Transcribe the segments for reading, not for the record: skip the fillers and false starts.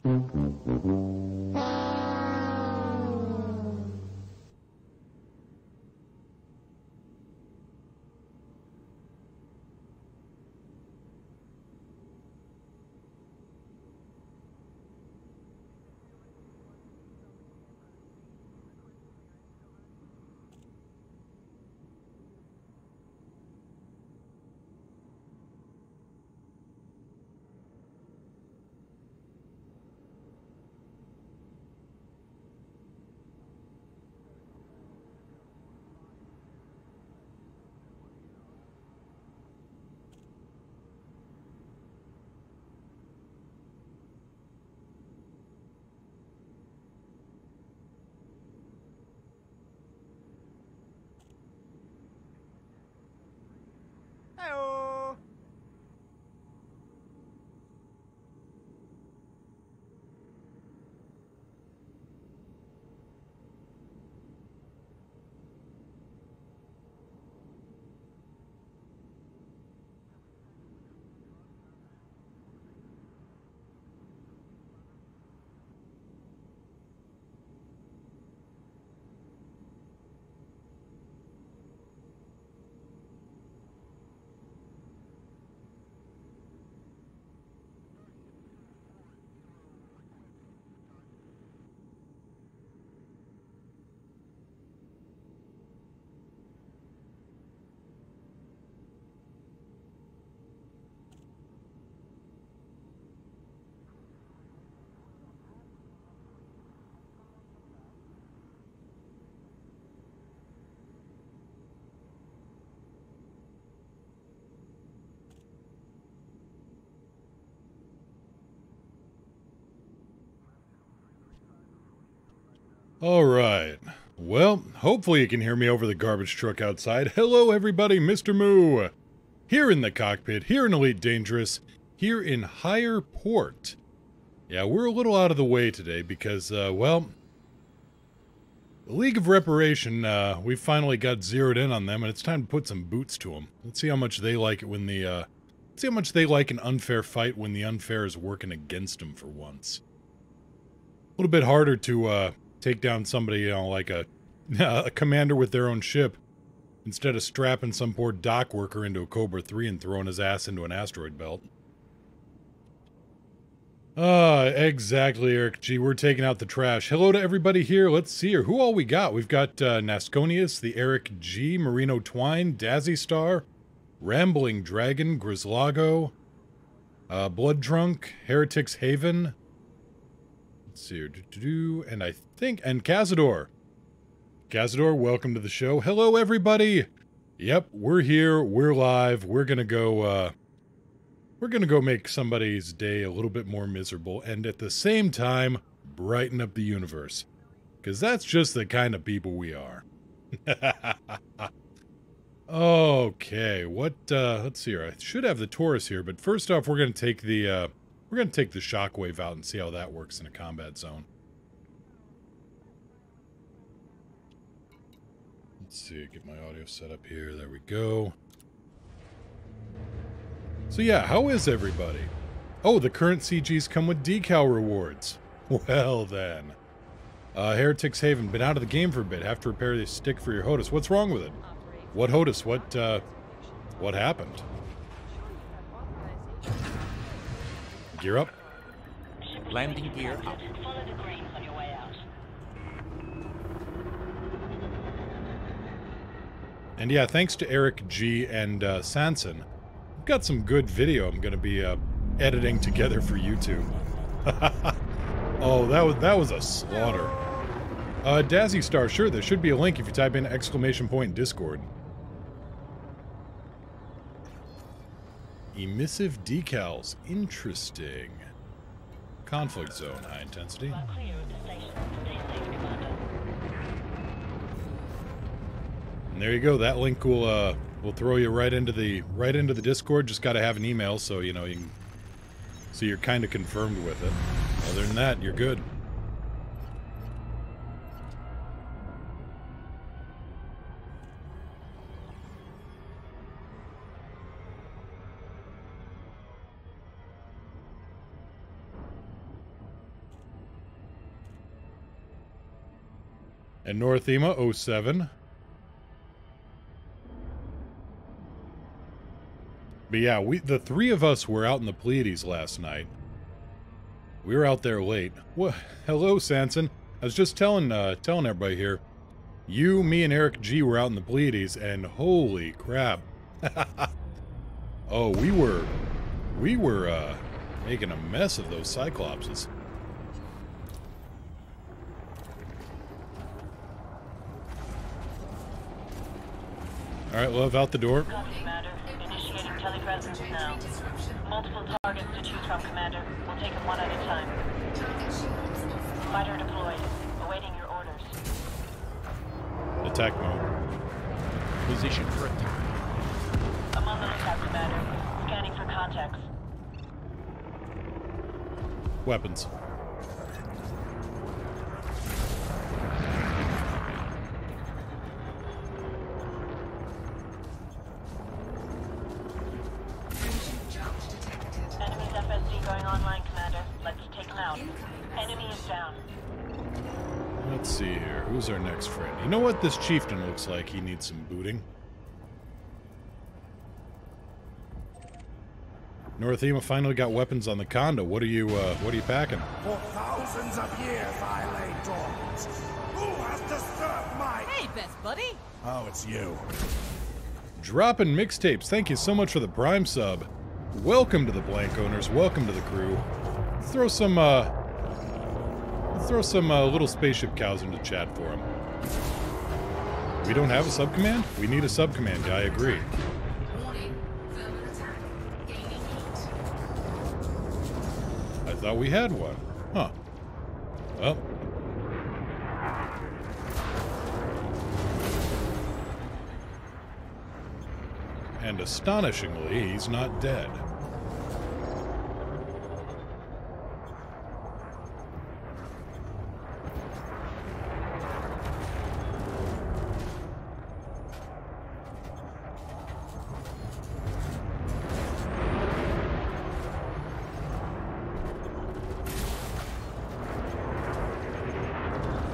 Hello. All right. Well, hopefully you can hear me over the garbage truck outside. Hello, everybody, Mr. Moo. Here in the cockpit, here in Elite Dangerous, here in Higher Port. Yeah, we're a little out of the way today because, well, the League of Reparation, we finally got zeroed in on them, and it's time to put some boots to them. Let's see how much they like it when the, let's see how much they like an unfair fight when the unfair is working against them for once. A little bit harder to, take down somebody, you know, like a commander with their own ship, instead of strapping some poor dock worker into a Cobra 3 and throwing his ass into an asteroid belt. Exactly, Eric G. We're taking out the trash. Hello to everybody here. Let's see here. Who all we got? We've got Nasconius, the Eric G, Marino Twine, Dazzy Star, Rambling Dragon, Grislago, Blood Drunk, Heretics Haven. Let's see here. And I think, and Cazador. Cazador, welcome to the show. Hello, everybody. Yep, we're here. We're live. We're gonna go make somebody's day a little bit more miserable and at the same time brighten up the universe. Because that's just the kind of people we are. Okay, let's see here. I should have the Taurus here, but first off, we're gonna take the Shockwave out and see how that works in a combat zone. Let's see, get my audio set up here. There we go. So yeah, how is everybody? Oh, the current CGs come with decal rewards. Well then. Heretics Haven, been out of the game for a bit. Have to repair the stick for your HOTAS. What's wrong with it? What HOTAS? What happened? Gear up. Landing gear up. Follow the greens on your way out. And yeah, thanks to Eric G and Sanson, I've got some good video I'm going to be editing together for YouTube. Oh, that was a slaughter. Dazzy Star, sure, there should be a link if you type in ! Discord. Emissive decals, interesting. Conflict zone, high intensity. Clear of the station. Stay safe, Commander. And there you go. That link will throw you right into the Discord. Just got to have an email, so you know you're kind of confirmed with it. Other than that, you're good. And Northema 07. But yeah, the three of us were out in the Pleiades last night. We were out there late. What? Hello, Sanson. I was just telling everybody here. You, me, and Eric G were out in the Pleiades, and holy crap. Oh, we were making a mess of those Cyclopses. Alright, Love, out the door. Copy, Commander. Initiating telepresence now. Multiple targets to choose from, Commander. We'll take them one at a time. Fighter deployed. Awaiting your orders. Attack mode. Position for attack. I'm on the lookout, Commander. Scanning for contacts. Weapons. Enemy's FSD going online, Commander. Let's take them out. Enemy is down. Let's see here. Who's our next friend? You know what? This chieftain looks like he needs some booting. Northema finally got weapons on the condo. What are you packing? For thousands of years I lay dormant. Who has disturbed my... Hey, best buddy. Oh, it's you. Dropping mixtapes. Thank you so much for the Prime sub. Welcome to the Blank Owners. Welcome to the crew. Let's throw some little spaceship cows into chat for him. We don't have a subcommand? We need a subcommand. Yeah, I agree. I thought we had one. Huh. Well. And astonishingly, he's not dead.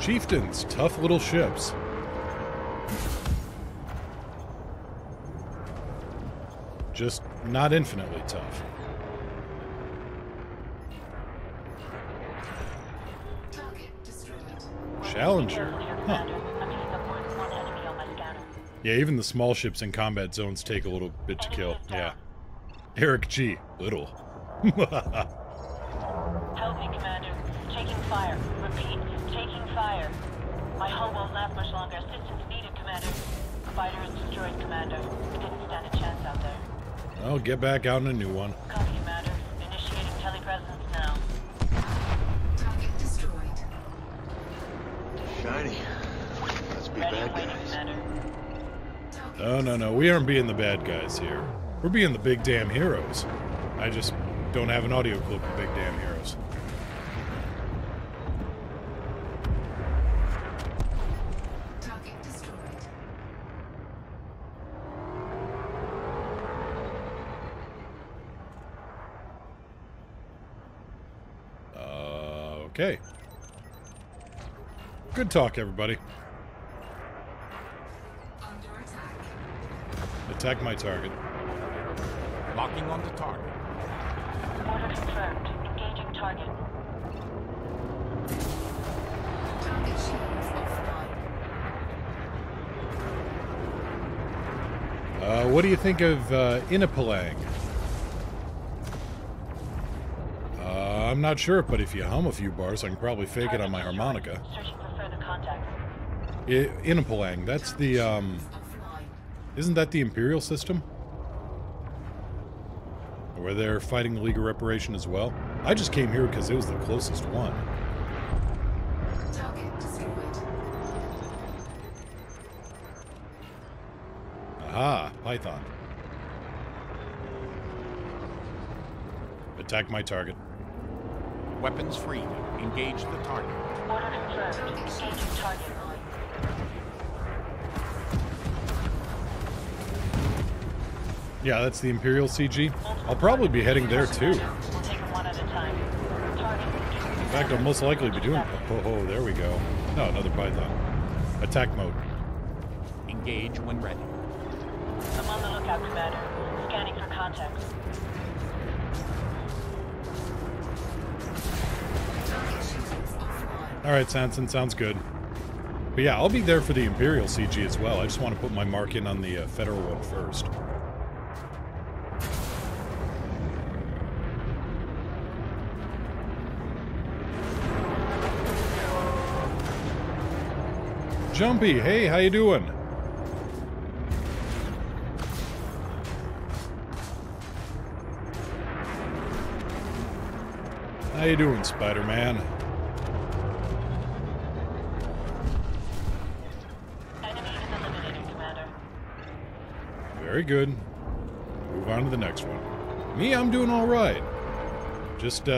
Chieftains, tough little ships. Just not infinitely tough. Challenger. Huh. Yeah, even the small ships in combat zones take a little bit to kill. Yeah. Eric G. Little. Help me, Commander. Taking fire. Repeat, taking fire. My hull won't last much longer. Assistance needed, Commander. Fighter is destroyed, Commander. We didn't stand a chance out there. I'll get back out in a new one. Copy, Commander. Initiating telepresence now. Target destroyed. Shiny. Let's be Ready bad and waiting, guys. Commander. No. We aren't being the bad guys here. We're being the big damn heroes. I just don't have an audio clip of big damn heroes. Target destroyed. Okay. Good talk, everybody. Under attack. Attack my target. Locking on the target. Order confirmed. Engaging target. Target shields offline. What do you think of Inapalang? I'm not sure, but if you hum a few bars, I can probably fake it on my harmonica. Searching for further contacts. Inapalang, that's the, Offline. isn't that the Imperial system? Where they're fighting the League of Reparation as well? I just came here because it was the closest one. Target destroyed. Aha, Python. Attack my target. Weapons free. Engage the target. Order confirmed. Engaging target. Yeah, that's the Imperial CG. I'll probably be heading there too. We'll take them one at a time. Target. In fact, I'll most likely be doing... Oh, there we go. No, another Python. Attack mode. Engage when ready. I'm on the lookout, Commander. Scanning for contacts. Target shields offline. Alright, Sanson, sounds good. But yeah, I'll be there for the Imperial CG as well. I just want to put my mark in on the Federal one first. Jumpy, hey, how you doing? How you doing, Spider-Man? Enemy is eliminated, Commander. Very good. Move on to the next one. Me, I'm doing alright. Just,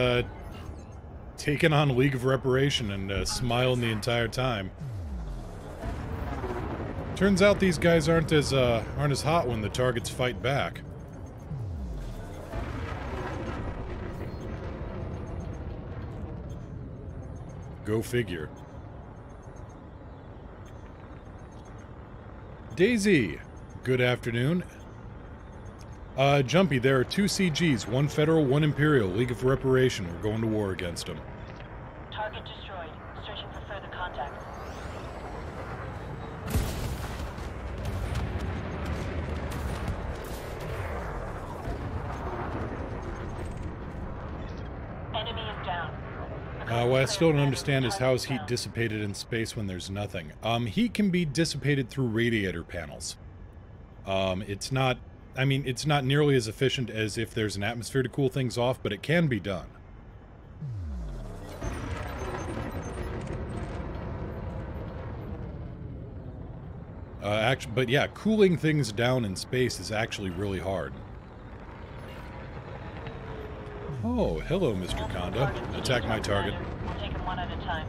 taking on League of Reparation and, smiling the entire time. Turns out these guys aren't as hot when the targets fight back. Go figure. Daisy, good afternoon. Jumpy, there are 2 CGs, 1 Federal, 1 Imperial, League of Reparation. We're going to war against them. Target destroyed. Searching for further contacts. Enemy is down. What I still don't understand is how is heat dissipated in space when there's nothing. Heat can be dissipated through radiator panels. It's not, I mean, it's not nearly as efficient as if there's an atmosphere to cool things off, but it can be done. But yeah, cooling things down in space is actually really hard. Oh, hello, Mr. Konda. Attack my target. We'll take them one at a time.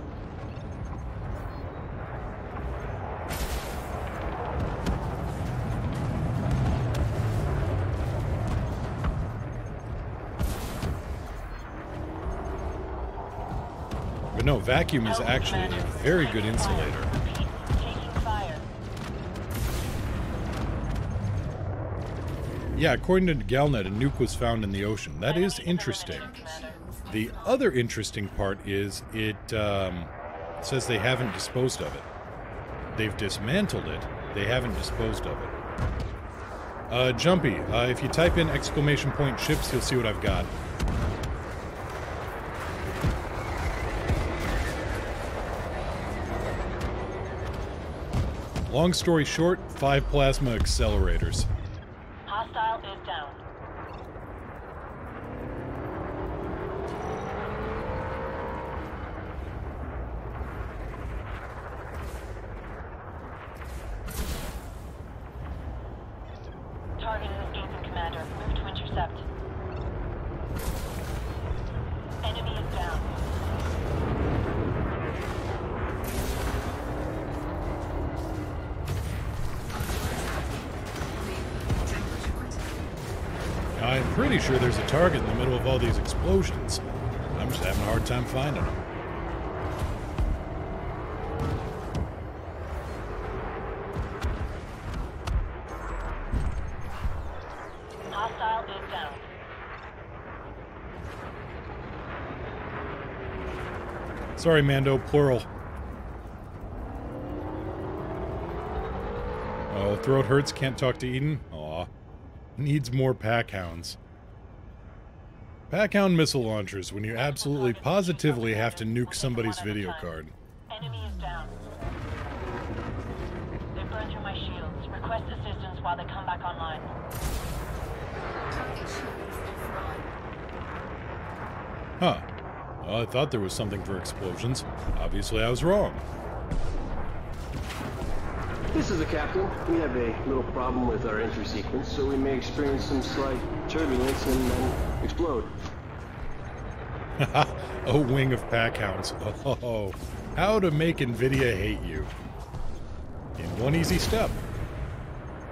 But no, vacuum is actually a very good insulator. Repeat, taking fire. Yeah, according to Galnet, a nuke was found in the ocean. That is interesting. The other interesting part is it says they haven't disposed of it. They've dismantled it. They haven't disposed of it. Jumpy, if you type in !ships, you'll see what I've got. Long story short, 5 plasma accelerators. Hostile is down. Target is escaping, Commander. Move to intercept. Enemy is down. I'm pretty sure there's a target in the middle of all these explosions. I'm just having a hard time finding them. Hostile is down. Sorry, Mando, plural. Oh, throat hurts, can't talk to Eden? Aw. Needs more pack hounds. Pack hound missile launchers when you absolutely positively have to nuke somebody's video card. Enemy is down. They burned through my shields. Request assistance while they come back online. Target shields offline. Huh. Well, I thought there was something for explosions. Obviously, I was wrong. This is the captain. We have a little problem with our entry sequence, so we may experience some slight turbulence and then explode. A wing of pack hounds. Oh, how to make NVIDIA hate you. In one easy step.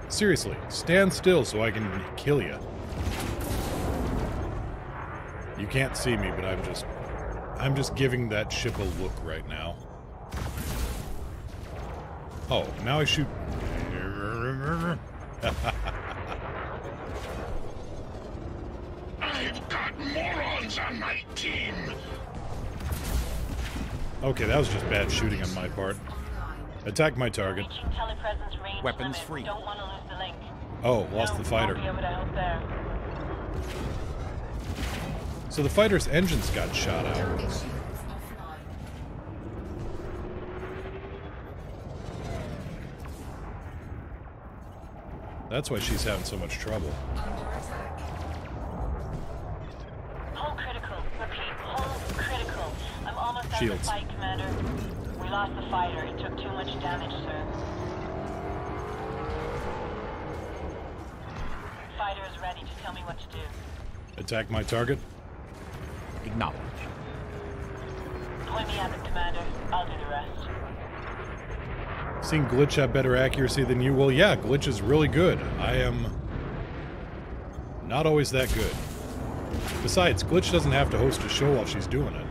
Seriously, stand still so I can kill you. You can't see me, but I'm just giving that ship a look right now. Oh, now I shoot. I've got morons on my team. Okay, that was just bad shooting on my part. Attack my target. Reaching telepresence range Weapons limit. free. Don't want to lose the link. Oh, lost No, the fighter. won't be able to help there. So the fighter's engines got shot out. Target shields offline. That's why she's having so much trouble. Under attack. Hull critical. Repeat, hull critical. I'm almost out of Shields. the fight, Commander. We lost the fighter. It took too much damage, sir. Fighter is ready to tell me what to do. Attack my target. Acknowledge. Point me at it, Commander. I'll do the rest. Seen Glitch have better accuracy than you? Well, yeah, Glitch is really good. I am not always that good. Besides, Glitch doesn't have to host a show while she's doing it.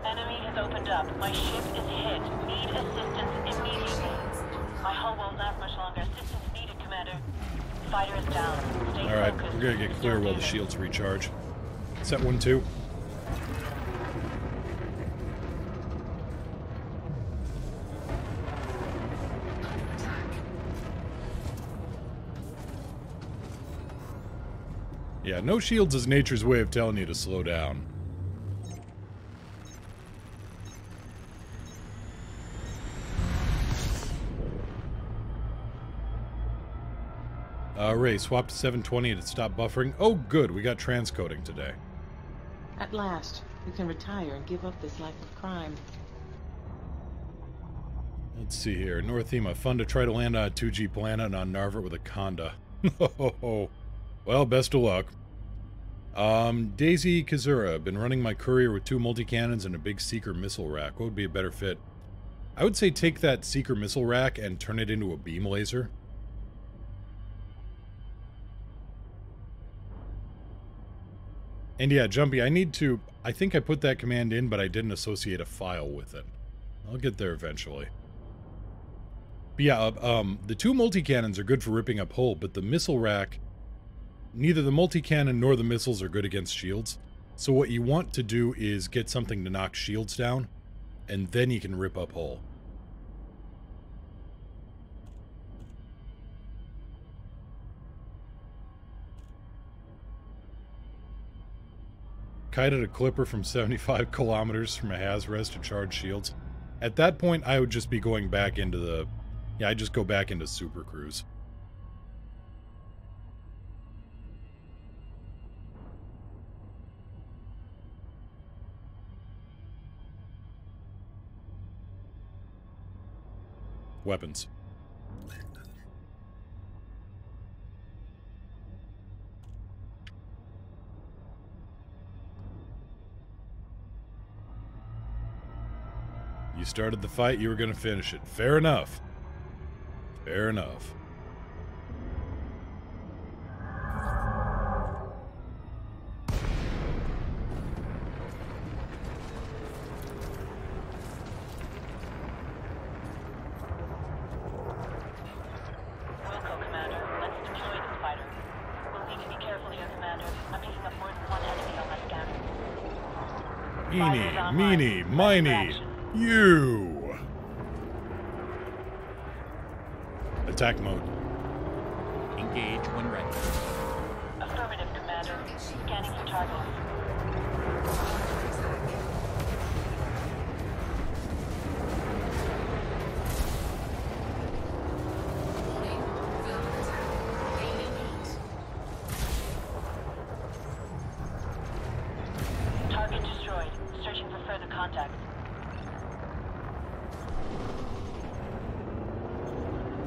Enemy has opened up. My ship is hit. Need assistance immediately. My hull won't last much longer. Assistance needed, Commander. Fighter is down. Stay Alright, focused. we're gonna get clear while the Don't shields recharge. Set 1-2. Yeah, no shields is nature's way of telling you to slow down. Ray, swap to 720 to stop buffering. Oh, good, we got transcoding today. At last, you can retire and give up this life of crime. Let's see here. Northema, fun to try to land on a 2G planet on Narvit with a Conda. Well, best of luck. Daisy Kazura, been running my courier with 2 multi-cannons and a big Seeker missile rack. What would be a better fit? I would say take that Seeker missile rack and turn it into a beam laser. And yeah, Jumpy, I think I put that command in, but I didn't associate a file with it. I'll get there eventually. But yeah, the 2 multi-cannons are good for ripping up hull, but the missile rack, neither the multi-cannon nor the missiles are good against shields. So what you want to do is get something to knock shields down, and then you can rip up hull. Kited a clipper from 75 kilometers from a Haz-Res to charge shields. At that point, I would just be going back into the... Yeah, I'd just go back into Super Cruise. Weapons. You started the fight, you were going to finish it. Fair enough. Fair enough. Wilco, Commander. Let's deploy this fighter. We'll need to be careful here, Commander. I'm picking up more than one enemy on my scan. Eeny, meeny, miny, you! Attack mode. Engage when ready. Affirmative, Commander. Scanning for targets. Warning. Thermal attack. Gaining heat. Target destroyed. Searching for further contacts.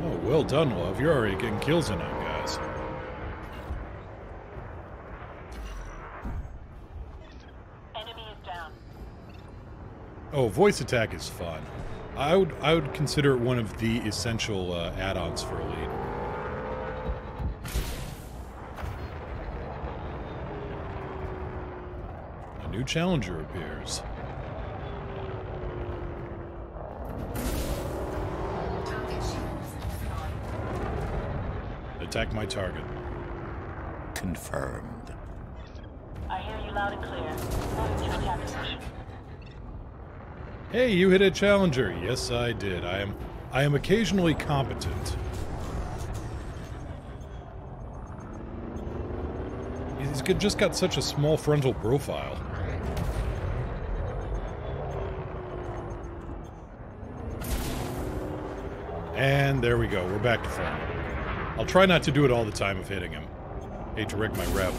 Oh, well done, love. You're already getting kills in on guys. Enemy is down. Oh, voice attack is fun. I would consider it one of the essential add-ons for Elite. A new challenger appears. Attack my target. Confirmed. I hear you loud and clear. Moving to attack position. Hey, you hit a Challenger. Yes, I did. I am occasionally competent. He's just got such a small frontal profile. And there we go. We're back to form. I'll try not to do it all the time of hitting him. Hate to wreck my rep.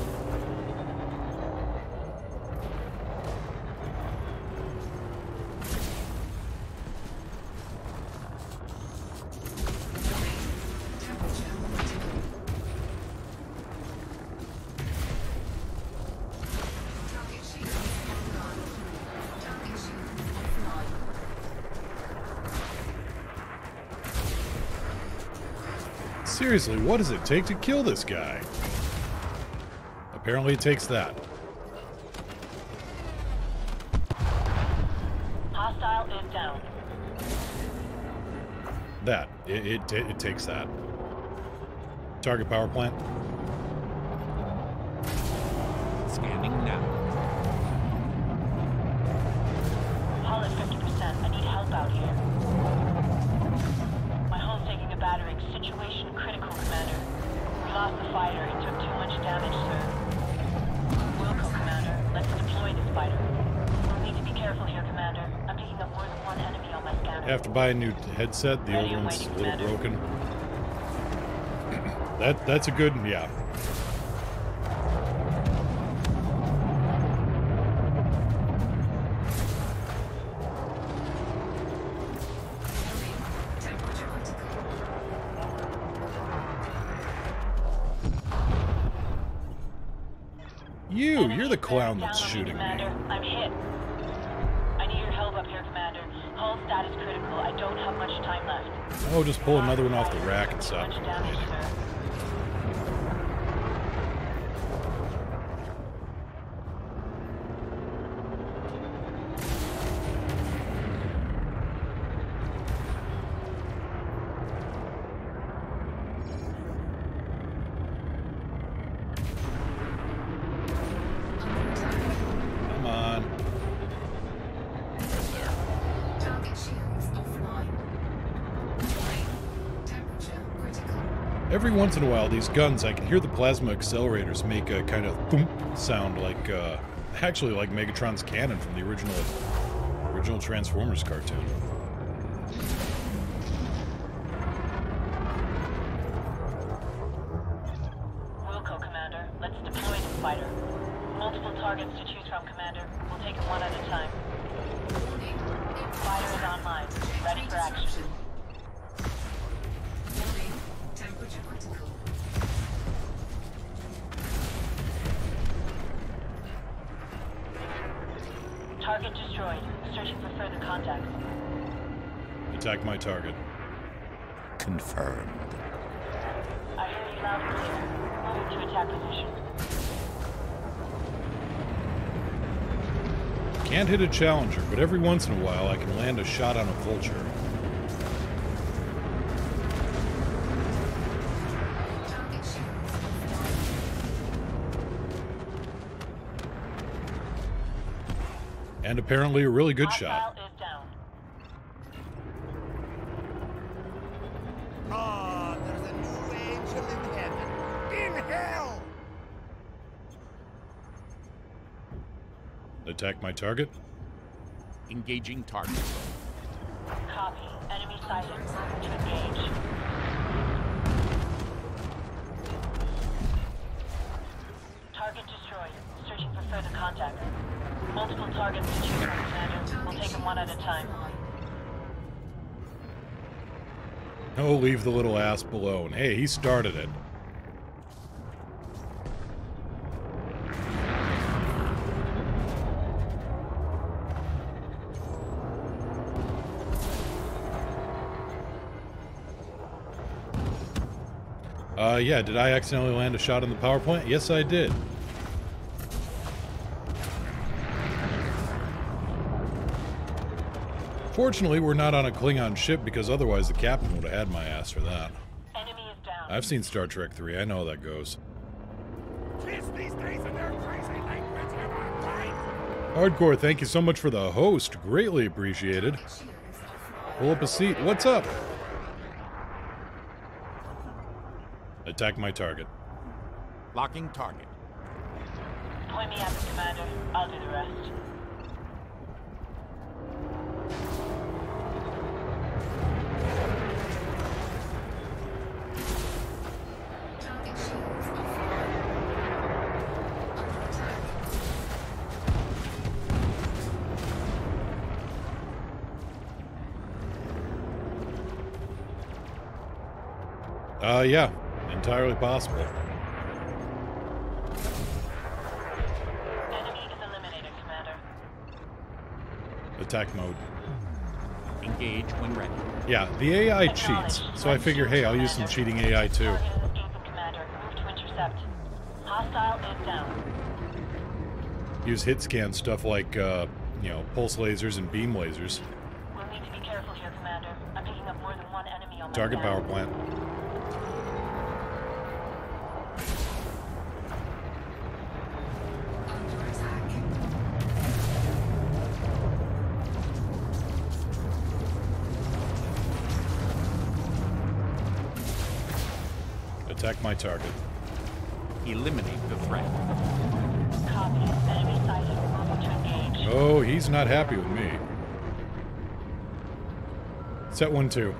Seriously, what does it take to kill this guy? Apparently it takes that. Hostile is down. That. It takes that. Target power plant. Scanning now. Hull at 50%. I need help out here. My hull's taking a battering. Situation critical, Commander. We lost the fighter. He took too much damage, sir. Wilco, Commander. Let's deploy this fighter. We'll need to be careful here, Commander. I'm picking up more than one enemy on my scanner. Have to buy a new headset. The old one's a little broken. That's a good, yeah. You're the clown that's shooting me. Commander, I'm hit. I need your help up here, Commander. Hull status critical. I don't have much time left. Oh, just pull another one off the rack and stop. Much damage, sir. Come on. Right there. Target shields offline. Temperature critical. Every once in a while, these guns, I can hear the plasma accelerators make a kind of thump sound like, actually like Megatron's cannon from the original Transformers cartoon. Wilco, Commander. Let's deploy this fighter. Multiple targets to choose from, Commander. We'll take them one at a time. Warning. Fighter is online. Ready for action. Warning. Temperature critical. Target destroyed. Searching for further contacts. Attack my target. Confirmed. I hear you loud and clear. Moving to attack position. Can't hit a Challenger, but every once in a while I can land a shot on a Vulture. Target shields offline. And apparently a really good shot. Hostile is down. Ah, there's a new angel in heaven. In hell! Attack my target. Engaging target. Copy. Enemy sighted. To engage. Target destroyed. Searching for further contact. Multiple targets to choose from, Commander. We'll take them one at a time. Oh, leave the little asp alone. Hey, he started it. Yeah, did I accidentally land a shot on the power plant? Yes, I did. Fortunately, we're not on a Klingon ship because otherwise the captain would have had my ass for that. Enemy is down. I've seen Star Trek 3. I know how that goes. Kiss these days in their crazy language, am I right? Hardcore, thank you so much for the host. Greatly appreciated. Pull up a seat. What's up? Attack my target. Locking target. Point me at the commander. I'll do the rest. Target shields offline. Under attack. Yeah. Entirely possible. Enemy is eliminated, Commander. Attack mode. Engage when ready. Yeah, the AI cheats, so I figure, hey, I'll use some cheating AI too. Target is escaping, Commander. Move to intercept. Hostile is down. Use hit scan stuff like, pulse lasers and beam lasers. We'll need to be careful here, Commander. I'm picking up more than one enemy on my Target scan. power plant. Under attack. Attack my target. Eliminate the threat. Copy. Enemy sighted. Moving to engage. Oh, he's not happy with me. Set 1-2.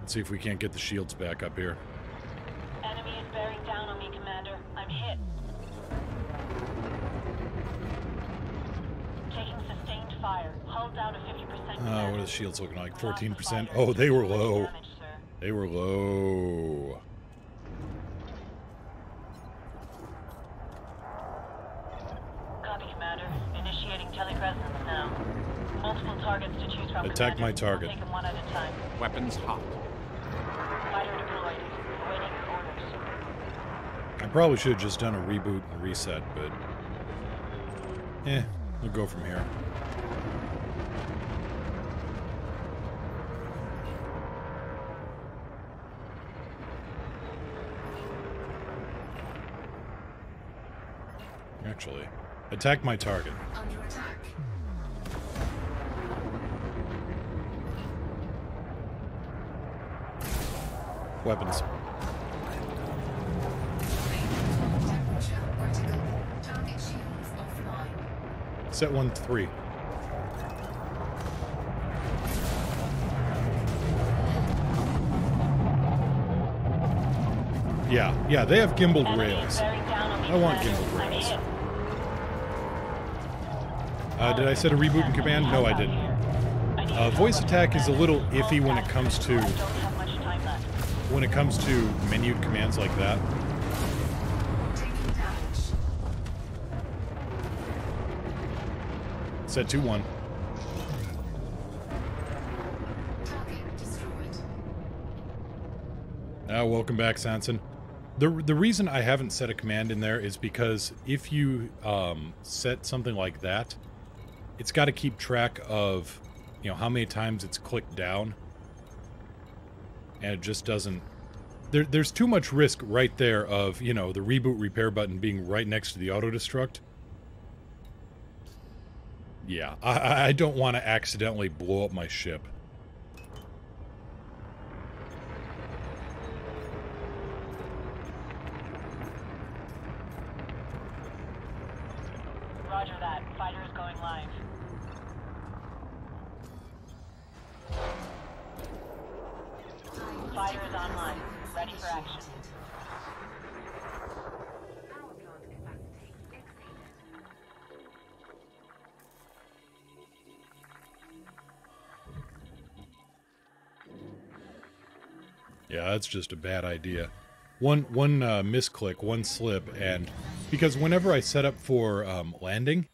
Let's see if we can't get the shields back up here. Enemy is bearing down on me, Commander. I'm hit. Taking sustained fire. Hull down to 50%. What are the shields looking like? 14%? Oh, they were low. Damage, sir. They were low. Copy, Commander. Initiating telepresence now. Multiple targets to choose from. Attack Commander. my target. We'll take them one at a time. Weapons hot. Fighter deployed. Awaiting orders. I probably should have just done a reboot and reset, but... we'll go from here. Actually, attack my target. Under attack. Weapons. Temperature critical. Target shields offline. Set 1-3. Yeah, they have gimbaled Enemy is rails. bearing down on me, I want Commander. gimbaled I'm rails. hit. Did I set a reboot in command? No, I didn't. Voice attack is a little iffy when it comes to I don't have much time left. menued commands like that. Taking damage. Set 2-1. Target destroyed. Welcome back, Sanson. The reason I haven't set a command in there is because if you set something like that, it's got to keep track of, how many times it's clicked down. And it just doesn't... There's too much risk right there of, the reboot repair button being right next to the auto-destruct. Yeah, I don't want to accidentally blow up my ship. Roger that. Fighter is going live. Fighter is online. Ready for action. Yeah, that's just a bad idea. One misclick, one slip, and because whenever I set up for landing,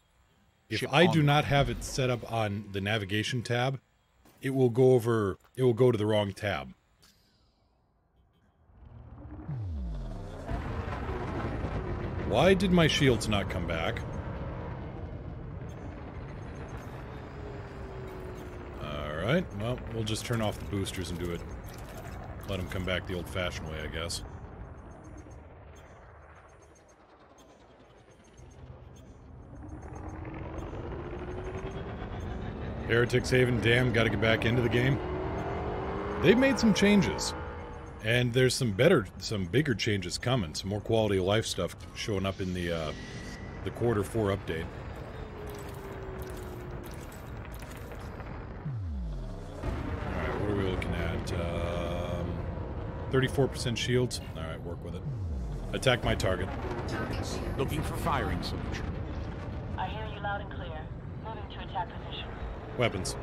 if Ship I do on. not have it set up on the navigation tab, it will go to the wrong tab. Why did my shields not come back? Alright, well, we'll just turn off the boosters and do it. Let them come back the old-fashioned way, I guess. Heretics Haven, damn, gotta get back into the game. They've made some changes. And there's some bigger changes coming. Some more quality of life stuff showing up in the Quarter 4 update. Alright, what are we looking at? 34% shields. Alright, work with it. Attack my target. Target shield. Looking for firing solution. I hear you loud and clear. Moving to attack position. Weapons.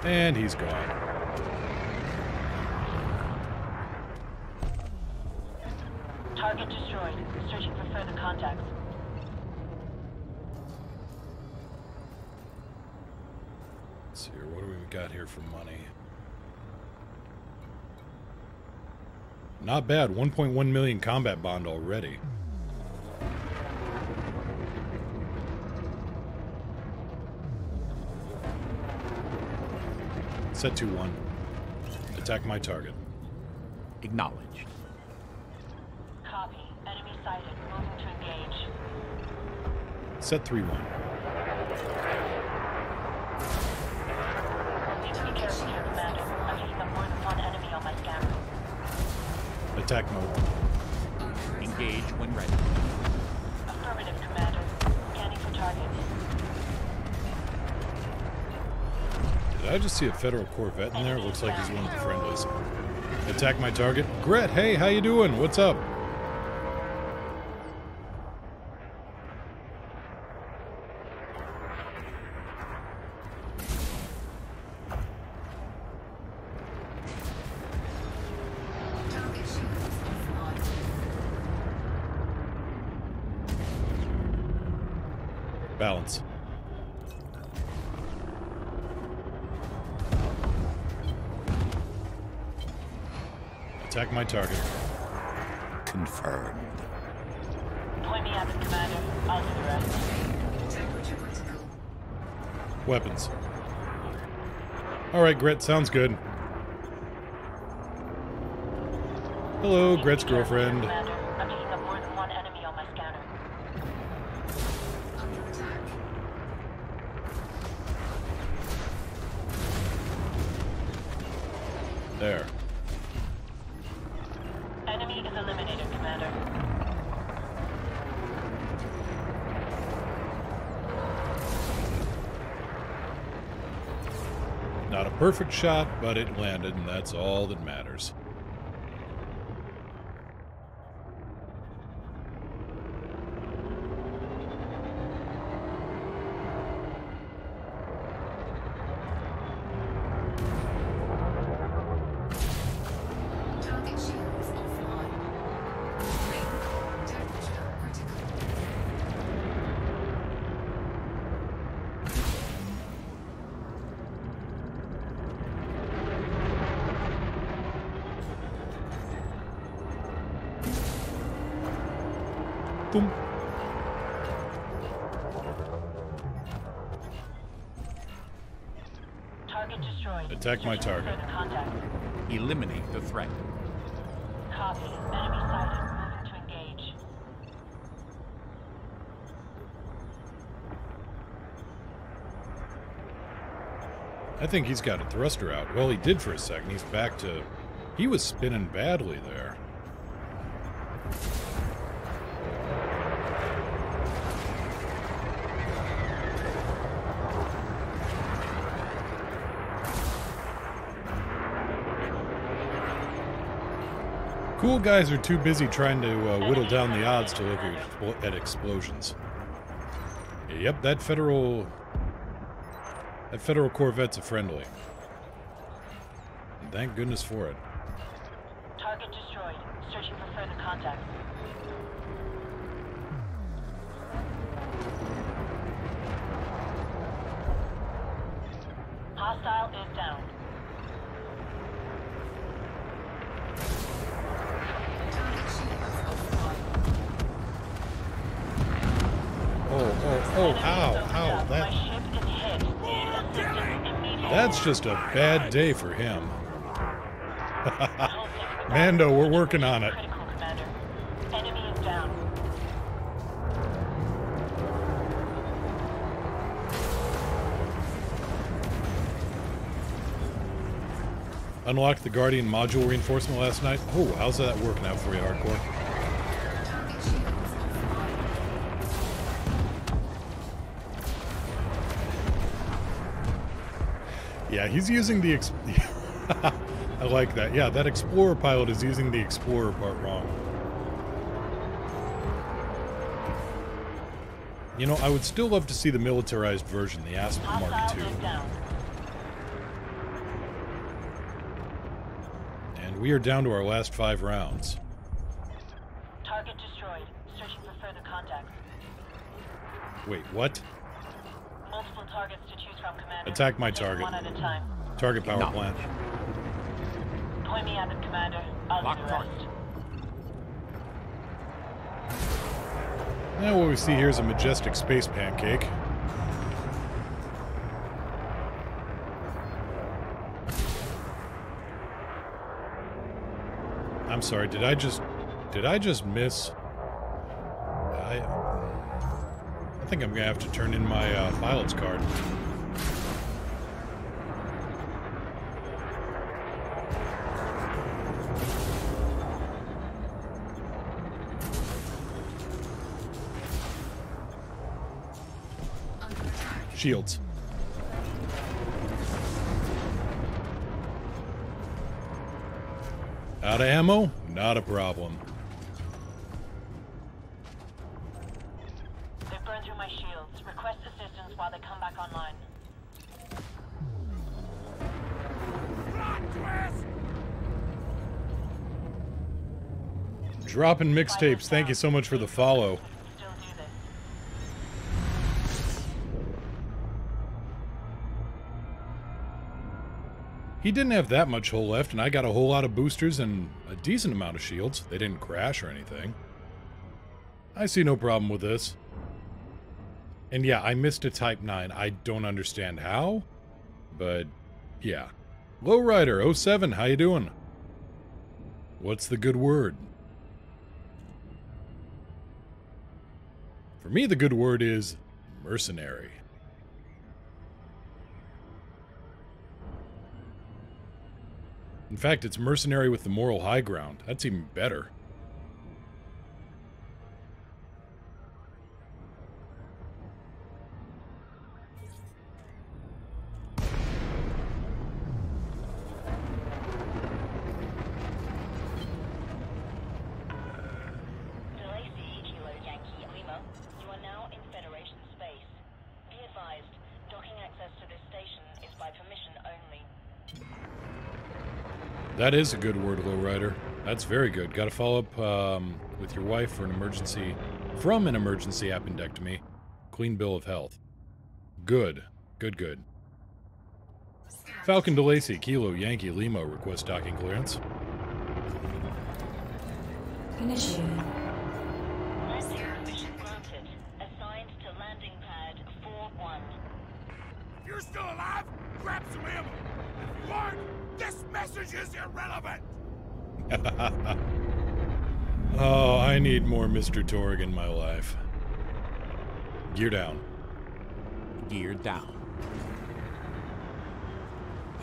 And he's gone. Target destroyed. Searching for further contacts. Let's see here. What do we got here for money? Not bad. 1.1 million combat bond already. Set 2-1. Attack my target. Acknowledged. Copy. Enemy sighted. Moving to engage. Set 3-1. Need to be careful here, Commander. I'm picking up more than one enemy on my scanner. Attack mode. Engage when ready. Affirmative, Commander. Scanning for targets. Did I just see a Federal Corvette in there? It looks like he's one of the friendlies. Attack my target. Gret, hey, how you doing? What's up? Target shields offline. Balance. Attack my target. Confirmed. Point me at it, Commander. I'll do the rest. Temperature critical. Weapons. Alright, Gret, sounds good. Hello, Gret's girlfriend. Commander, I'm picking up more than one enemy on my scanner. Under attack. There. Enemy is eliminated, Commander. Not a perfect shot, but it landed, and that's all that matters. Target shields offline. Temperature critical. Boom. Target destroyed. Attack my Searching for target. further contacts. Eliminate the threat. Copy. Enemy sighted. Moving to engage. I think he's got a thruster out. Well, he did for a second. He's back to... He was spinning badly there. Cool guys are too busy trying to whittle down the odds to look at explosions. Yep, that Federal Corvette's a friendly. And thank goodness for it. Target destroyed. Searching for further contacts. Hostile is down. Target shields offline. Oh, ow, Enemy is ow, opened up. My that... ship is hit. Need assistance immediately. That's just a bad day for him. Mando, we're working on it. Critical, Commander. Enemy is down. Unlocked the Guardian module reinforcement last night. Oh, how's that working out for you, Hardcore? Target shields offline. Yeah, he's using the... I like that. Yeah, that Explorer pilot is using the Explorer part wrong. You know, I would still love to see the militarized version, the Aspen Mark Hostile II. is down. And we are down to our last 5 rounds. Target destroyed. Searching for further contacts. Wait, what? Multiple targets to choose from, Commander. Attack my Take target. one at a time. Target power plant. Point me at them, Commander. I'll Lock do the target. rest. Now what we see here is a majestic space pancake. I'm sorry, did I just miss? I think I'm gonna have to turn in my pilot's card. Under attack. Shields. Out of ammo? Not a problem. They've burned through my shields. Request assistance while they come back online. Dropping mixtapes. Thank you so much for the follow. Still do this. He didn't have that much hull left, and I got a whole lot of boosters and a decent amount of shields. They didn't crash or anything. I see no problem with this. And yeah, I missed a Type 9. I don't understand how, but yeah. Lowrider 07, how you doing? What's the good word? For me, the good word is mercenary. In fact, it's mercenary with the moral high ground. That's even better. Delacey, Kilo Yankee Lima, you are now in Federation space. Be advised, docking access to this station is by permission only. That is a good word, Lowrider. That's very good. Got to follow up with your wife for an emergency, from an emergency appendectomy. Clean bill of health. Good. Good, good. Falcon DeLacy, Kilo Yankee Lima, request docking clearance. Initiating. Landing permission granted. Assigned to landing pad 4-1. If you're still alive, grab some ammo. If you aren't, this message is irrelevant. Oh, I need more Mr. Torg in my life. Gear down. Gear down.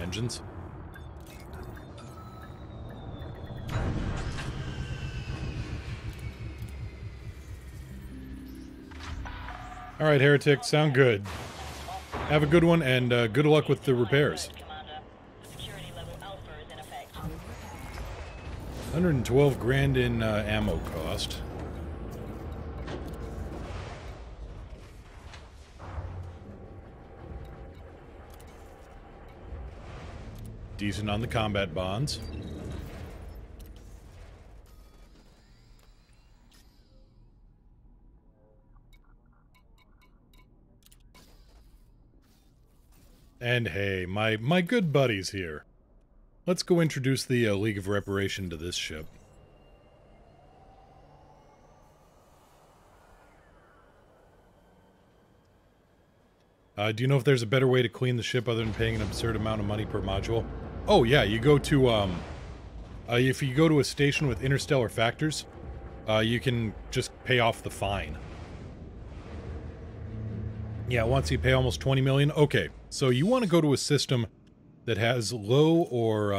Engines. Alright, Heretic, sound good. Have a good one, and good luck with the repairs. Commander, security level Alpha is in effect. 112 grand in ammo cost. Decent on the combat bonds. And hey, my good buddies here. Let's go introduce the League of Reparation to this ship. Do you know if there's a better way to clean the ship other than paying an absurd amount of money per module? Oh, yeah, you go to, if you go to a station with interstellar factors, you can just pay off the fine. Yeah, once you pay almost 20 million. Okay, so you want to go to a system that has low or,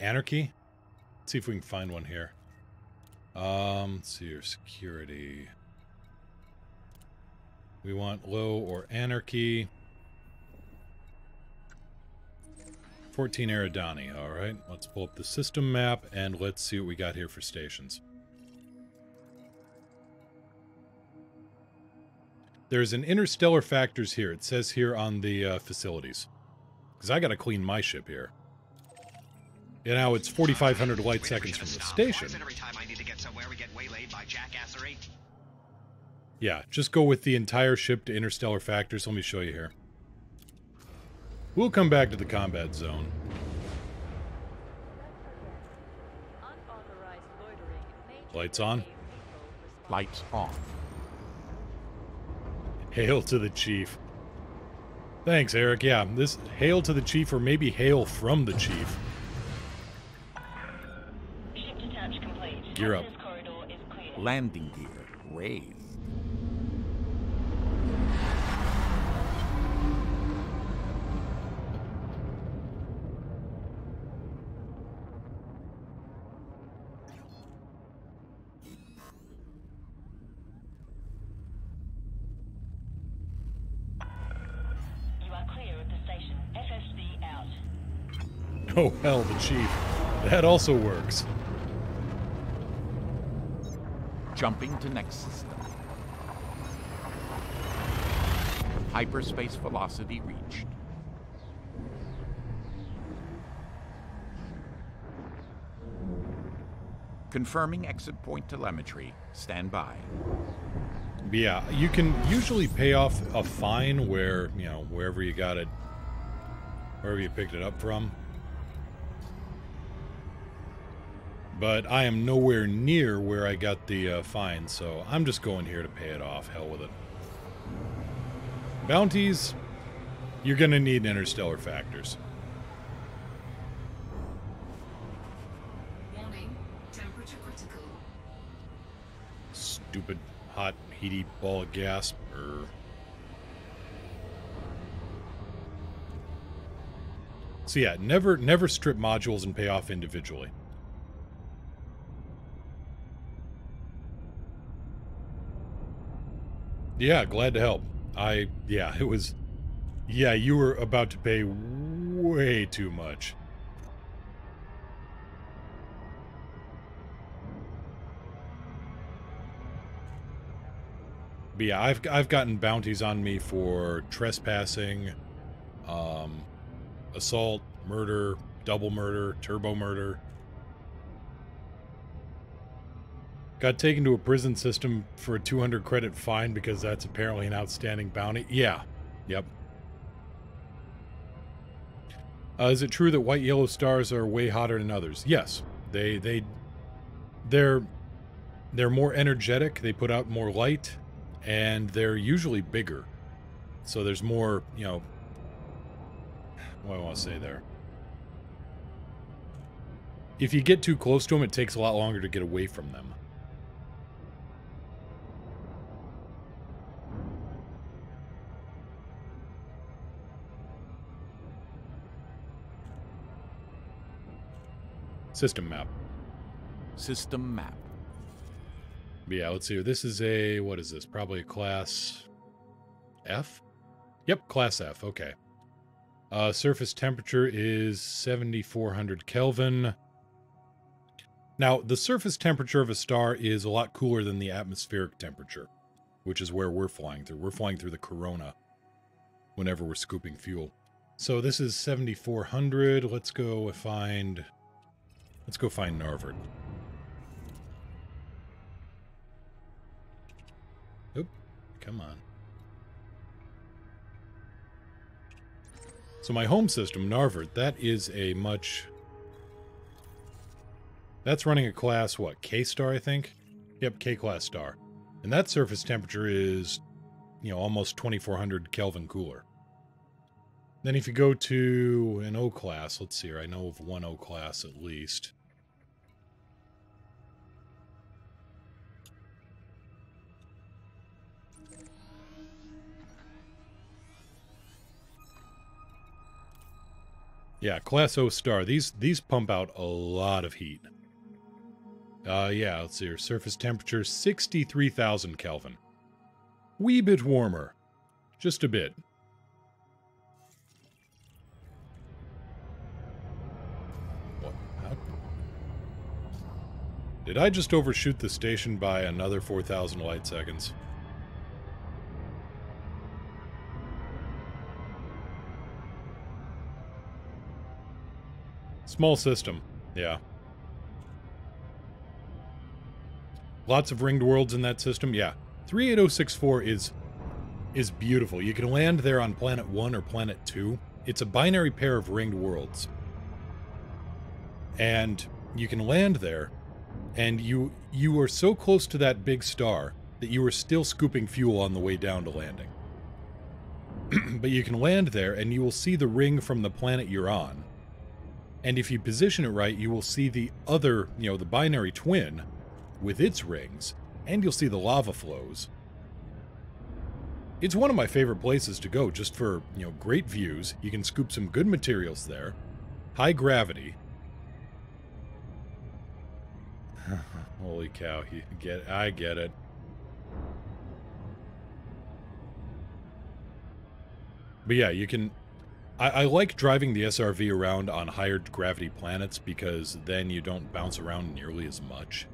anarchy. Let's see if we can find one here. Let's see your security. We want low or anarchy. 14 Eridani. Alright, let's pull up the system map and let's see what we got here for stations. There's an interstellar factors here. It says here on the facilities. Because I gotta clean my ship here. And now it's 4,500 light seconds from the station. Yeah, just go with the entire ship to interstellar factors. Let me show you here. We'll come back to the combat zone. Lights on. Lights on. Hail to the chief. Thanks, Eric. Yeah, this hail to the chief, or maybe hail from the chief. Ship detach complete. Gear up. Access corridor is clear. Landing gear raised. You are clear of the station. FSB out. Oh, hell, the chief. That also works. Jumping to next system. Hyperspace velocity reached. Confirming exit point telemetry. Stand by. Yeah, you can usually pay off a fine where, you know, wherever you got it, wherever you picked it up from. But I am nowhere near where I got the fine, so I'm just going here to pay it off. Hell with it. Bounties, you're gonna need interstellar factors. Warning, temperature critical. Stupid, hot, heaty ball of gas. So yeah, never strip modules and pay off individually. Yeah, glad to help. Yeah, it was... Yeah, you were about to pay way too much. But yeah, I've gotten bounties on me for trespassing, assault, murder, double murder, turbo murder. Got taken to a prison system for a 200 credit fine because that's apparently an outstanding bounty. Yeah. Yep. Is it true that white yellow stars are way hotter than others? Yes. They're more energetic, they put out more light, and they're usually bigger. So there's more, you know, what do I want to say there? If you get too close to them, it takes a lot longer to get away from them. System map. System map. Yeah, let's see here. This is a, what is this? Probably a class F? Yep, class F, okay. Surface temperature is 7,400 Kelvin. Now, the surface temperature of a star is a lot cooler than the atmospheric temperature, which is where we're flying through. We're flying through the corona whenever we're scooping fuel. So this is 7,400. Let's go find Narvard. Oop, come on. So my home system, Narvard, that is a much... That's running a class, what, K-star, I think? Yep, K-class star. And that surface temperature is almost 2400 Kelvin cooler. Then if you go to an O-class, let's see here, I know of one O-class at least. Yeah, Class O star. These pump out a lot of heat. Yeah, let's see here. Surface temperature, 63,000 Kelvin. Wee bit warmer. Just a bit. What? How? Did I just overshoot the station by another 4,000 light seconds? Small system, yeah. Lots of ringed worlds in that system, yeah. 38064 is beautiful. You can land there on Planet 1 or Planet 2. It's a binary pair of ringed worlds. And you can land there, and you are so close to that big star that you are still scooping fuel on the way down to landing. But you can land there, and you will see the ring from the planet you're on. And if you position it right, you will see the other, the binary twin with its rings, and you'll see the lava flows. It's one of my favorite places to go, just for, great views. You can scoop some good materials there. High gravity. Holy cow, I get it. But yeah, you can... I like driving the SRV around on higher gravity planets because then you don't bounce around nearly as much.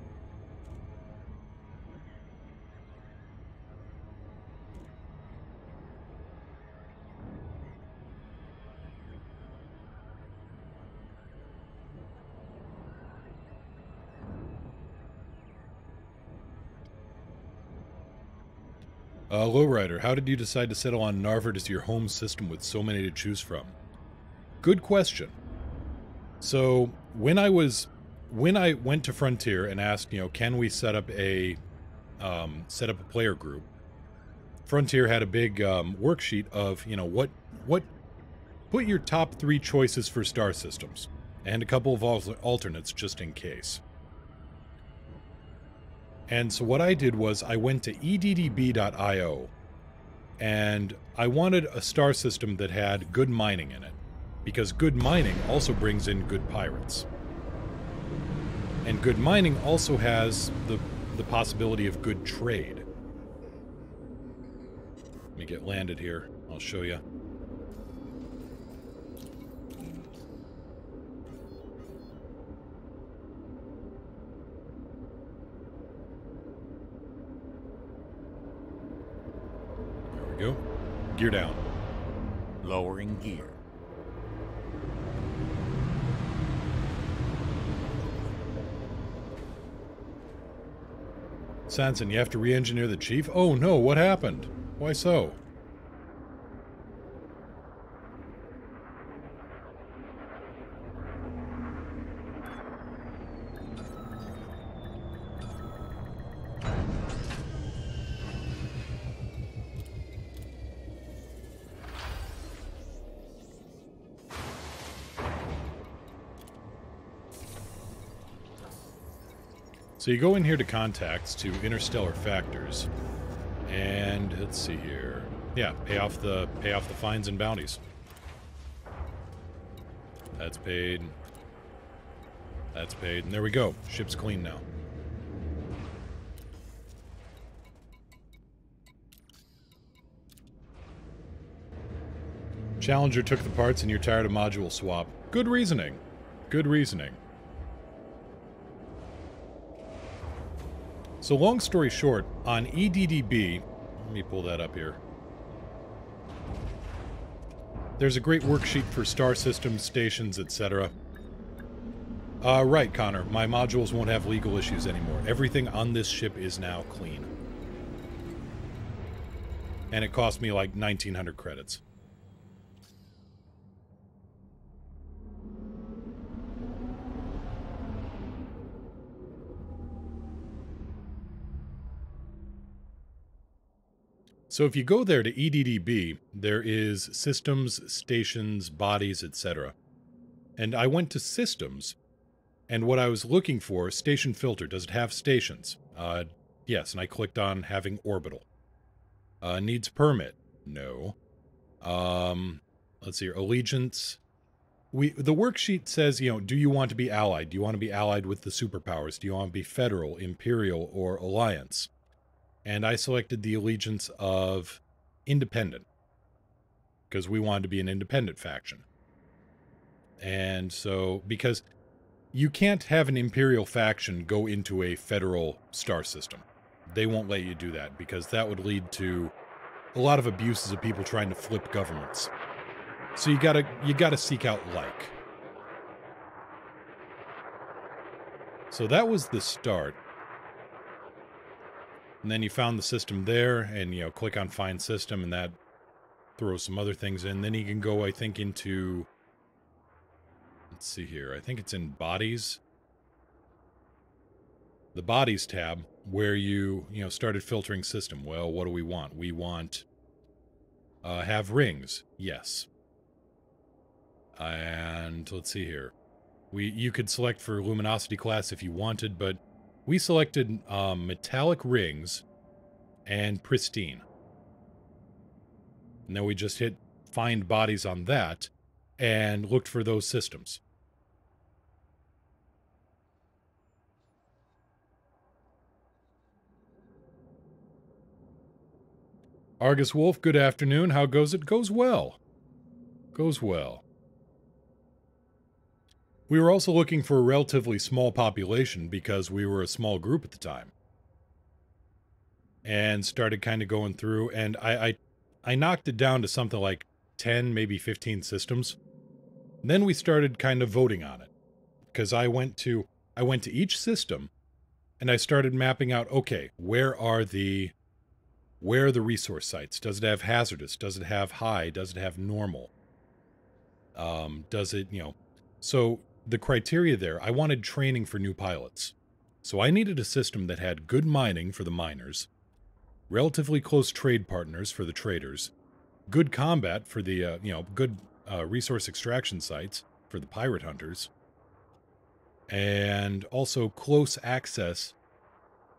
Lowrider, how did you decide to settle on Narvard as your home system with so many to choose from? Good question. So, when I went to Frontier and asked, can we set up a player group, Frontier had a big worksheet of, put your top 3 choices for star systems, and a couple of alternates just in case. And so what I did was I went to eddb.io, and I wanted a star system that had good mining in it, because good mining also brings in good pirates. And good mining also has the possibility of good trade. Let me get landed here. I'll show you. Go. Gear down. Lowering gear. Sanson, you have to re-engineer the chief? Oh no, what happened? Why so? So you go in here to contacts, to interstellar factors, and let's see here. Yeah, pay off the fines and bounties. That's paid. That's paid, and there we go. Ship's clean now. Challenger took the parts and you're tired of module swap. Good reasoning. Good reasoning. So long story short, on EDDB, let me pull that up here. There's a great worksheet for star systems, stations, etc. Right, Connor. My modules won't have legal issues anymore. Everything on this ship is now clean. And it cost me like 1,900 credits. So if you go there to EDDB, there is systems, stations, bodies, etc. And I went to systems, and what I was looking for, station filter, does it have stations? Yes, and I clicked on having orbital. Needs permit? No. Let's see here, allegiance. The worksheet says, you know, do you want to be allied? Do you want to be allied with the superpowers? Do you want to be federal, imperial, or alliance? And I selected the allegiance of independent, because we wanted to be an independent faction. And so, because you can't have an imperial faction go into a federal star system. They won't let you do that, because that would lead to a lot of abuses of people trying to flip governments. So you gotta seek out like. So that was the start. And then you found the system there, and, you know, click on Find System, and that throws some other things in. Then you can go, I think, into... Let's see here. I think it's in Bodies. The Bodies tab, where you started filtering system. Well, what do we want? We want... have rings. Yes. And let's see here. You could select for luminosity class if you wanted, but we selected metallic rings and pristine. And then we just hit find bodies on that and looked for those systems. Argus Wolf, good afternoon. How goes it? Goes well. Goes well. We were also looking for a relatively small population because we were a small group at the time. And started kind of going through, and I knocked it down to something like 10, maybe 15 systems. And then we started kind of voting on it. Because I went to each system, and I started mapping out, okay, where are the resource sites? Does it have hazardous? Does it have high? Does it have normal? Does it, so the criteria there, I wanted training for new pilots. So I needed a system that had good mining for the miners, relatively close trade partners for the traders, good combat for the, good resource extraction sites for the pirate hunters, and also close access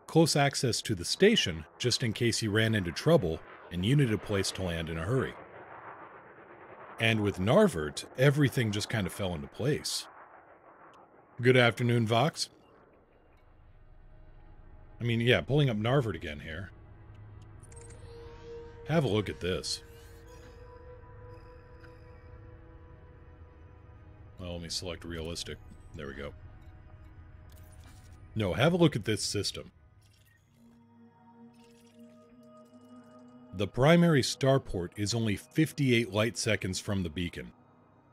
to the station just in case you ran into trouble and you needed a place to land in a hurry. And with Narvert, everything just kind of fell into place. Good afternoon, Vox. I mean, yeah, pulling up Narvert again here. Have a look at this. Well, let me select realistic. There we go. No, have a look at this system. The primary starport is only 58 light seconds from the beacon.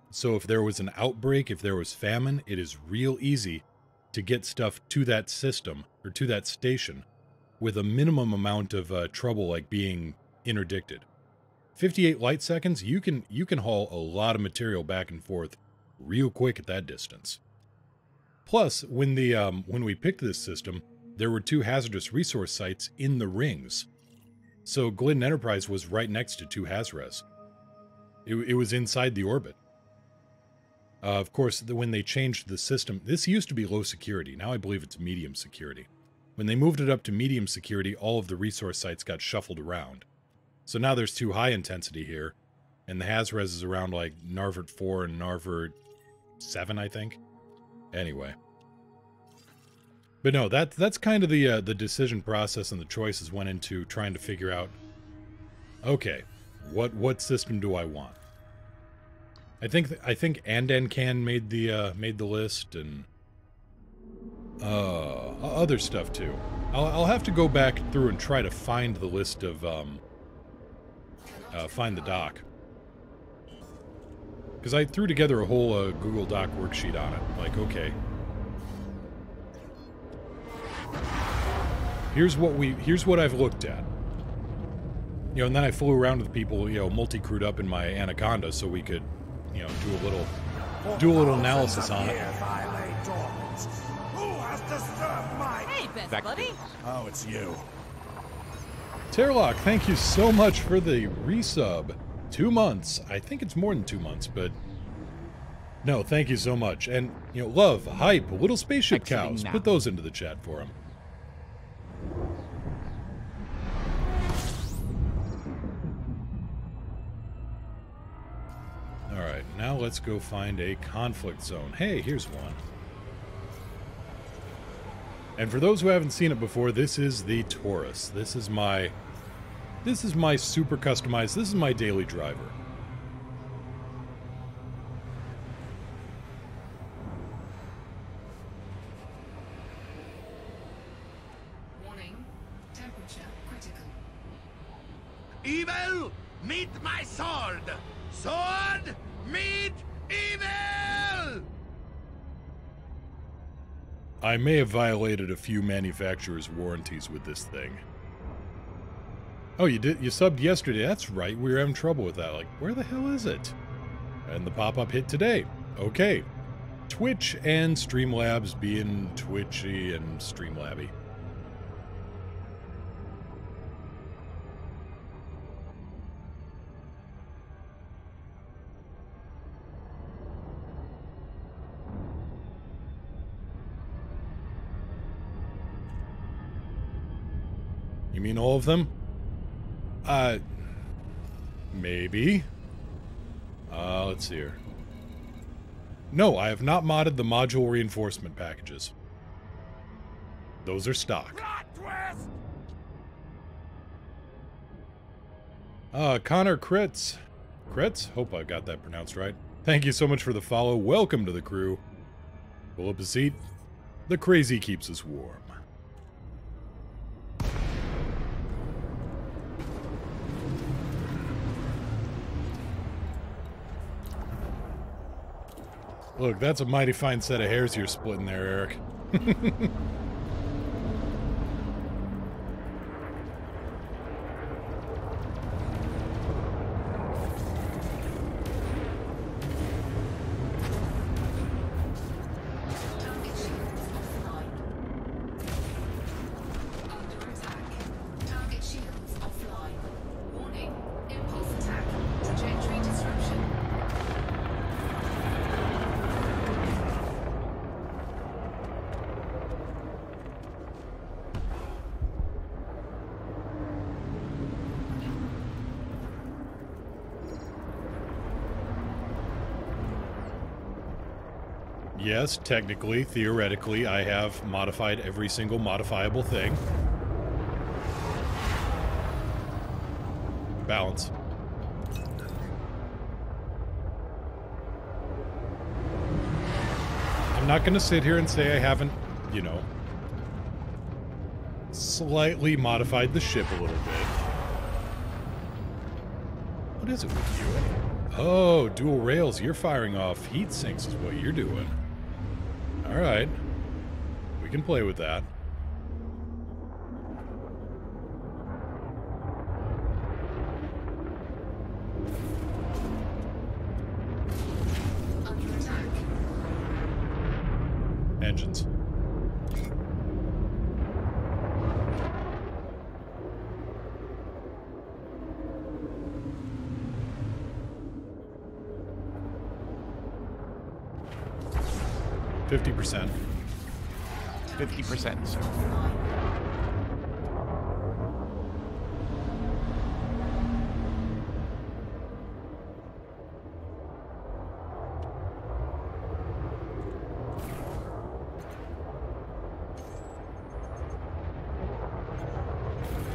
So if there was an outbreak, if there was famine, it is real easy to get stuff to that system, or to that station, with a minimum amount of trouble like being interdicted. 58 light seconds, you can haul a lot of material back and forth real quick at that distance. Plus, when we picked this system, there were 2 hazardous resource sites in the rings. So Glidden Enterprise was right next to 2 Hazres. It was inside the orbit. Of course, when they changed the system, this used to be low security. Now I believe it's medium security. When they moved it up to medium security, all of the resource sites got shuffled around. So now there's 2 high intensity here, and the Hazres is around like Narvert 4 and Narvert 7, I think. Anyway. But no, that's kind of the decision process, and the choices went into trying to figure out, okay, what system do I want? I think Andancan made the list, and other stuff too. I'll have to go back through and try to find the list of find the doc, because I threw together a whole Google Doc worksheet on it. Like, okay, here's what I've looked at. And then I flew around with people, multi-crewed up in my Anaconda so we could, do a little analysis on it. Who has disturbed my... Hey, best buddy. Oh, it's you. Terlock, thank you so much for the resub. 2 months. I think it's more than 2 months, but... No, thank you so much. And, you know, love, hype, little spaceship cows. Put those into the chat for him. Alright, now let's go find a conflict zone. Hey, here's one. And for those who haven't seen it before, this is the Taurus. This is my super customized, this is my daily driver. Warning. Temperature critical. Evil, meet my sword! Sword, meet evil! I may have violated a few manufacturers' warranties with this thing. Oh, you did? You subbed yesterday. That's right. We were having trouble with that. Like, where the hell is it? And the pop-up hit today. Okay. Twitch and Streamlabs being twitchy and Streamlabby. You mean all of them? Maybe. Let's see here. No, I have not modded the module reinforcement packages. Those are stock. Plot twist! Connor Crits. Crits? Hope I got that pronounced right. Thank you so much for the follow. Welcome to the crew. Pull up a seat. The crazy keeps us warm. Look, that's a mighty fine set of hairs you're splitting there, Eric. Target shields offline. Under attack. Target shields offline. Warning. Impulse attack. Trajectory disruption. Yes, technically, theoretically, I have modified every single modifiable thing. Balance. I'm not going to sit here and say I haven't, you know, slightly modified the ship a little bit. What is it with you? Oh, dual rails. You're firing off heat sinks is what you're doing. Alright. We can play with that. Under attack. Engines. %. 50%, sir.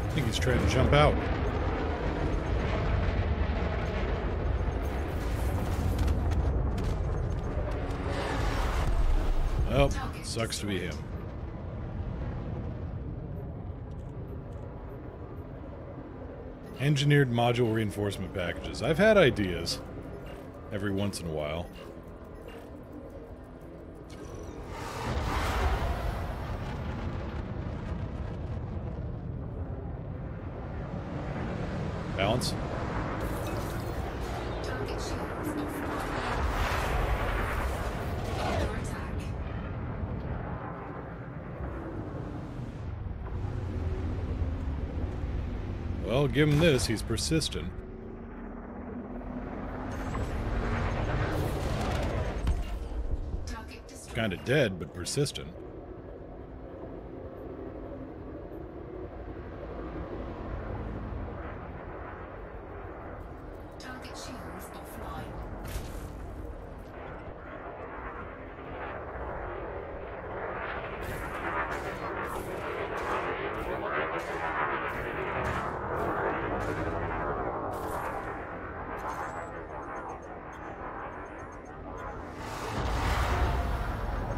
I think he's trying to jump out. Well, sucks to be him. Engineered module reinforcement packages. I've had ideas every once in a while. Balance. Target shields offline. Under attack. Well, give him this. He's persistent. Target destroyed. Kind of dead, but persistent. Target shields offline.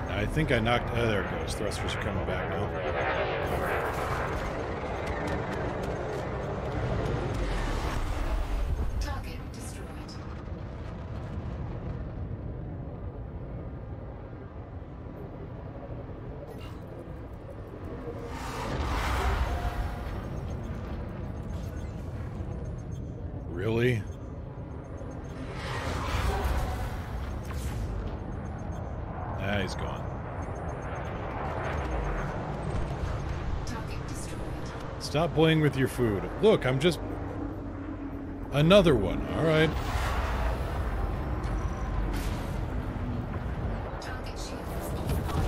I think I knocked... Oh, there it goes. Thrusters are coming back now. Target destroyed. Really? Ah, he's gone. Target destroyed. Stop playing with your food. Look, I'm just... Another one. All right. Target shields offline.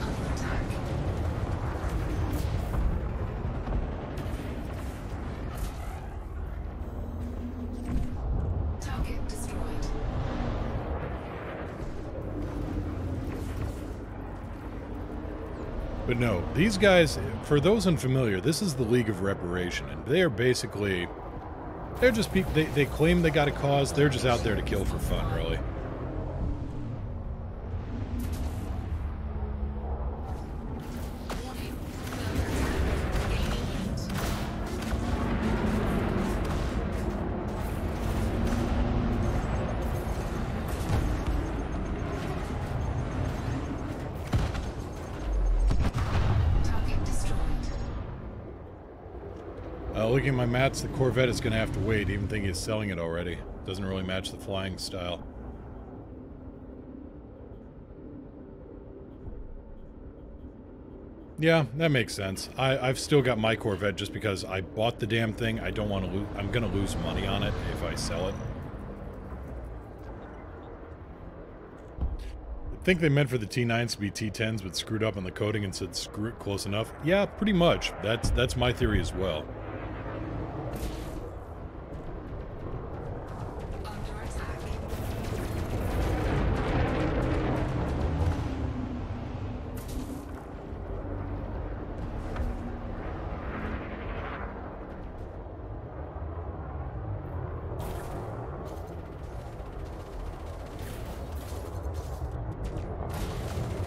Under attack. Target destroyed. But no, these guys, for those unfamiliar, this is the League of Reparation, and they are basically... They're just people... They claim they got a cause, they're just out there to kill for fun, really. Warning. Further attack. Gaining heat. Target destroyed. Looking at my mats, the Corvette is going to have to wait, even think he's selling it already. Doesn't really match the flying style. Yeah, that makes sense. I've still got my Corvette just because I bought the damn thing. I don't want to lose... I'm going to lose money on it if I sell it. I think they meant for the T9s to be T10s, but screwed up on the coding and said screw it, close enough. Yeah, pretty much. That's my theory as well. Under attack.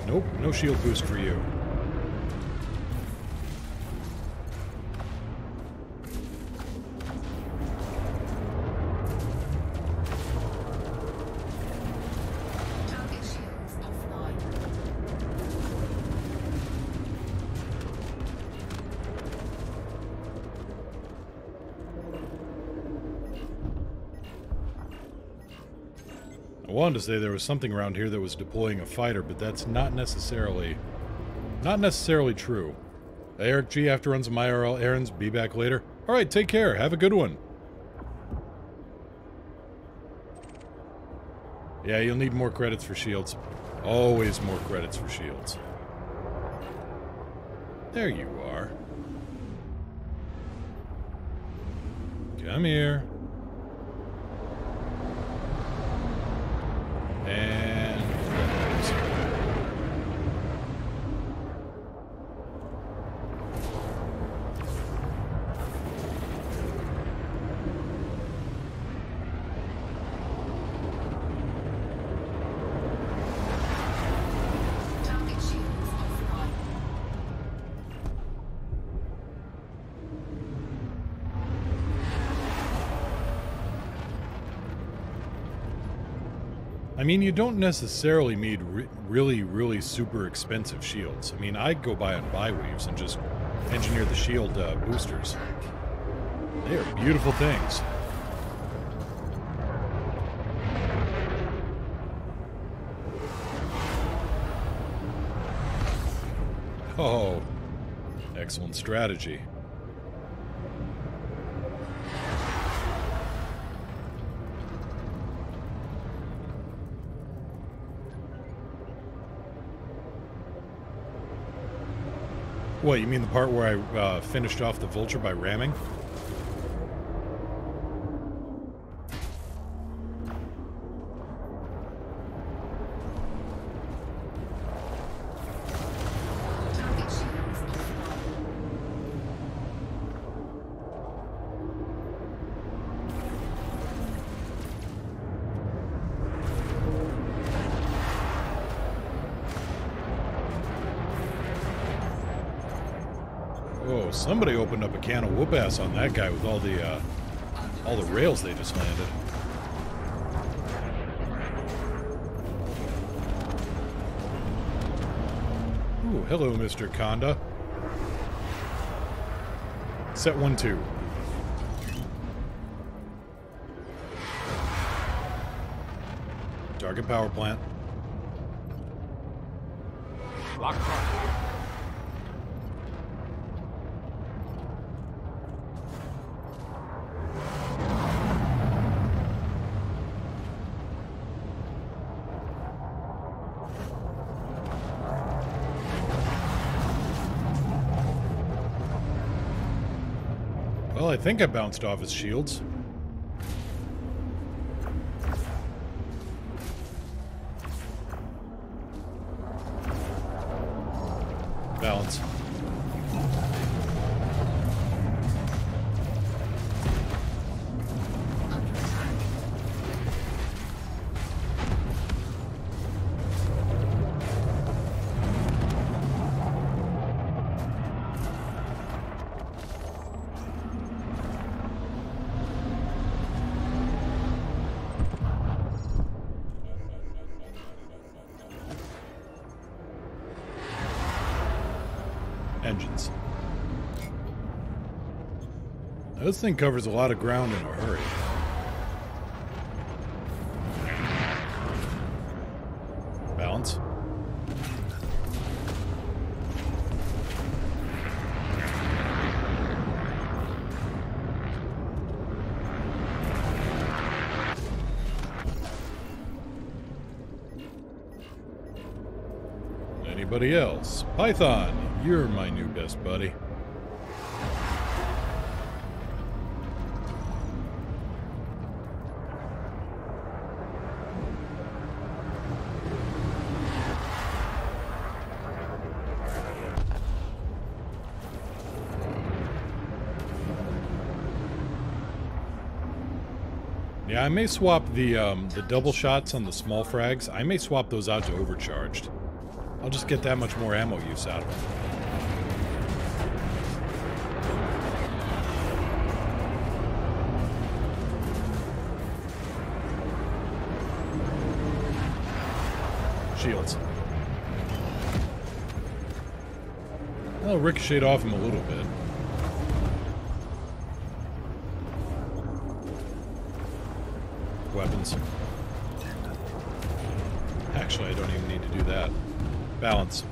Nope, no shield boost for you. Target shields offline. I wanted to say there was something around here that was deploying a fighter, but that's not necessarily true. Eric G, have to run some IRL errands. Be back later. All right, take care. Have a good one. Yeah, you'll need more credits for shields. Always more credits for shields. There you are. Come here. And... Target shields offline. I mean, you don't necessarily need really super expensive shields. I mean, I'd go buy on Buyweaves and just engineer the shield boosters. They are beautiful things. Oh, excellent strategy. What, you mean the part where I finished off the vulture by ramming? Target shields offline. Oh, somebody opened up a can of whoop ass on that guy with all the rails they just landed. Ooh, hello, Mr. Conda. Set 1-2. Target power plant. Lock on. Well, I think I bounced off his shields. Balance. Engines. Now, this thing covers a lot of ground in a hurry. Balance. Anybody else? Python, you're my new best buddy. Yeah, I may swap the double shots on the small frags. I may swap those out to overcharged. I'll just get that much more ammo use out of them. Shields. I'll ricochet off him a little bit. Weapons. Actually, I don't even need to do that. Balance.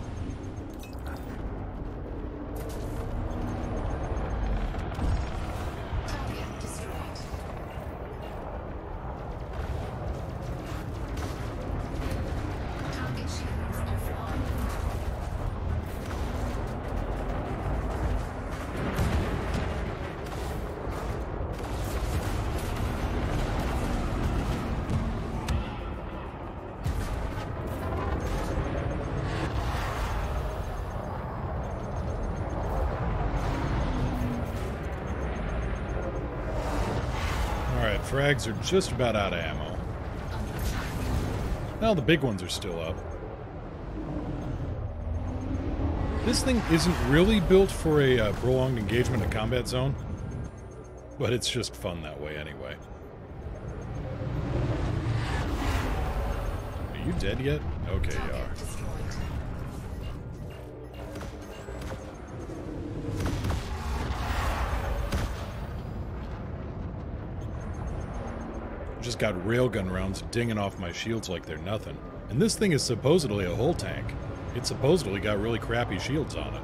Target destroyed. Target shields offline. Alright, frags are just about out of ammo. Well, the big ones are still up. This thing isn't really built for a prolonged engagement in combat zone, but it's just fun that way anyway. Are you dead yet? Okay, you are. Target destroyed. Just got railgun rounds dinging off my shields like they're nothing. And this thing is supposedly a hull tank. It supposedly got really crappy shields on it.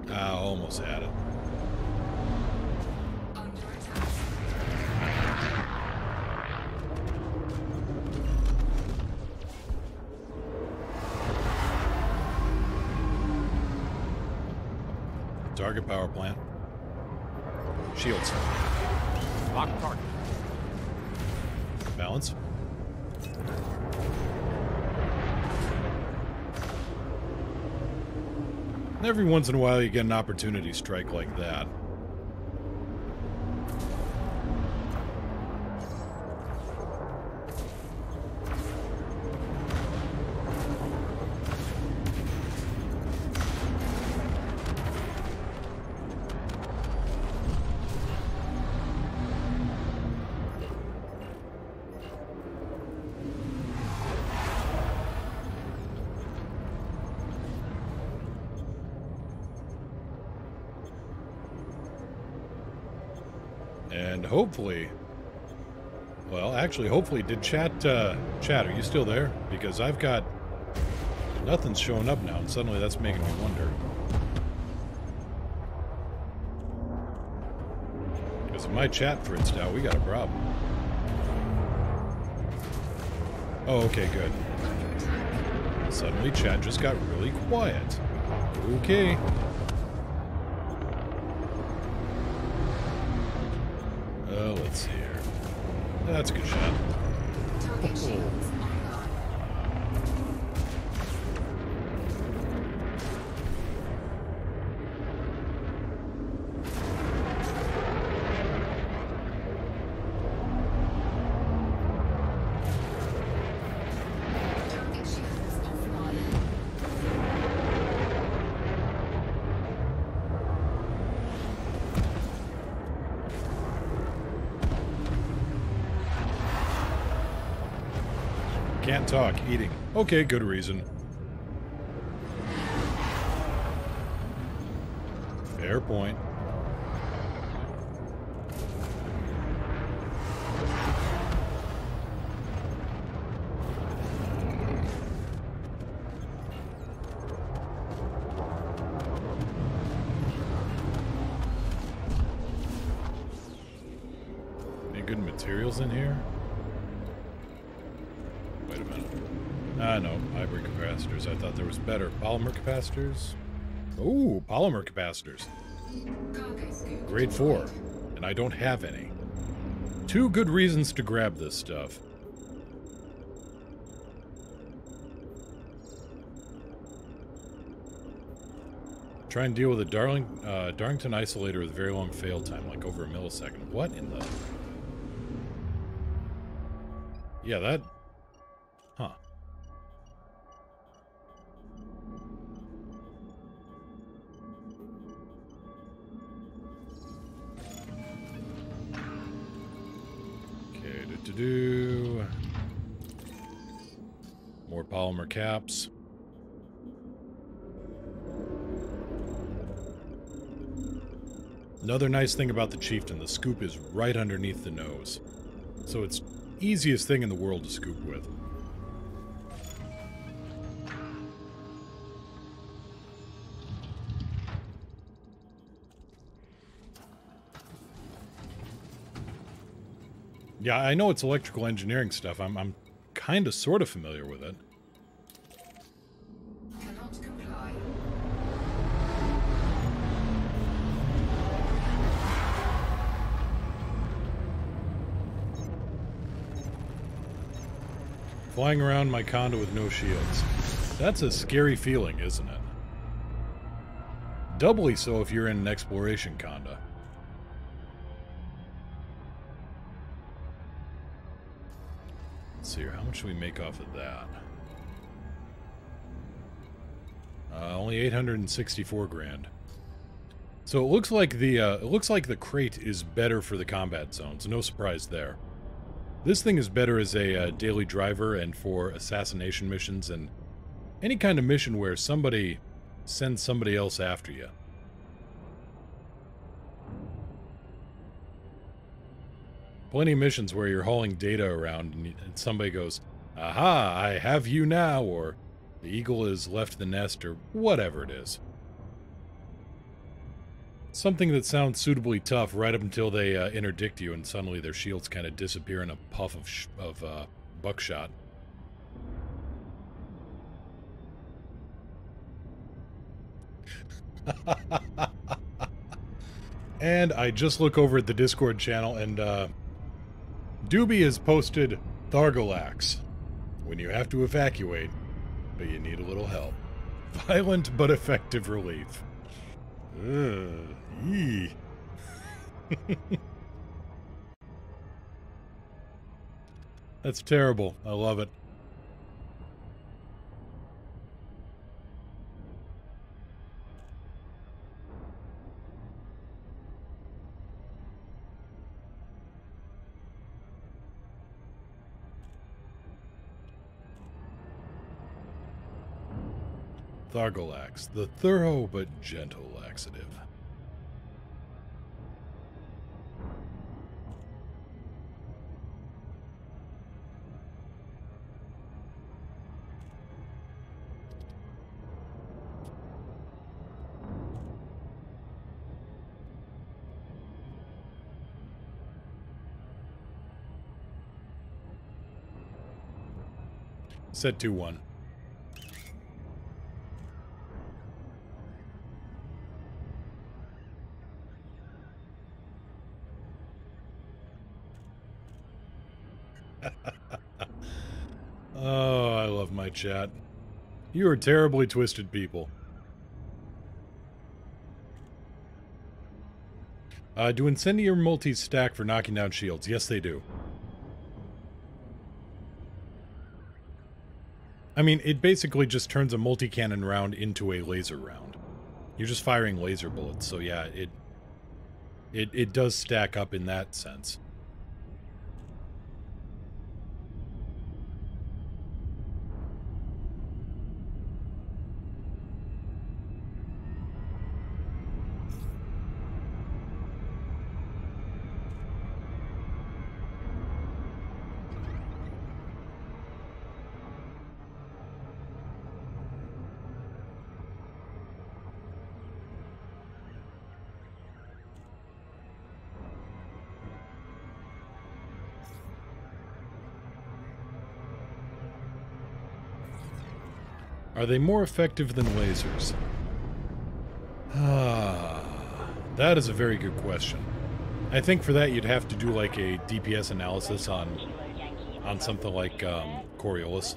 Ah, almost had it. Under attack. Target power plant. Shields. Lock target. Balance. Every once in a while you get an opportunity strike like that. And hopefully, well, actually, hopefully, did chat, are you still there? Because I've got, nothing's showing up now, and suddenly that's making me wonder. Because if my chat fritzed out, we got a problem. Oh, okay, good. Suddenly chat just got really quiet. Okay. Let's see here. That's a good shot. Target shields online. Target shields offline. Can't talk, eating. Okay, good reason. Fair point. Any good materials in here? Wait a minute. Ah, no. Hybrid capacitors. I thought there was better. Polymer capacitors? Ooh, polymer capacitors. Cargo scoop Grade 4. And I don't have any. Two good reasons to grab this stuff. Try and deal with a Darlington isolator with very long fail time, like over a millisecond. What in the... Yeah, that... Huh. Okay, do-do-do. More polymer caps. Another nice thing about the Chieftain, the scoop is right underneath the nose. So it's easiest thing in the world to scoop with. Yeah, I know it's electrical engineering stuff. I'm kind of sort of familiar with it. cannot comply. Flying around my condo with no shields. That's a scary feeling, isn't it? Doubly so if you're in an exploration condo. Let's see here, how much do we make off of that? Only 864 grand. So it looks like the crate is better for the combat zones. No surprise there. This thing is better as a daily driver and for assassination missions and any kind of mission where somebody sends somebody else after you. Plenty of missions where you're hauling data around and somebody goes, "Aha, I have you now," or "The eagle has left the nest," or whatever it is. Something that sounds suitably tough right up until they interdict you, and suddenly their shields kind of disappear in a puff of buckshot. And I just look over at the Discord channel, and Doobie has posted Thargolax. When you have to evacuate, but you need a little help. Violent but effective relief. Eee. That's terrible. I love it. Thargolax, the thorough but gentle laxative. Set 2-1. Oh, I love my chat. You are terribly twisted people. Do incendiary multis stack for knocking down shields? Yes, they do. I mean, it basically just turns a multi-cannon round into a laser round. You're just firing laser bullets, so yeah, it does stack up in that sense. Are they more effective than lasers? That is a very good question. I think for that you'd have to do like a DPS analysis on something like Coriolis.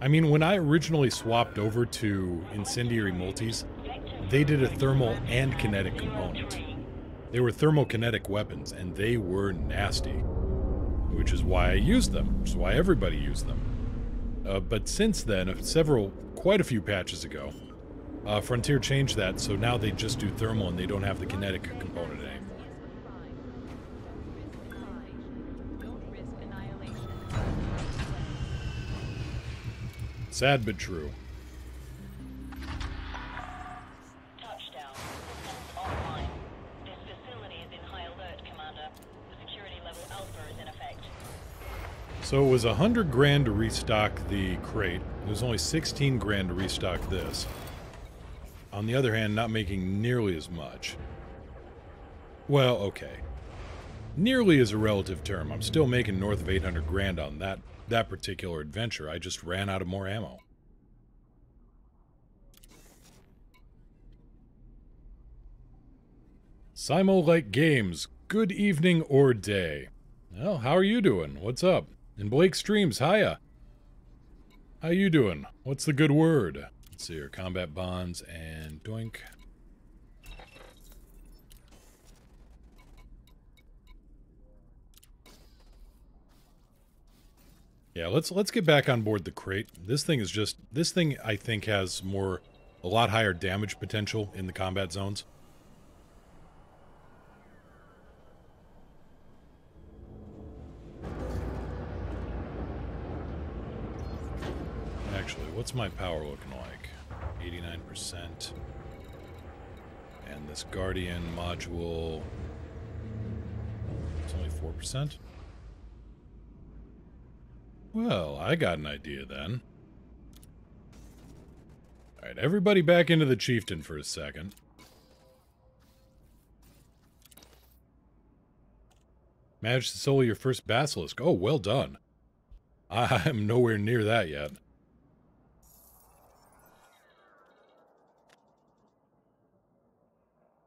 I mean, when I originally swapped over to incendiary multis, they did a thermal and kinetic component. They were thermokinetic weapons, and they were nasty. Which is why I used them, which is why everybody used them. But since then, quite a few patches ago, Frontier changed that, so now they just do thermal and they don't have the kinetic component anymore. Sad but true. Touchdown. Systems online. This facility is in high alert, Commander. The security level Alpha is in effect. So it was 100 grand to restock the crate. It was only 16 grand to restock this. On the other hand, not making nearly as much. Well, okay. Nearly is a relative term. I'm still making north of 800 grand on that particular adventure. I just ran out of more ammo. Simo-like games. Good evening or day. Well, how are you doing? What's up? And Blake Streams, hiya. How you doing? What's the good word? Let's see here. Combat bonds and doink. Yeah, let's get back on board the crate. This thing I think has a lot higher damage potential in the combat zones. Actually, what's my power looking like? 89%. And this Guardian module, it's only 4%. Well, I got an idea then. Alright, everybody back into the Chieftain for a second. Managed to solo your first Basilisk. Oh, well done. I'm nowhere near that yet.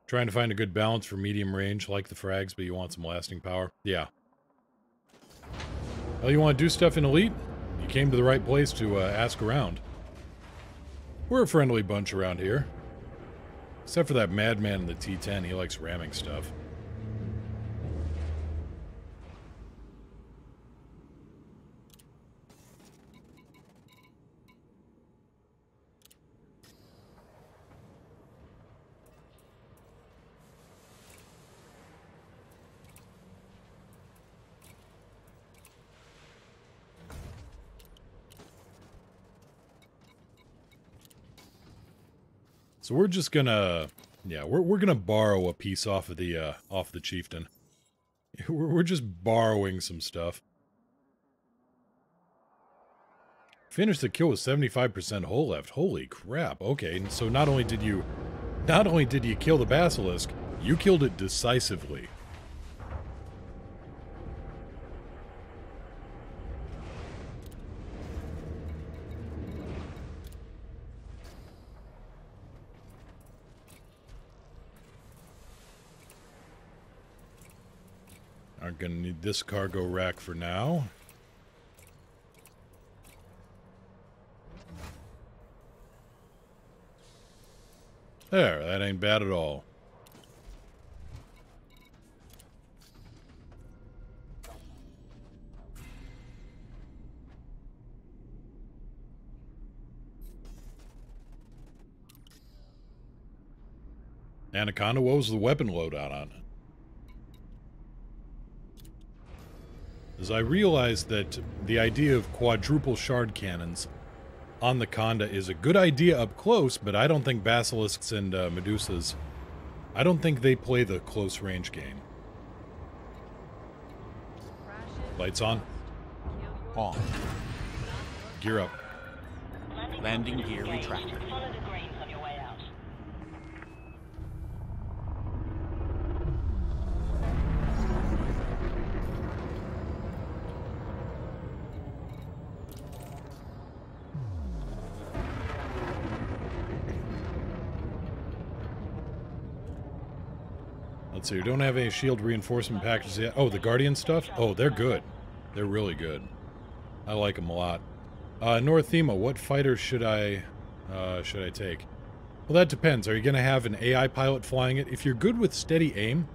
Trying to find a good balance for medium range, like the frags, but you want some lasting power. Yeah. Well, you want to do stuff in Elite? You came to the right place to ask around. We're a friendly bunch around here. Except for that madman in the T-10, he likes ramming stuff. So we're just gonna, yeah, we're gonna borrow a piece off the Chieftain. We're just borrowing some stuff. Finish the kill with 75% hull left. Holy crap! Okay, and so not only did you kill the Basilisk, you killed it decisively. Aren't gonna need this cargo rack for now. There, that ain't bad at all. Anaconda, what was the weapon loadout on it? As I realized that the idea of quadruple shard cannons on the Conda is a good idea up close, but I don't think Basilisks and Medusas, I don't think they play the close range game. Lights on. On. Gear up. Landing gear retracted. Follow the grains on your way out. Let's see, we don't have any shield reinforcement packages yet. Oh, the Guardian stuff? Oh, they're good. They're really good. I like them a lot. Northema, what fighter should I take? Well, that depends. Are you going to have an AI pilot flying it? If you're good with steady aim,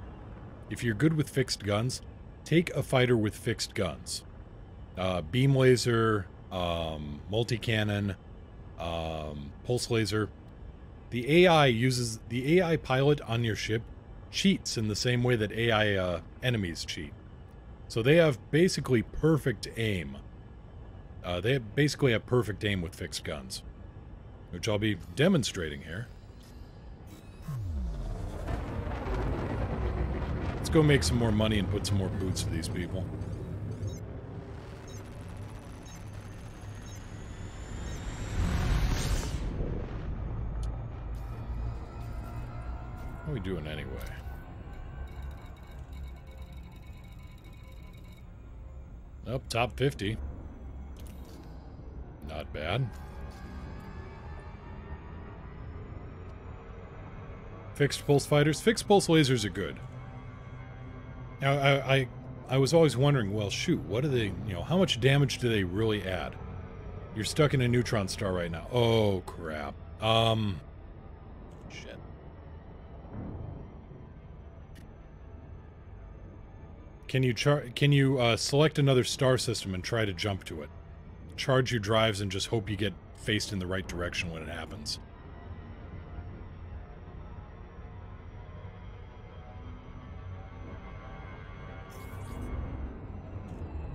if you're good with fixed guns, take a fighter with fixed guns. Beam laser, multi-cannon, pulse laser. The AI pilot on your ship cheats in the same way that AI enemies cheat. So they have basically perfect aim. They basically have perfect aim with fixed guns, which I'll be demonstrating here. Let's go make some more money and put some more boots to these people. How are we doing anyway? Up, top 50. Not bad. Fixed pulse fighters. Fixed pulse lasers are good. Now, I was always wondering, well, shoot, what do they, how much damage do they really add? You're stuck in a neutron star right now. Oh, crap. Shit. Can you select another star system and try to jump to it? Charge your drives and just hope you get faced in the right direction when it happens.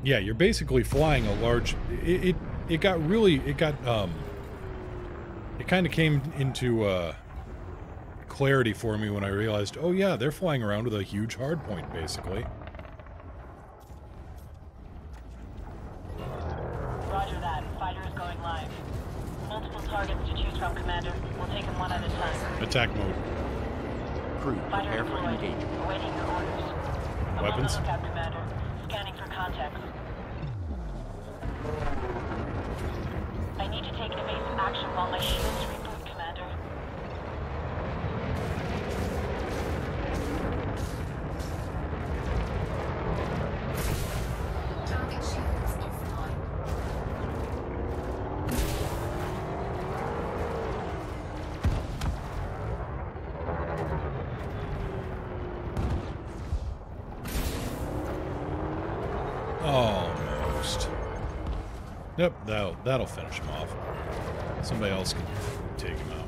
Yeah, you're basically flying a large... It kind of came into clarity for me when I realized, oh yeah, they're flying around with a huge hardpoint, basically. Roger that. Fighter is going live. Multiple targets to choose from, Commander. We'll take them one at a time. Attack mode. Crew, Fighter prepare for deployed. engagement. Awaiting your orders. I'm Weapons? on the lookout, Commander. Scanning for contacts. I need to take evasive action while my shields reboot, Commander. Target shields offline. Almost. Yep, that'll finish him off. Somebody else can take him out.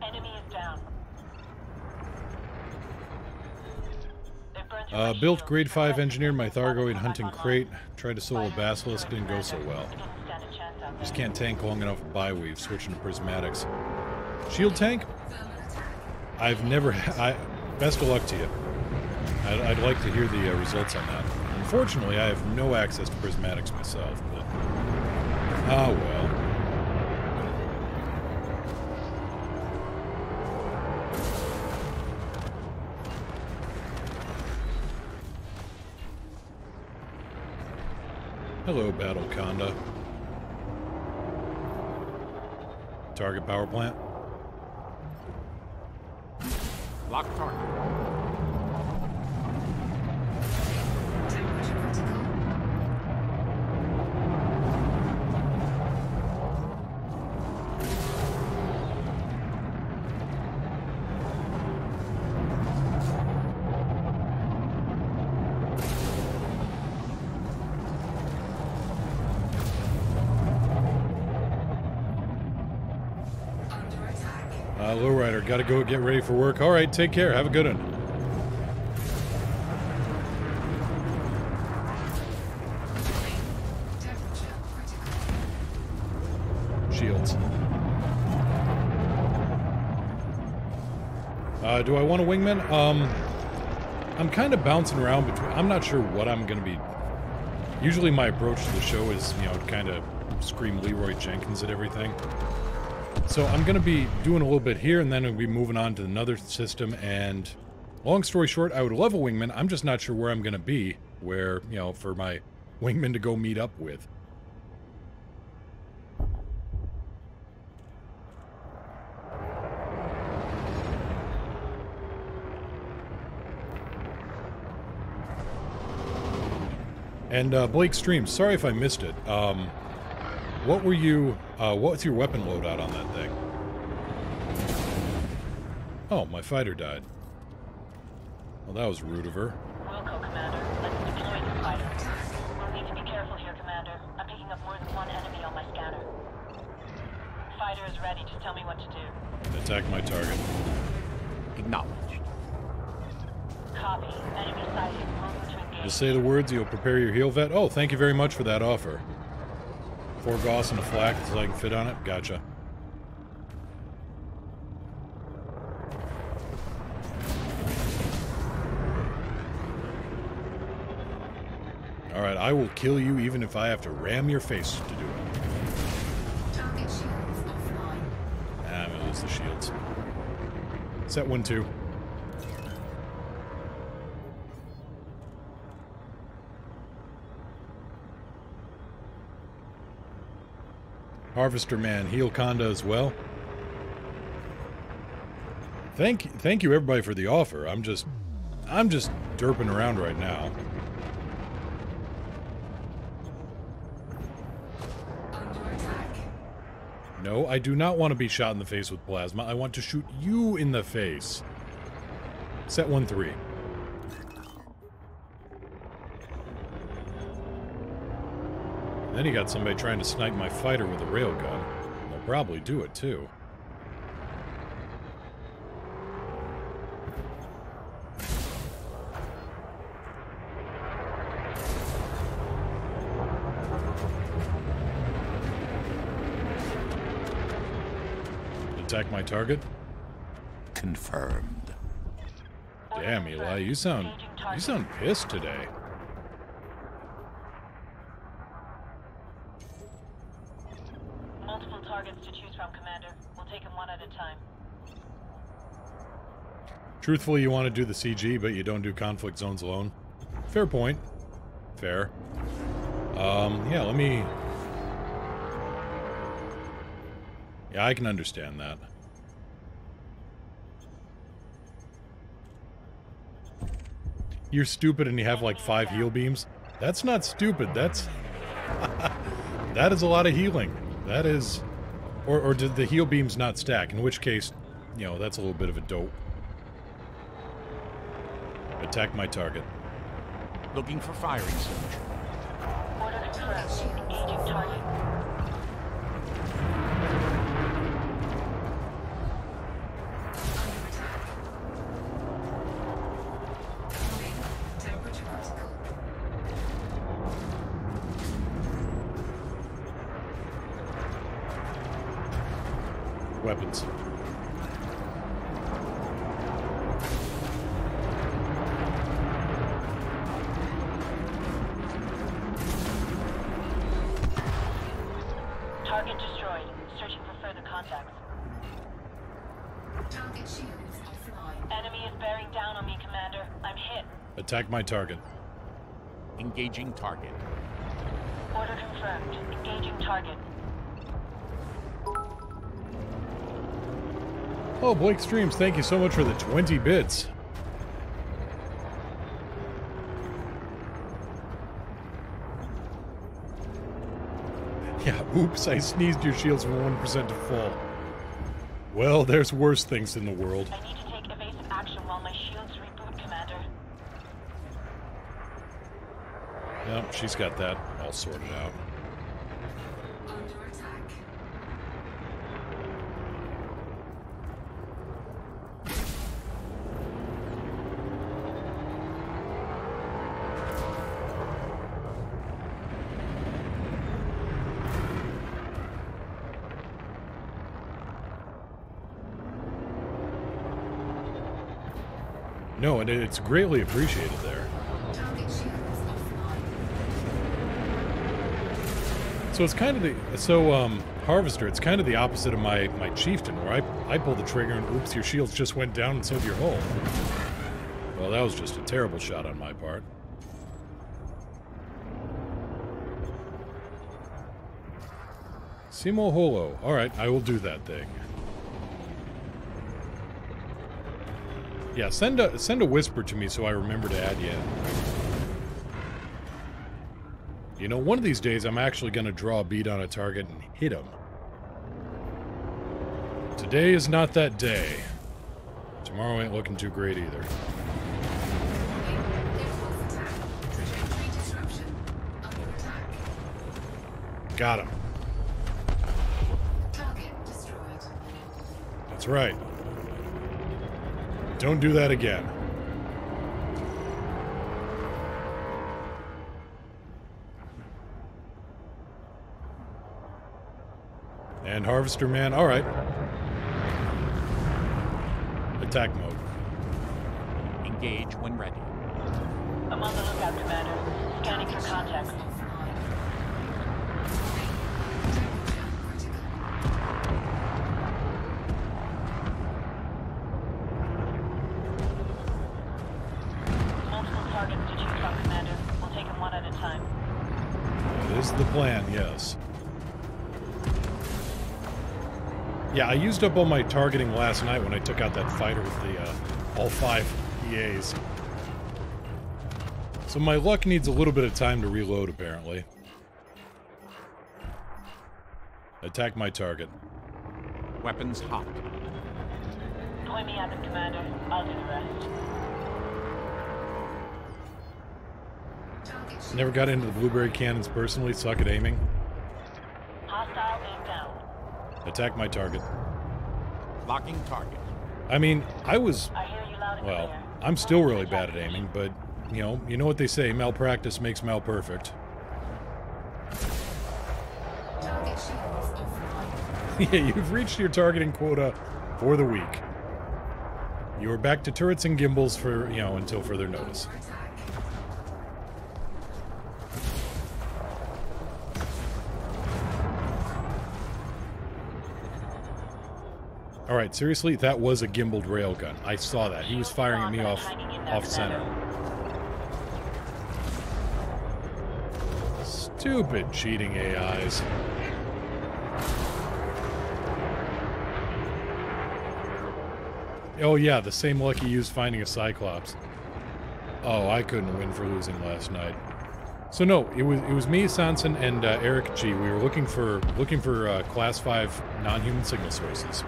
Enemy is down. They've burned through my Built shields. grade 5 engineered my Satisfied Thargoid with hunting my crate. online. Tried to solo Basilisk, didn't go so well. Didn't stand a chance out Just there. can't tank long enough with Bioweave, switching to prismatics. Shield tank? I've never... best of luck to you. I'd like to hear the results on that. Unfortunately, I have no access to prismatics myself, but... ah, well. Hello, Battle Conda. Target power plant. Lock target. Temperature critical. Under attack. Lowrider, gotta go get ready for work. Alright, take care. Have a good one. Temperature critical. Shields. Do I want a wingman? I'm kind of bouncing around between... I'm not sure what I'm going to be... Usually my approach to the show is, you know, kind of scream Leroy Jenkins at everything. So I'm going to be doing a little bit here, and then I'll be moving on to another system, and long story short, I would love a wingman. I'm just not sure where I'm going to be, where, you know, for my wingman to go meet up with. And Blake Streams, sorry if I missed it. What were you? What's your weapon loadout on that thing? Oh, my fighter died. Well, that was rude of her. Wilco, Commander. Let's deploy the fighter. We'll need to be careful here, Commander. I'm picking up more than one enemy on my scanner. Fighter is ready. Just tell me what to do. Attack my target. Acknowledged. Copy. Enemy sighted. Moving to engage. Just say the words, you'll prepare your heal vet. Oh, thank you very much for that offer. 4 Gauss and a flak so I can fit on it. Gotcha. Alright, I will kill you even if I have to ram your face to do it. Target shields offline. I'm gonna lose the shields. Set 1-2. Harvester Man, heal Conda as well. Thank you everybody for the offer. I'm just derping around right now. Under attack. No, I do not want to be shot in the face with plasma. I want to shoot you in the face. Set 1-3. Then you got somebody trying to snipe my fighter with a railgun. They'll probably do it too. Attack my target? Confirmed. Damn, Eli, you sound pissed today. at a time. Truthfully, you want to do the CG, but you don't do conflict zones alone. Fair point. Fair. Yeah, let me... Yeah, I can understand that. You're stupid and you have like 5 heal beams? That's not stupid, that's... that is a lot of healing. That is... Or did the heal beams not stack? In which case, you know, that's a little bit of a dope. Attack my target. Looking for firing surge. Order confirmed. Engaging target. Under attack. Warning. Temperature critical. Weapons. Target destroyed. Searching for further contacts. Target shields offline. Enemy is bearing down on me, Commander. I'm hit. Attack my target. Engaging target. Order confirmed. Engaging target. Oh, Blake Streams, thank you so much for the 20 bits. Yeah, oops, I sneezed your shields from 1% to full. Well, there's worse things in the world. I need to take evasive action while my shields reboot, Commander. Yep, she's got that all sorted out. Under attack. No, and it's greatly appreciated there. Target shields offline. So it's kind of the... So, Harvester, it's kind of the opposite of my Chieftain, where I pull the trigger and oops, your shields just went down and so did your hull. Well, that was just a terrible shot on my part. Simo Holo. Alright, I will do that thing. Yeah, send a whisper to me so I remember to add you in. You know, one of these days I'm actually going to draw a bead on a target and hit him. Today is not that day. Tomorrow ain't looking too great either. Warning. Impulse attack. Trajectory disruption. Under attack. Got him. Target destroyed. That's right. Don't do that again. And Harvester Man, alright. Attack mode. Engage when ready. I'm on the lookout, Commander. Scanning for contacts. Offline. Warning. Temperature critical. Multiple targets to choose from, Commander. We'll take them one at a time. That is the plan, yes. Yeah, I used up all my targeting last night when I took out that fighter with the, all 5 EAs. So my luck needs a little bit of time to reload, apparently. Attack my target. Weapons hot. Point me at them, Commander. I'll do the rest. Target shield. Never got into the blueberry cannons personally, suck at aiming. Hostile aim down. Attack my target. Locking target. I mean, I was... I hear you loud and Well, clear. I'm still really bad at aiming, but, you know what they say, malpractice makes malperfect. Target shields offline. Yeah, you've reached your targeting quota for the week. You are back to turrets and gimbals for, until further notice. Under attack. Alright, seriously, that was a gimbaled railgun. I saw that. He was firing at me off center. Stupid cheating AIs. Oh yeah, the same luck he used finding a Cyclops. Oh, I couldn't win for losing last night. So no, it was me, Sanson, and Eric G. We were looking for Class 5 non-human signal sources.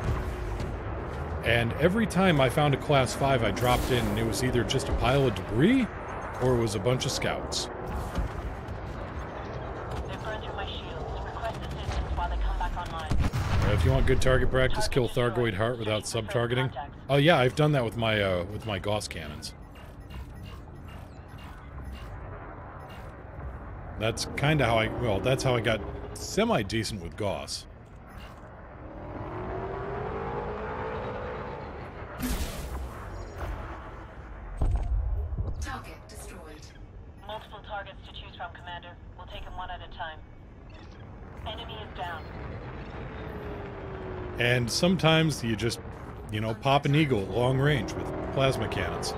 And every time I found a Class 5, I dropped in, and it was either just a pile of debris, or it was a bunch of scouts. They burned through my shields. Request assistance while they come back online. If you want good target practice, kill Thargoid Heart without sub-targeting. Oh yeah, I've done that with my Gauss cannons. That's kind of how that's how I got semi-decent with Gauss. Target destroyed. Multiple targets to choose from, Commander. We'll take them one at a time. Enemy is down. And sometimes you just, you know, pop an eagle at long range with plasma cannons.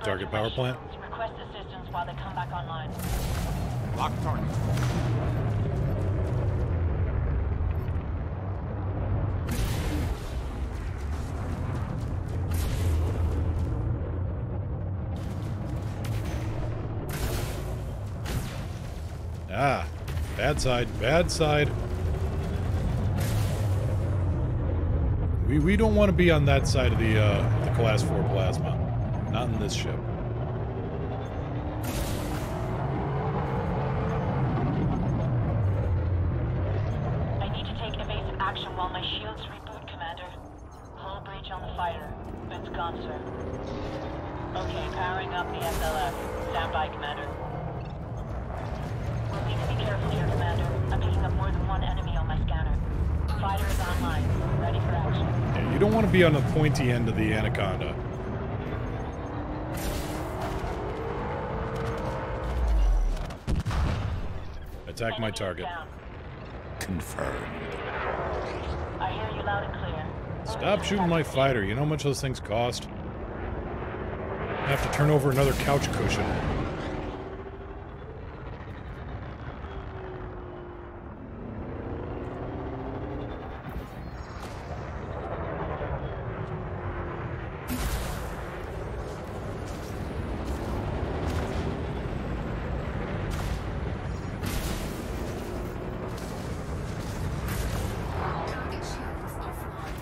Target power plant. Request assistance while they come back online. Lock target. Ah, bad side, bad side. We don't want to be on that side of the Class 4 plasma. Not in this ship. I need to take evasive action while my shields reboot, Commander. Hull breach on the fighter. It's gone, sir. Okay, powering up the SLF. Stand by, Commander. We'll need to be careful here, Commander. I'm picking up more than one enemy on my scanner. Fighter is online. Ready for action. Yeah, you don't want to be on the pointy end of the Anaconda. Attack my target. Confirmed. I hear you loud and clear. Stop shooting my fighter. You know how much those things cost? I have to turn over another couch cushion. Target shields offline.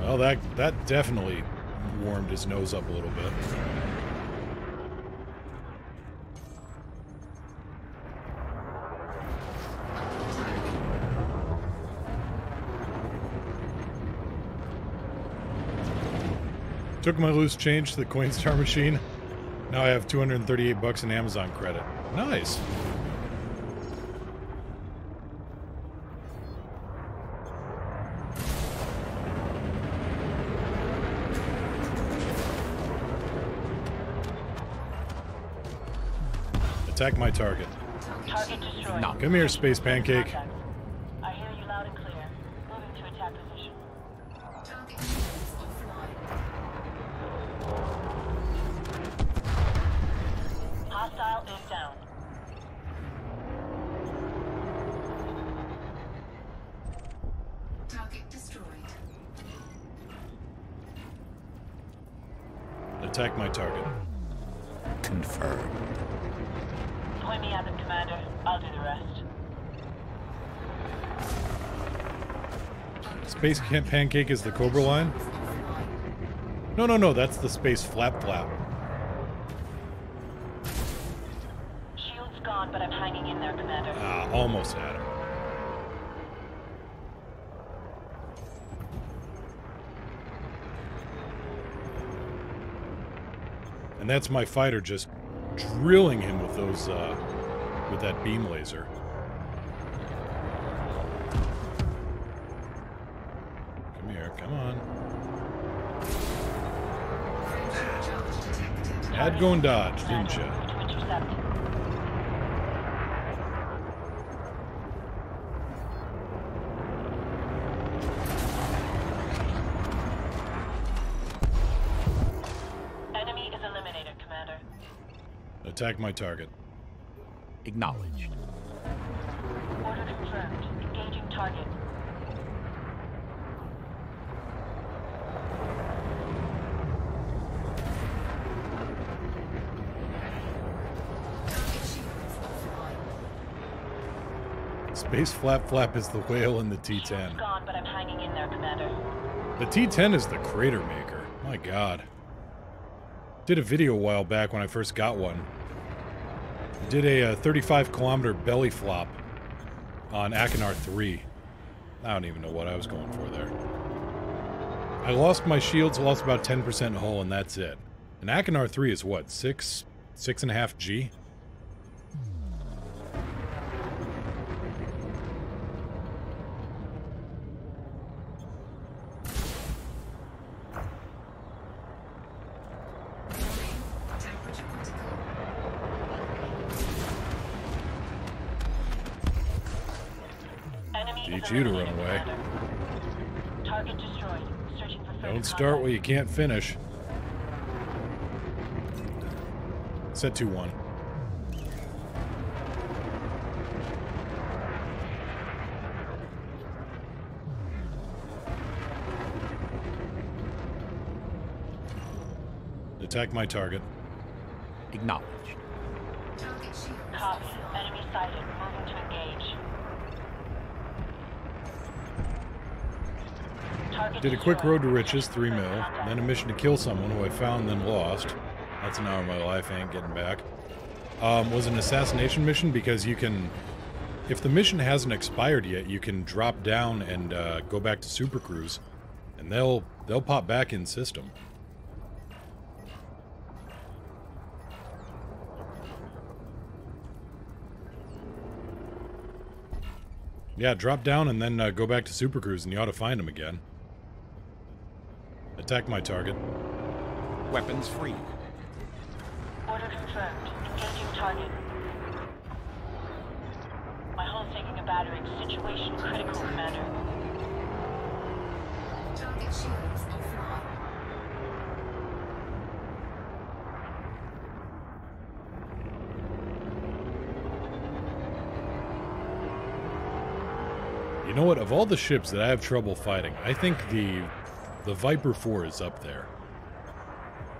Well, that definitely warmed his nose up a little bit. Took my loose change to the Coinstar machine. Now I have 238 bucks in Amazon credit. Nice. Attack my target. Target destroyed. No. Come here, Space Pancake. Contact. I hear you loud and clear. Moving to attack position. Target shields offline. Hostile is down. Target destroyed. Attack my target. Confirmed. Point me at them, Commander. I'll do the rest. Space Pancake is the Cobra line? No, that's the Space Flap Flap. Shield's gone, but I'm hanging in there, Commander. Ah, almost had him. And that's my fighter just drilling him with those, with that beam laser. Come here, come on. Had go and dodge, didn't you? To intercept. Enemy is eliminated, Commander. Attack my target. Acknowledged. Order confirmed. Engaging target. Target shields offline. Space Flap Flap is the whale in the Shield's T-10. gone, but I'm hanging in there, Commander. The T-10 is the crater maker. My god. Did a video a while back when I first got one. Did a 35-kilometer belly flop on Achenar 3. I don't even know what I was going for there. I lost my shields, lost about 10% hull, and that's it. And Achenar 3 is what, 6.5 G? Temperature critical. Enemy Need is you to eliminated, run away. Commander. Target destroyed. Searching for further Don't start contact. where you can't finish. Set 2-1. Attack my target. Acknowledged. Target shields Copy. offline. Enemy sighted. Moving to engage. Target Did a quick destroyed. road to riches, Searching 3 for mil, further contact. then a mission to kill someone who I found then lost. That's an hour of my life, I ain't getting back. Was an assassination mission because you can, if the mission hasn't expired yet, you can drop down and go back to Super Cruise, and they'll pop back in system. Yeah, drop down and then go back to Super Cruise, and you ought to find them again. Attack my target. Weapons free. Order confirmed. Engaging target. My hull's taking a battering. Situation critical, Commander. Target shields offline. You know what? Of all the ships that I have trouble fighting, I think the Viper 4 is up there.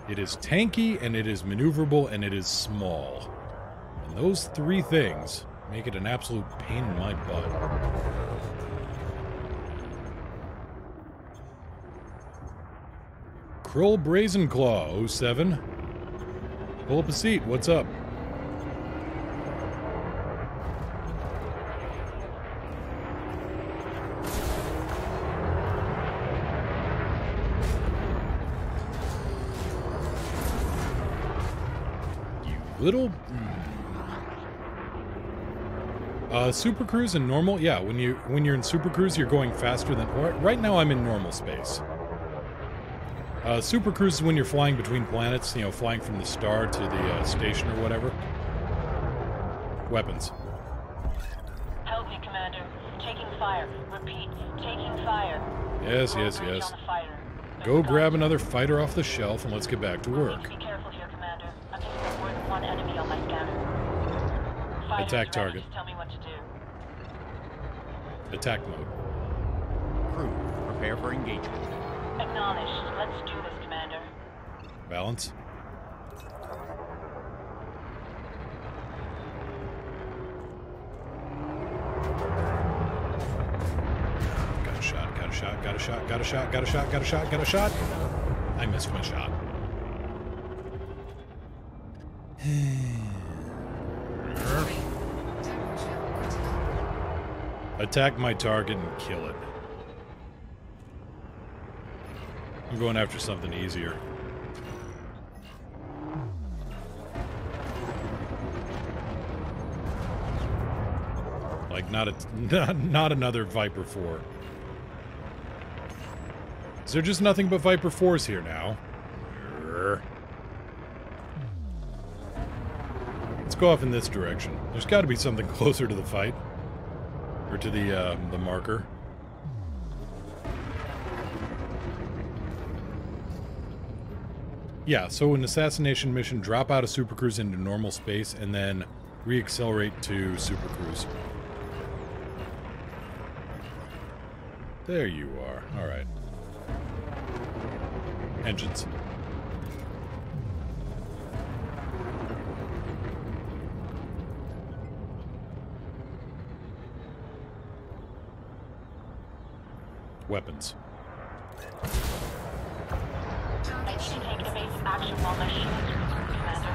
It is tanky, and it is maneuverable, and it is small. And those three things make it an absolute pain in my butt. Krull Brazenclaw 07. Pull up a seat. What's up? Little Super Cruise and normal, yeah. When you're in Super Cruise, you're going faster than. Right now, I'm in normal space. Super Cruise is when you're flying between planets. You know, flying from the star to the station or whatever. Weapons. Help me, Commander. Taking fire. Repeat. Taking fire. Yes, Roll yes, bridge yes. on the fighter. Go There's grab guns. another fighter off the shelf and let's get back to We'll work. need to be careful here, Commander. I'm picking up more than one enemy on my scanner. Fighters Attack ready. target. Tell me what to do. Attack mode. Crew, prepare for engagement. Acknowledged. Let's do this, Commander. Balance. Got a shot, got a shot, got a shot, got a shot, got a shot, got a shot, got a shot. I missed my shot. Temperature critical. Attack my target and kill it. I'm going after something easier. Like not another Viper 4. Is there just nothing but Viper 4s here now? Grr. Let's go off in this direction. There's got to be something closer to the fight. Or to the marker. Yeah, so an assassination mission, drop out of Supercruise into normal space, and then re-accelerate to Supercruise. There you are. Alright. Engines. Weapons. I should take evasive action while my shields restore, Commander.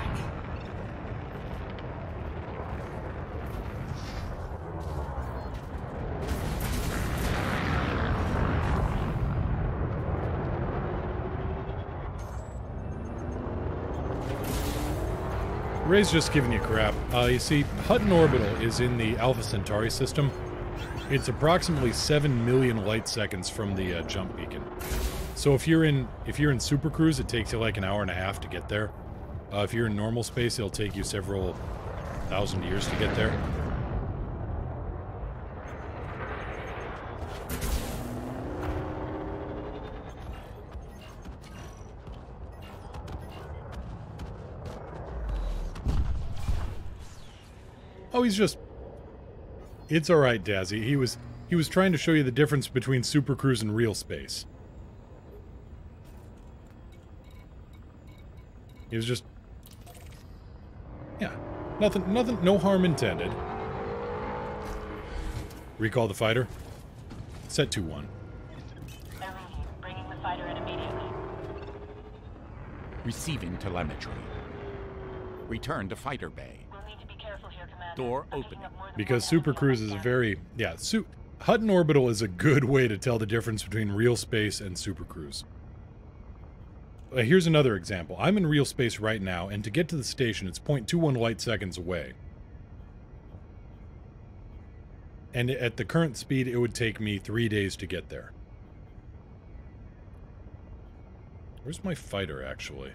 Ray's just giving you crap. You see, Hutton Orbital is in the Alpha Centauri system. It's approximately 7 million light seconds from the jump beacon. So if you're in Supercruise, it takes you like an hour and a half to get there. If you're in normal space, it'll take you several thousand years to get there. Oh, he's just... It's alright, Dazzy. He was trying to show you the difference between Supercruise and real space. He was just... Yeah. Nothing, no harm intended. Recall the fighter. Set 2-1. Bringing the fighter in immediately. Receiving telemetry. Return to fighter bay. We'll need to be careful here, Commander. Door I'm open. picking up more than Because one Supercruise is a very... Yeah, Hutton Orbital is a good way to tell the difference between real space and Supercruise. Here's another example. I'm in real space right now, and to get to the station, it's 0.21 light seconds away. And at the current speed, it would take me 3 days to get there. Where's my fighter, actually?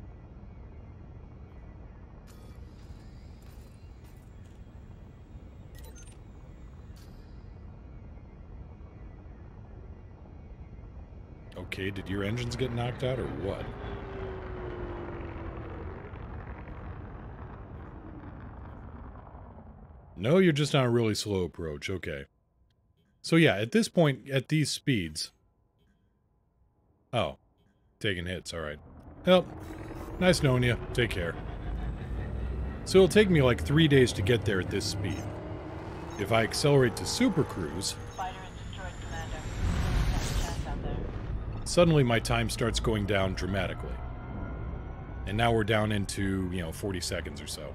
Okay, did your engines get knocked out, or what? No, you're just on a really slow approach. Okay. So yeah, at this point, at these speeds... Oh. Taking hits, alright. Well, nice knowing you. Take care. So it'll take me like 3 days to get there at this speed. If I accelerate to Supercruise... Fighter is destroyed, Commander. There's a chance out there. Suddenly my time starts going down dramatically. And now we're down into, 40 seconds or so.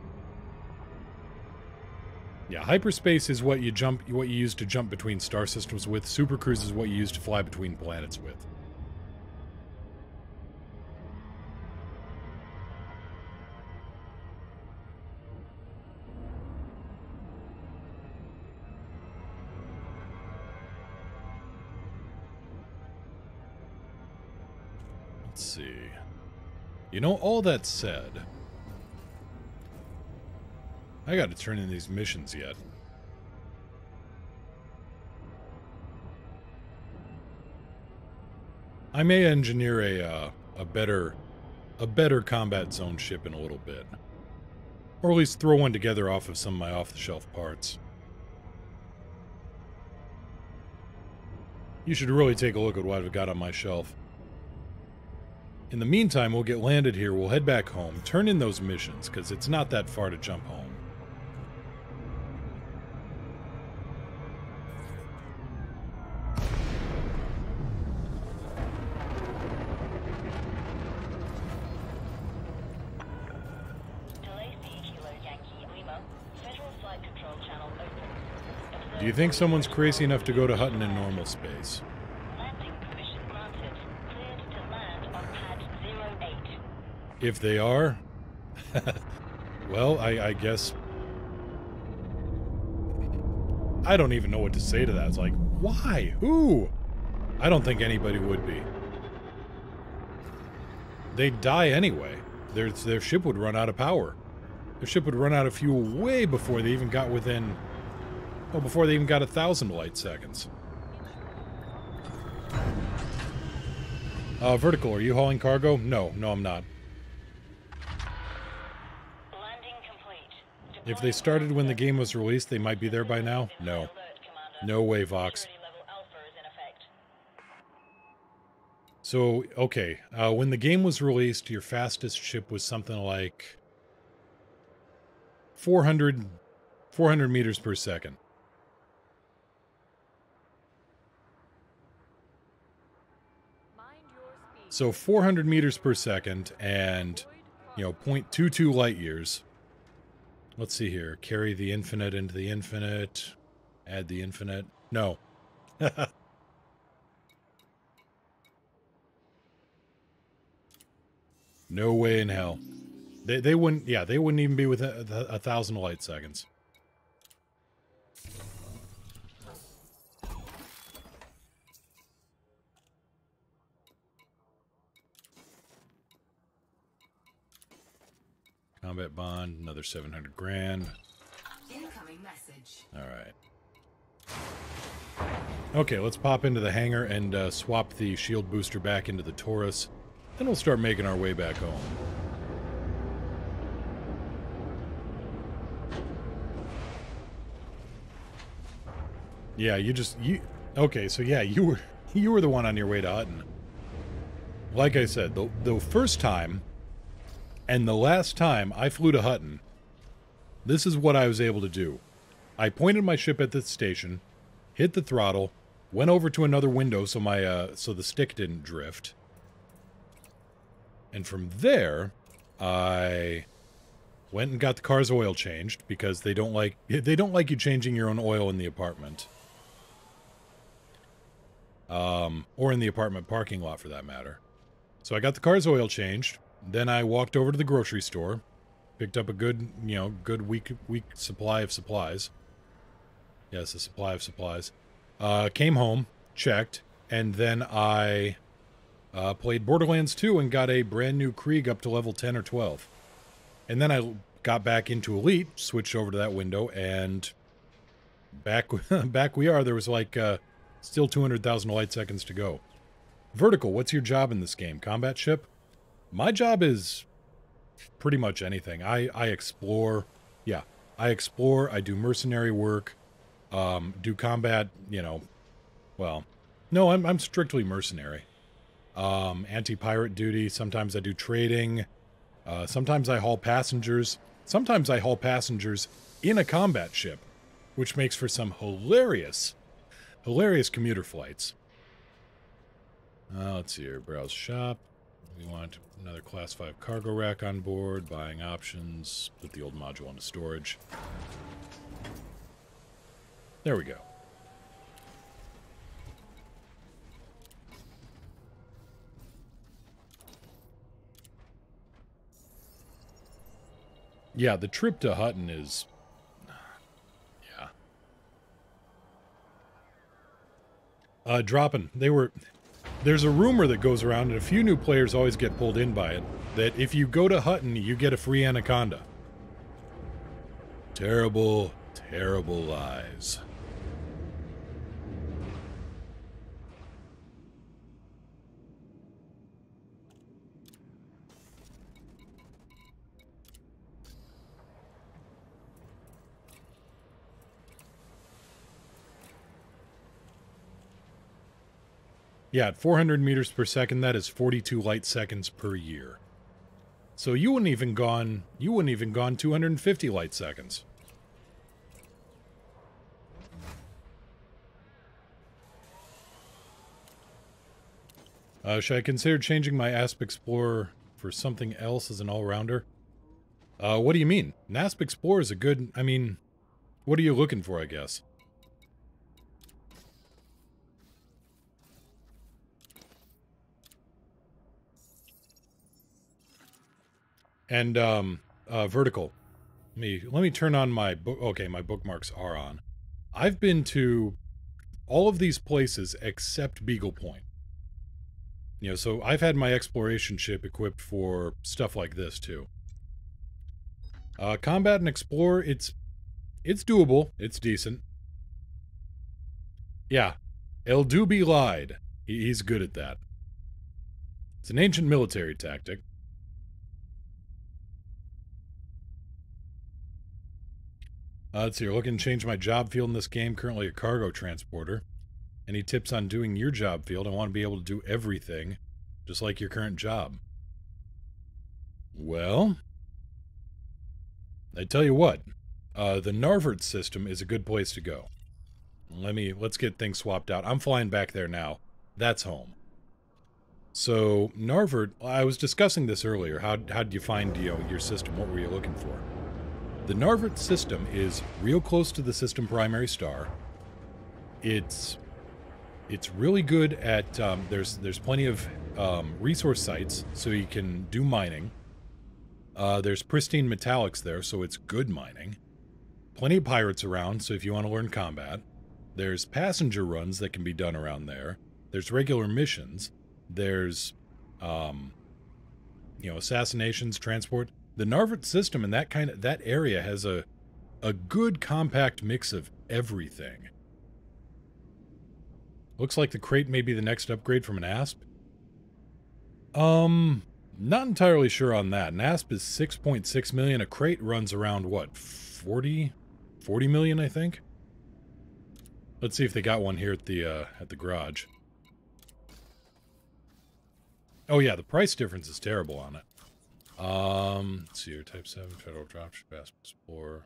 Yeah, hyperspace is what you use to jump between star systems with. Supercruise is what you use to fly between planets with. Let's see. All that said, I gotta turn in these missions yet. I may engineer a better combat zone ship in a little bit. Or at least throw one together off of some of my off-the-shelf parts. You should really take a look at what I've got on my shelf. In the meantime, we'll get landed here, we'll head back home, turn in those missions, because it's not that far to jump home. Do you think someone's crazy enough to go to Hutton in normal space? Landing permission granted. Cleared to land on pad 08. If they are, well, I guess... I don't even know what to say to that. It's like, why? Who? I don't think anybody would be. They'd die anyway. Their ship would run out of power. The ship would run out of fuel way before they even got within... Well, before they even got 1,000 light seconds. Vertical, are you hauling cargo? No, I'm not. Landing complete. If they started when the game was released, they might be there by now? No. No way, Vox. Security level Alpha is in effect. So, okay, when the game was released, your fastest ship was something like 400 meters per second. So 400 meters per second and, 0.22 light years. Let's see here. Carry the infinite into the infinite. Add the infinite. No. No way in hell. They wouldn't, they wouldn't even be within 1,000 light seconds. Combat bond, another 700 grand. Incoming message. All right. Okay, let's pop into the hangar and swap the shield booster back into the Taurus. Then we'll start making our way back home. Yeah, okay, so yeah, you were the one on your way to Hutton. Like I said, the first time and the last time I flew to Hutton, this is what I was able to do. I pointed my ship at the station, hit the throttle, went over to another window so my so the stick didn't drift. And from there, I went and got the car's oil changed because they don't like you changing your own oil in the apartment. Or in the apartment parking lot for that matter. So I got the car's oil changed. Then I walked over to the grocery store, picked up a good, good week supply of supplies. Yes, a supply of supplies. Came home, checked, and then I played Borderlands 2 and got a brand new Krieg up to level 10 or 12. And then I got back into Elite, switched over to that window, and back we are. There was like still 200,000 light seconds to go. Vertical, what's your job in this game? Combat ship? My job is pretty much anything. I explore. Yeah, I explore. I do mercenary work. Do combat, well, no, I'm strictly mercenary. Anti-pirate duty. Sometimes I do trading. Sometimes I haul passengers. Sometimes I haul passengers in a combat ship, which makes for some hilarious commuter flights. Let's see here. Browse shop. We want another Class 5 cargo rack on board. Buying options. Put the old module into storage. There we go. Yeah, the trip to Hutton is... yeah. Dropping. There's a rumor that goes around, and a few new players always get pulled in by it, that if you go to Hutton, you get a free Anaconda. Terrible, terrible lies. Yeah, at 400 meters per second, that is 42 light seconds per year. So you wouldn't even gone 250 light seconds. Should I consider changing my Asp Explorer for something else as an all-rounder? What do you mean? An Asp Explorer is a good... I mean, what are you looking for, I guess? And, vertical. Let me turn on my book. Okay, my bookmarks are on. I've been to all of these places except Beagle Point. So I've had my exploration ship equipped for stuff like this, too. Combat and Explore, it's doable. It's decent. Yeah. Eldubi lied. He's good at that. It's an ancient military tactic. Let's see, you're looking to change my job field in this game, currently a cargo transporter. Any tips on doing your job field? I want to be able to do everything, just like your current job. Well, I tell you what, the Narvert system is a good place to go. Let's get things swapped out. I'm flying back there now. That's home. So, Narvert, I was discussing this earlier. How did you find, your system? What were you looking for? The Narvert system is real close to the system primary star. It's really good at, there's plenty of resource sites, so you can do mining. There's pristine metallics there, so it's good mining. Plenty of pirates around, so if you want to learn combat. There's passenger runs that can be done around there. There's regular missions. There's, assassinations, transport. The Narvert system in that area has a good compact mix of everything. Looks like the crate may be the next upgrade from an ASP. Not entirely sure on that. An ASP is 6.6 million. A crate runs around, what, 40 million, I think? Let's see if they got one here at the garage. Oh yeah, the price difference is terrible on it. Let's see here, Type 7, Federal Dropship, ASP Explorer.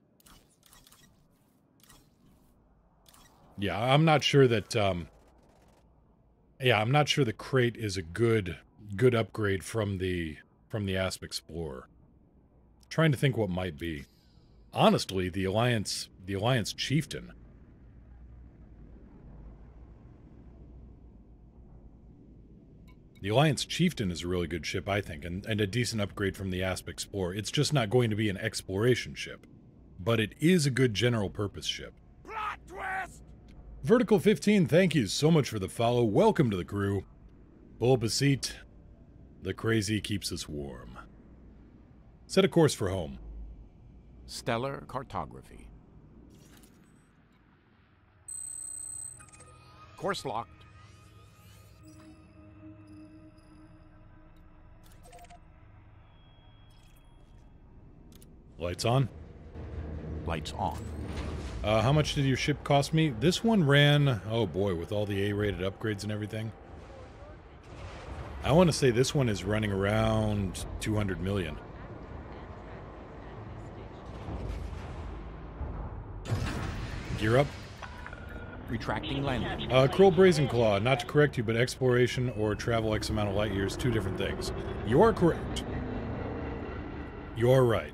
Yeah, I'm not sure that, I'm not sure the crate is a good upgrade from the ASP Explorer. Trying to think what might be. Honestly, the Alliance Chieftain. The Alliance Chieftain is a really good ship, I think, and a decent upgrade from the ASP Explorer. It's just not going to be an exploration ship, but it is a good general-purpose ship. Plot twist! Vertical 15, thank you so much for the follow. Welcome to the crew. Pull up a seat. The crazy keeps us warm. Set a course for home. Stellar cartography. Course locked. Lights on. Lights on. How much did your ship cost me? This one ran, oh boy, with all the A-rated upgrades and everything. I want to say this one is running around 200 million. Gear up. Retracting landing. Krill Brazenclaw, not to correct you, but exploration or travel X amount of light years, two different things. You are correct. You are right.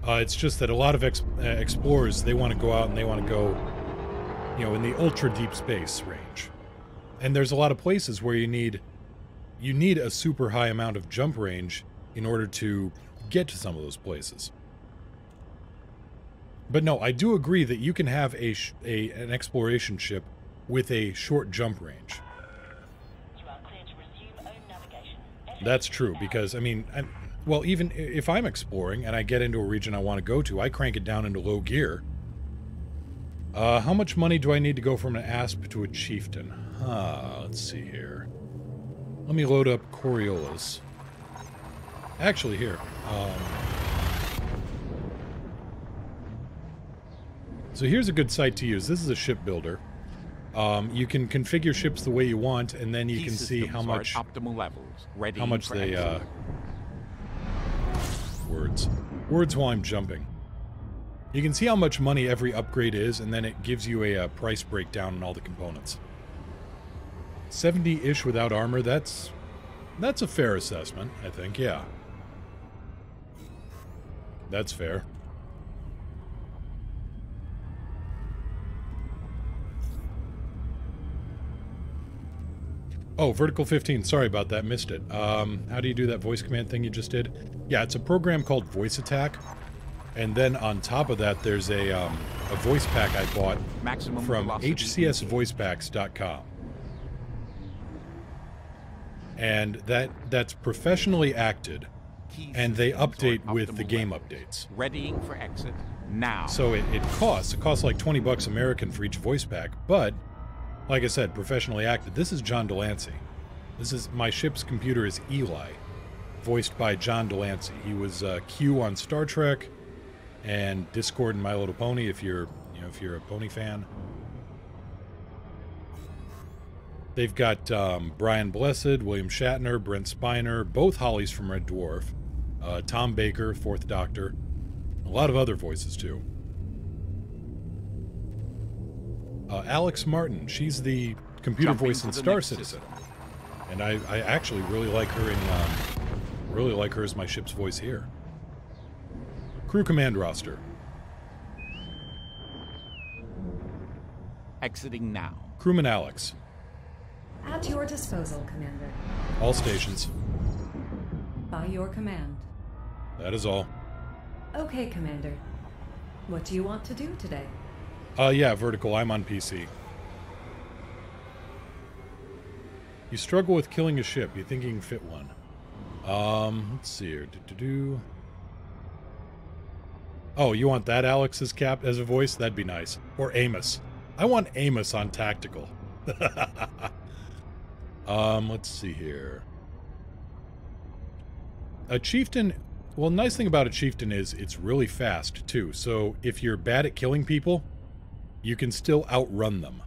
It's just that a lot of explorers, they want to go out and they want to go, in the ultra deep space range. And there's a lot of places where you need a super high amount of jump range in order to get to some of those places. But no, I do agree that you can have an exploration ship with a short jump range. You are clear to resume own navigation. That's true, because, well, even if I'm exploring and I get into a region I want to go to, I crank it down into low gear. How much money do I need to go from an ASP to a Chieftain? Let's see here. Let me load up Coriolis. Actually, here. So here's a good site to use. This is a shipbuilder. You can configure ships the way you want, and then you can see how much optimal levels. Ready how much for they exit. words while I'm jumping. You can see how much money every upgrade is, and then it gives you a price breakdown on all the components. 70-ish without armor, that's a fair assessment, I think, yeah. That's fair. Oh, Vertical 15, sorry about that, missed it. How do you do that voice command thing you just did? Yeah, it's a program called Voice Attack. And then on top of that, there's a voice pack I bought Maximum from velocity hcsvoicepacks.com. And that's professionally acted key and they systems are update at with the optimal game levels. updates. Readying for exit now. So it costs like $20 American for each voice pack, but like I said, professionally acted. This is John Delancey. This is my ship's computer is Eli, voiced by John Delancey. He was Q on Star Trek and Discord and My Little Pony if you're a Pony fan. They've got Brian Blessed, William Shatner, Brent Spiner, both Hollies from Red Dwarf, Tom Baker, Fourth Doctor, a lot of other voices too. Alex Martin, she's the computer Jumping voice to in the Star next Citizen, system. and I actually really like her as my ship's voice here. Crew command roster. Exiting now. Crewman Alex. At your disposal, Commander. All stations. By your command. That is all. Okay, Commander. What do you want to do today? Yeah, Vertical, I'm on PC. You struggle with killing a ship. You think you can fit one? Let's see here. Oh, you want that Alex as a voice? That'd be nice. Or Amos. I want Amos on Tactical. Let's see here. A Chieftain... Well, the nice thing about a Chieftain is it's really fast, too. So if you're bad at killing people, you can still outrun them.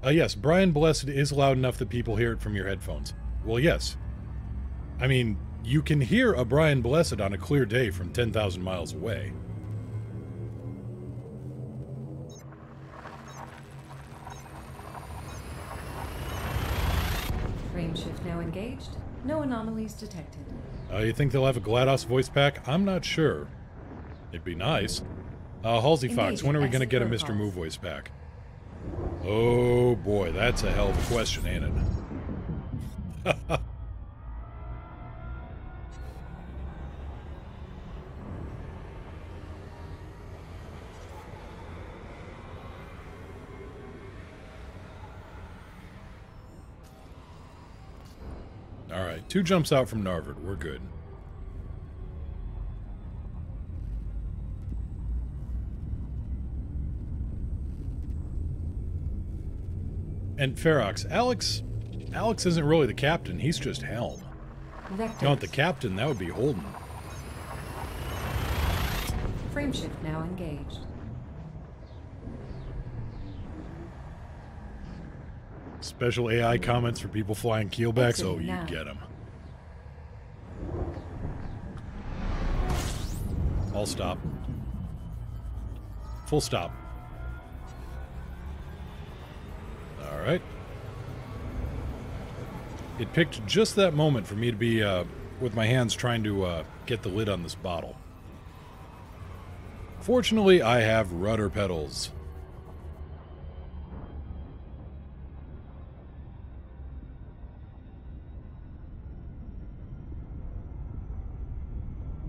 Yes, Brian Blessed is loud enough that people hear it from your headphones. Well, yes. I mean, you can hear a Brian Blessed on a clear day from 10,000 miles away. Frame shift now engaged. No anomalies detected. You think they'll have a GLaDOS voice pack? I'm not sure. It'd be nice. Halsey Fox, when are we going to get a Mr. Moo voice pack? Oh boy, that's a hell of a question, ain't it? Alright, 2 jumps out from Narvard. We're good. And Ferox, Alex isn't really the captain, he's just helm. Vectors. You want the captain, that would be Holden. Frame shift now engaged. Special AI comments for people flying keelbacks? Oh, you now. get them. All stop. Full stop. Alright. It picked just that moment for me to be with my hands trying to get the lid on this bottle. Fortunately, I have rudder pedals.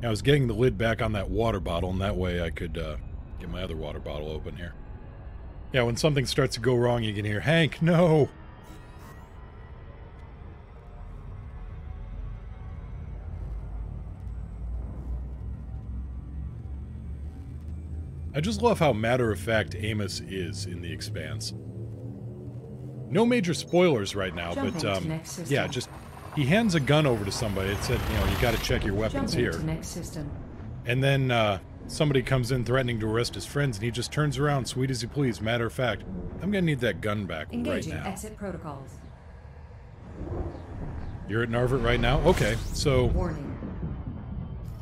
I was getting the lid back on that water bottle, and that way I could get my other water bottle open here. Yeah, when something starts to go wrong, you can hear, Hank, no! I just love how matter-of-fact Amos is in The Expanse. No major spoilers right now, but yeah, just... He hands a gun over to somebody. It said, you gotta check your weapons here. Next system. And then somebody comes in threatening to arrest his friends, and he just turns around, sweet as he please. Matter of fact, I'm gonna need that gun back Engaging right now. exit protocols. You're at Narvard right now? Okay, so... Warning.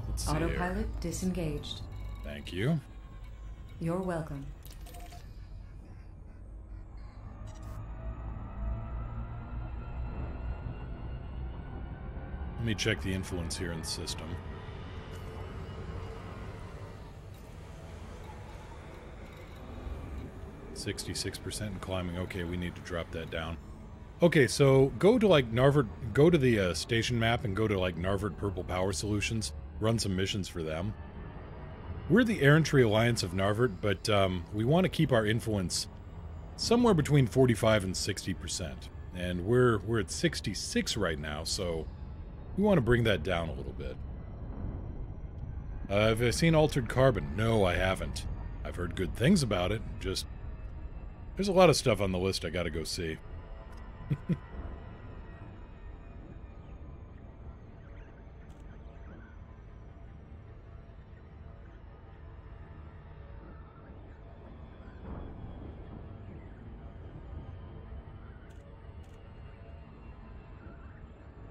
Let's see Autopilot here. disengaged. Thank you. You're welcome. Let me check the influence here in the system. .66% and climbing. Okay, we need to drop that down. Okay, so go to like Narvard, go to the station map and go to like Narvard Purple Power Solutions. Run some missions for them. We're the Errantry Alliance of Narvard, but we want to keep our influence somewhere between 45 and 60%. And we're at 66 right now, so We want to bring that down a little bit. Have I seen Altered Carbon? No, I haven't. I've heard good things about it. Just, there's a lot of stuff on the list I gotta go see.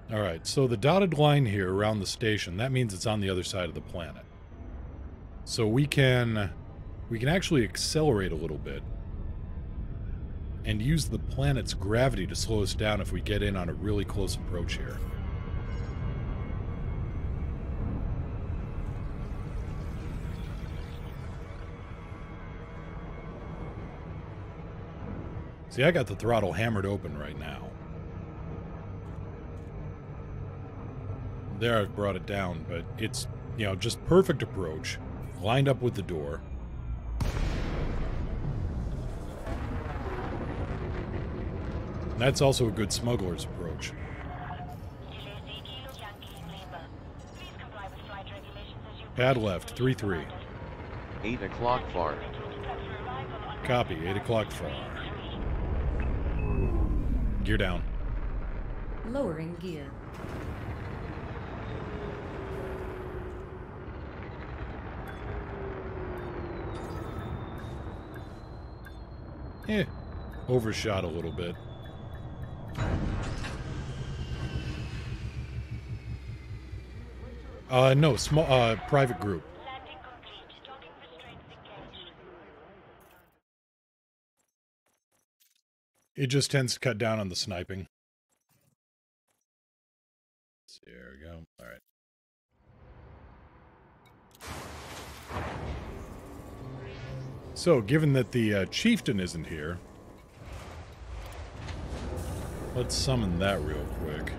Alright, so the dotted line here around the station, that means it's on the other side of the planet. So we can actually accelerate a little bit and use the planet's gravity to slow us down if we get in on a really close approach here. See, I got the throttle hammered open right now. There, I've brought it down, but it's, you know, just perfect approach, lined up with the door. And that's also a good smuggler's approach. Pad left, 3-3. 8 o'clock far. Copy, 8 o'clock far. Gear down. Lowering gear. Overshot a little bit. No, small, private group. It just tends to cut down on the sniping. There we go. All right. So, given that the chieftain isn't here, let's summon that real quick.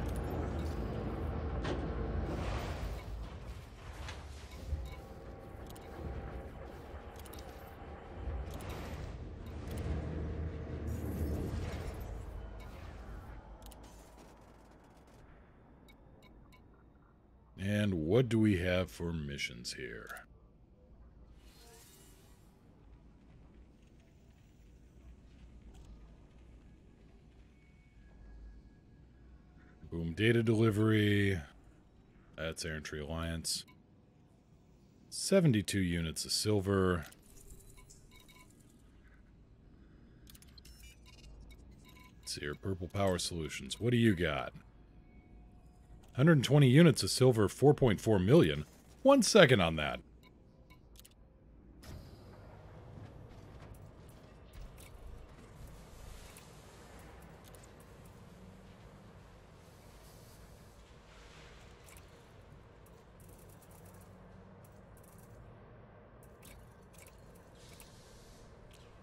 And what do we have for missions here? Boom, data delivery. That's Air Entry Alliance. 72 units of silver. Let's see here, Purple Power Solutions. What do you got? 120 units of silver, 4.4 million. 1 second on that.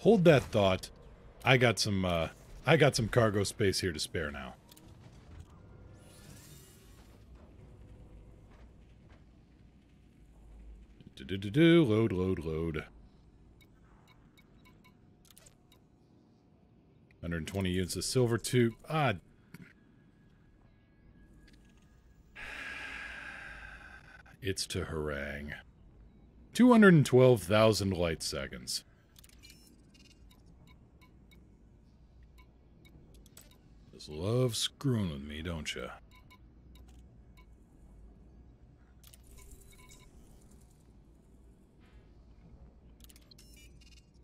Hold that thought. I got some cargo space here to spare now. Load, load, load. 120 units of silver too. It's to harangue. 212,000 light seconds. Just love screwing with me, don't you?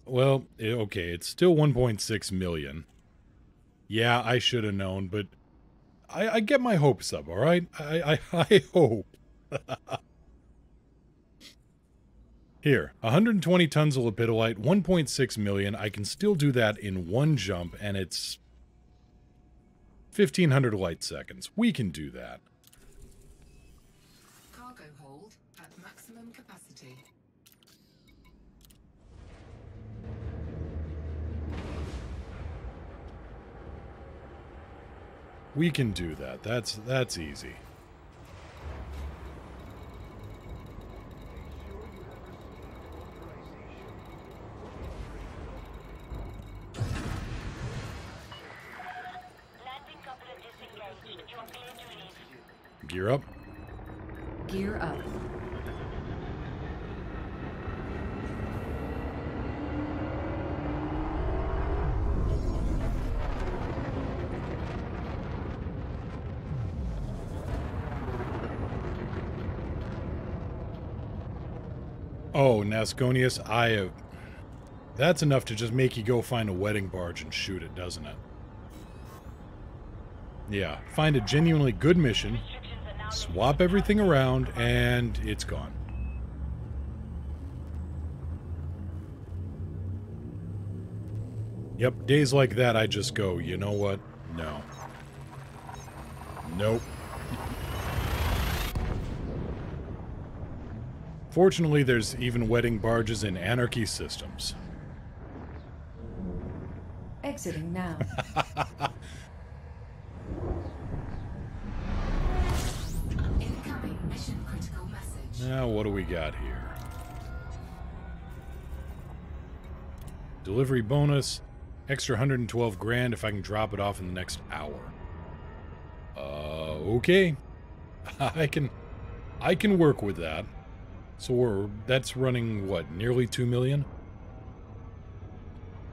Well, okay, it's still 1.6 million. Yeah, I should have known, but I get my hopes up, all right? I hope. Here, 120 tons of lepidolite, 1.6 million. I can still do that in one jump, and it's 1,500 light seconds. We can do that. Cargo hold at maximum capacity. We can do that. That's easy. Gear up. Gear up. Oh, Nasconius, I have... That's enough to just make you go find a wedding barge and shoot it, doesn't it? Yeah, find a genuinely good mission, swap everything around, and it's gone. Yep, days like that I just go, you know what? No. Nope. Fortunately, there's even wedding barges in Anarchy systems. Exiting now. Incoming mission critical message. Now, what do we got here? Delivery bonus, extra 112 grand if I can drop it off in the next hour. Okay. I can work with that. So that's running, what, nearly 2 million?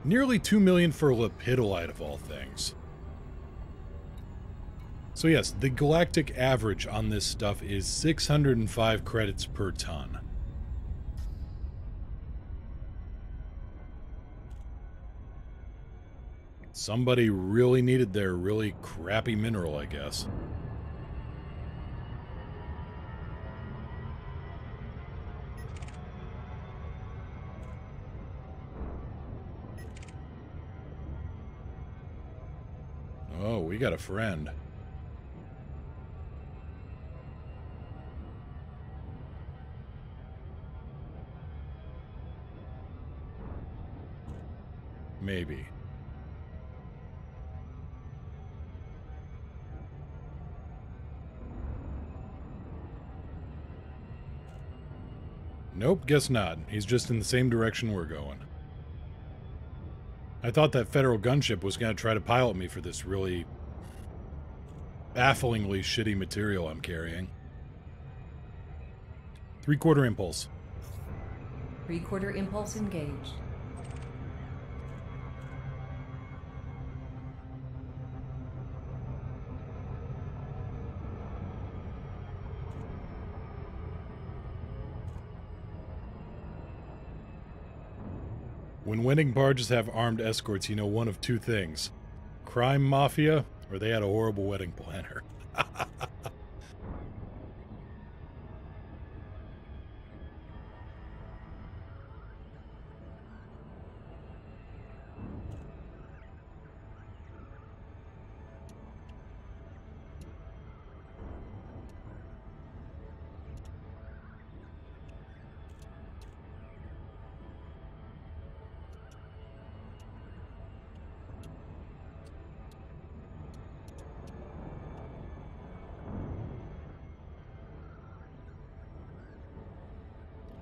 Nearly 2 million for Lepidolite, of all things. So yes, the galactic average on this stuff is 605 credits per ton. Somebody really needed their really crappy mineral, I guess. Oh, we got a friend. Maybe. Nope, guess not. He's just in the same direction we're going. I thought that federal gunship was going to try to pilot me for this really bafflingly shitty material I'm carrying. 3/4 impulse. 3/4 impulse engaged. When wedding barges have armed escorts, you know one of two things. Crime mafia, or they had a horrible wedding planner.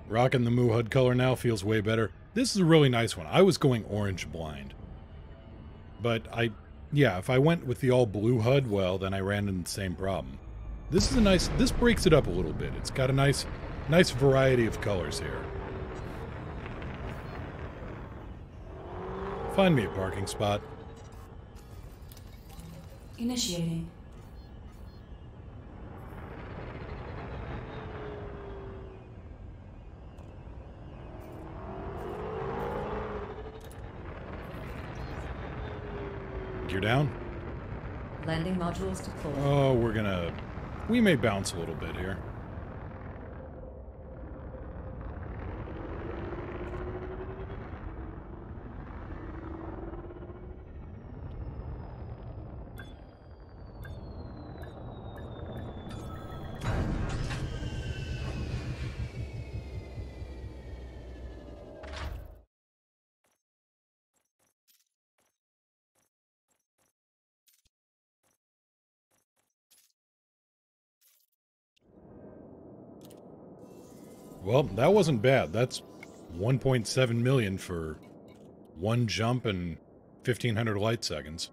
Rocking the Moo HUD color now feels way better. This is a really nice one. I was going orange blind. But yeah, if I went with the all blue HUD, well, then I ran into the same problem. This is a nice, this breaks it up a little bit. It's got a nice variety of colors here. Find me a parking spot. Initiating. Gear down. Landing modules deployed. Oh, we may bounce a little bit here. Well, that wasn't bad. That's 1.7 million for one jump and 1,500 light seconds.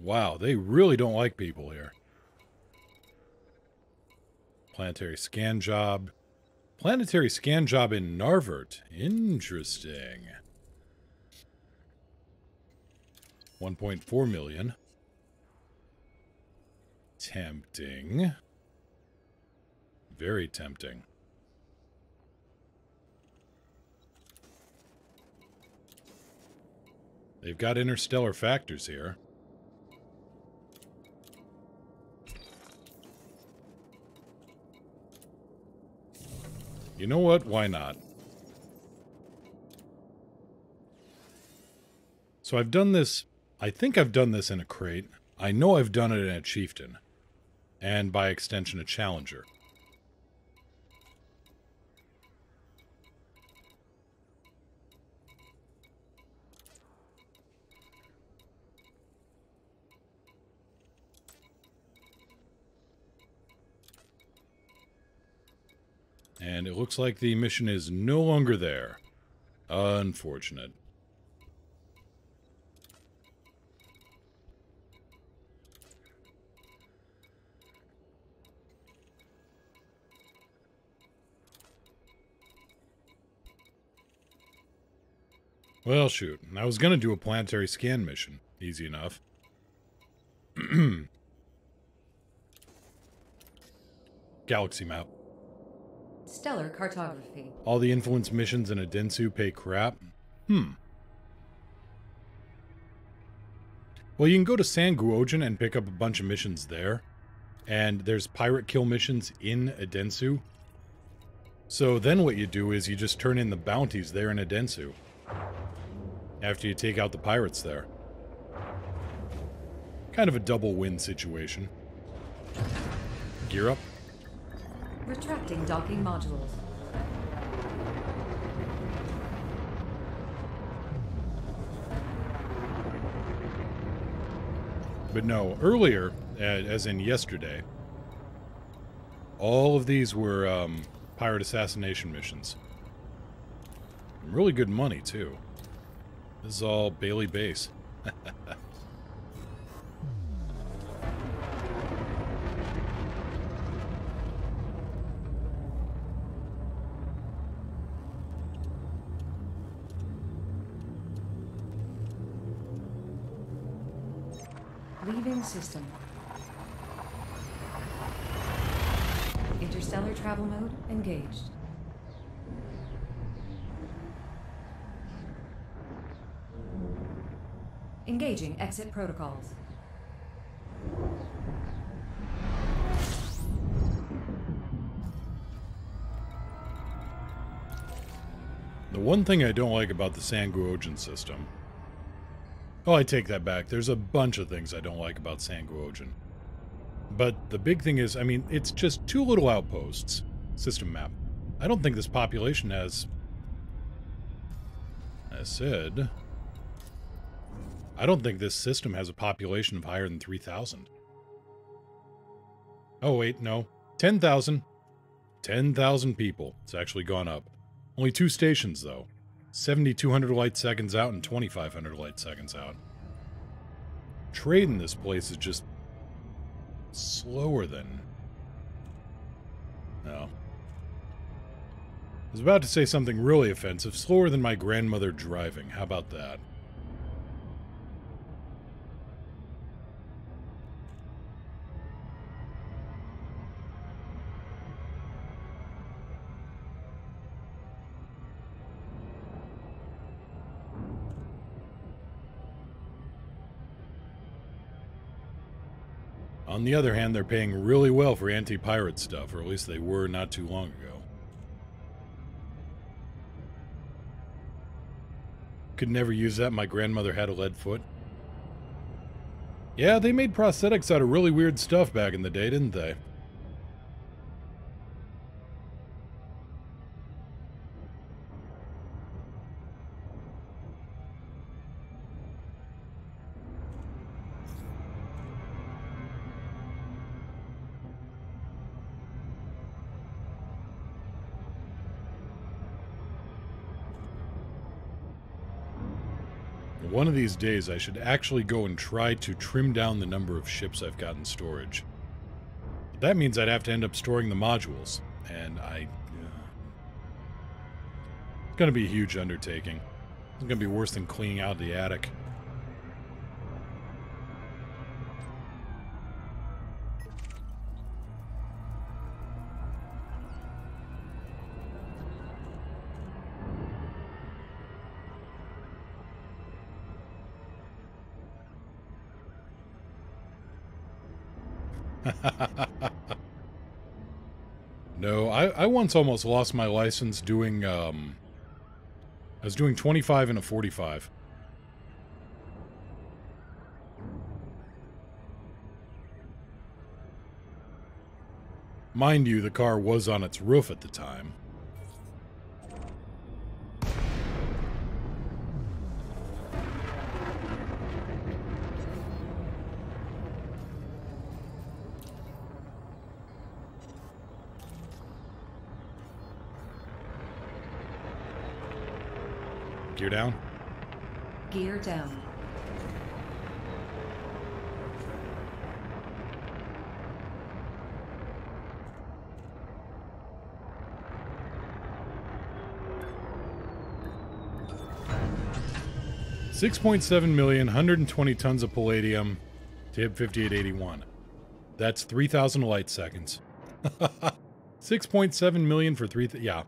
Wow, they really don't like people here. Planetary scan job. Planetary scan job in Narvert. Interesting. 1.4 million. Tempting. Very tempting. They've got interstellar factors here. You know what? Why not? So I've done this... I think I've done this in a crate. I know I've done it in a chieftain. And by extension, a challenger. And it looks like the mission is no longer there. Unfortunate. Well, shoot. I was going to do a planetary scan mission. Easy enough. Galaxy map. Stellar cartography. All the influence missions in Adensu pay crap. Well, you can go to San Guojin and pick up a bunch of missions there. And there's pirate kill missions in Adensu. So then what you do is you just turn in the bounties there in Adensu. After you take out the pirates there. Kind of a double win situation. Gear up. Retracting docking modules. But no, earlier, as in yesterday, all of these were pirate assassination missions. Really good money, too. This is all Bailey Base. Leaving system. Interstellar travel mode engaged. Engaging exit protocols. The one thing I don't like about the San Guojin system... Oh, I take that back. There's a bunch of things I don't like about San Guojin. But the big thing is, I mean, it's just 2 little outposts. System map. I don't think this population has... I said... I don't think this system has a population of higher than 3,000. Oh, wait, no. 10,000. 10,000 people. It's actually gone up. Only 2 stations, though. 7,200 light seconds out and 2,500 light seconds out. Trade in this place is just slower than... No. I was about to say something really offensive. Slower than my grandmother driving. How about that? On the other hand, they're paying really well for anti-pirate stuff, or at least they were not too long ago. Could never use that, my grandmother had a lead foot. Yeah, they made prosthetics out of really weird stuff back in the day, didn't they? One of these days, I should actually go and try to trim down the number of ships I've got in storage. But that means I'd have to end up storing the modules, and it's going to be a huge undertaking. It's going to be worse than cleaning out the attic. No, I once almost lost my license doing, I was doing 25 and a 45. Mind you, the car was on its roof at the time. Gear down? Gear down. $6.7 million, 120 tons of palladium to hit 5881. That's 3,000 light seconds. 6.7 million for 3. Yeah,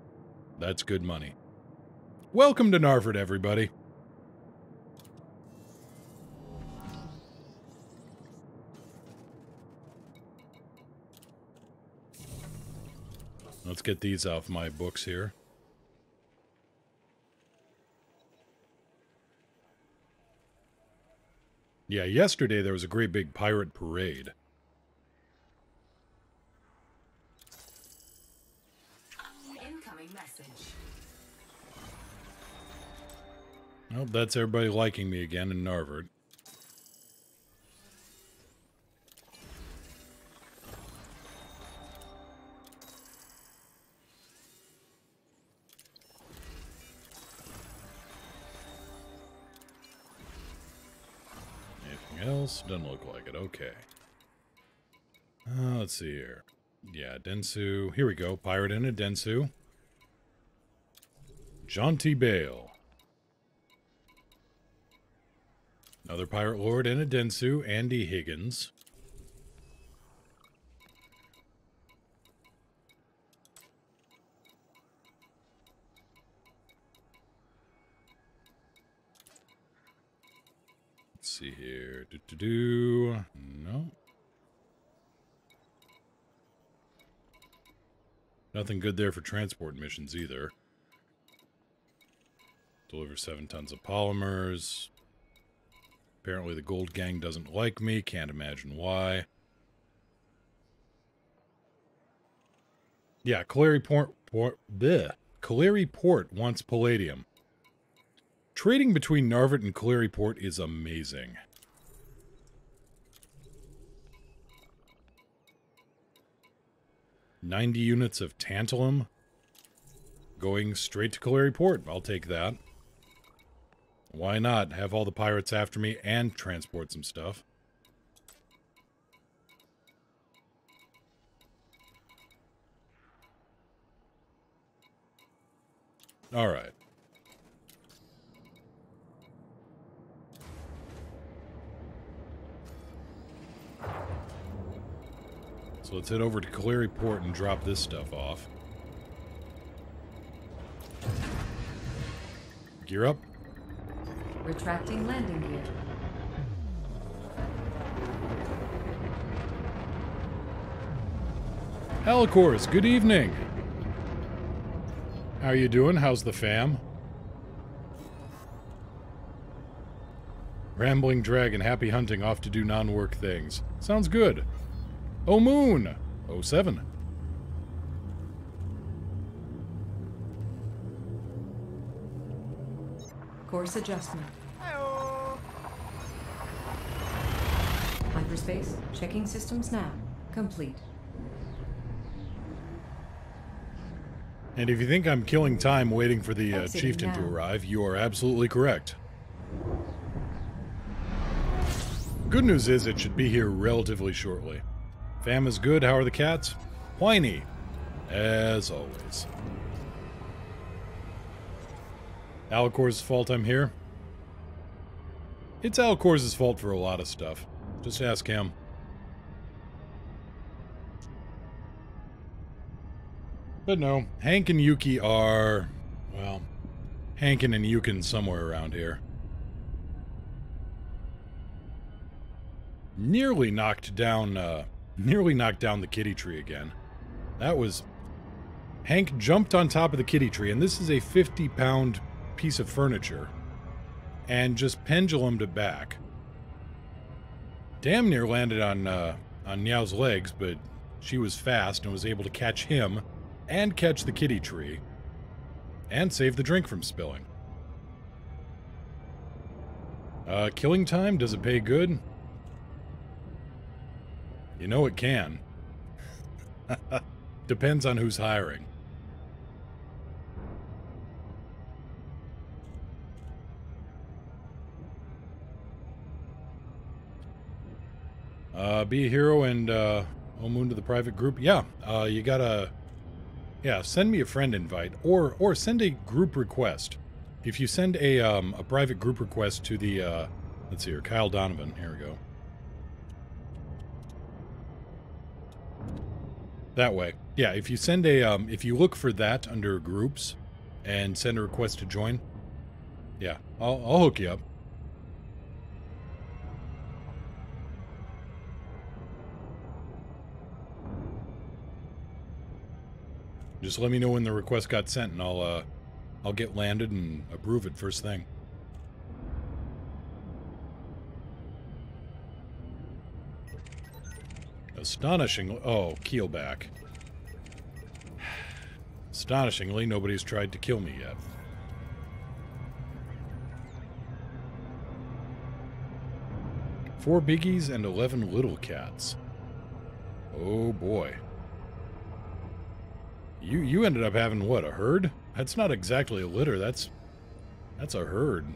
that's good money. Welcome to Narford, everybody. Let's get these off my books here. Yeah, yesterday there was a great big pirate parade. Incoming message. Well, that's everybody liking me again in Narford. Anything else? Doesn't look like it. Okay. Let's see here. Yeah, Densu. Here we go. Pirate in a Densu. John T. Bale. Another Pirate Lord and a Densu, Andy Higgins. Let's see here. No. Nothing good there for transport missions either. Deliver 7 tons of polymers. Apparently the Gold Gang doesn't like me. Can't imagine why. Yeah, Caleri Port wants palladium. Trading between Narvik and Caleri Port is amazing. $90 units of tantalum going straight to Caleri Port. I'll take that. Why not? Have all the pirates after me and transport some stuff. Alright. So let's head over to Caleri Port and drop this stuff off. Gear up. Retracting landing gear. Helicourse, good evening. How you doing? How's the fam? Rambling Dragon, happy hunting, off to do non-work things. Sounds good. Oh Moon! 07. Course adjustment. Hyperspace, checking systems now. Complete. And if you think I'm killing time waiting for the Exiting chieftain now. to arrive, you are absolutely correct. Good news is it should be here relatively shortly. Fam is good. How are the cats? Whiny, as always. Alicor's fault I'm here? It's Alicor's fault for a lot of stuff. Just ask him. But no, Hank and Yuki are, well, Hankin and Yukin somewhere around here. Nearly knocked down the kitty tree again. That was... Hank jumped on top of the kitty tree, and this is a 50-pound piece of furniture, and just pendulumed it back. Damn near landed on Niao's legs, but she was fast and was able to catch him, and catch the kitty tree, and save the drink from spilling. Killing time, does it pay good? You know it can. Depends on who's hiring. Be a hero and, Moon to the private group. Yeah, you gotta... Yeah, send me a friend invite, or send a group request. If you send a private group request to the, let's see here, Kyle Donovan, here we go. That way. Yeah, if you send a, if you look for that under groups, and send a request to join, yeah, I'll hook you up. Just let me know when the request got sent, and I'll get landed and approve it first thing. Astonishingly... Oh, Keelback. Astonishingly, nobody's tried to kill me yet. Four biggies and 11 little cats. Oh boy. You ended up having, what, a herd? That's not exactly a litter, that's a herd.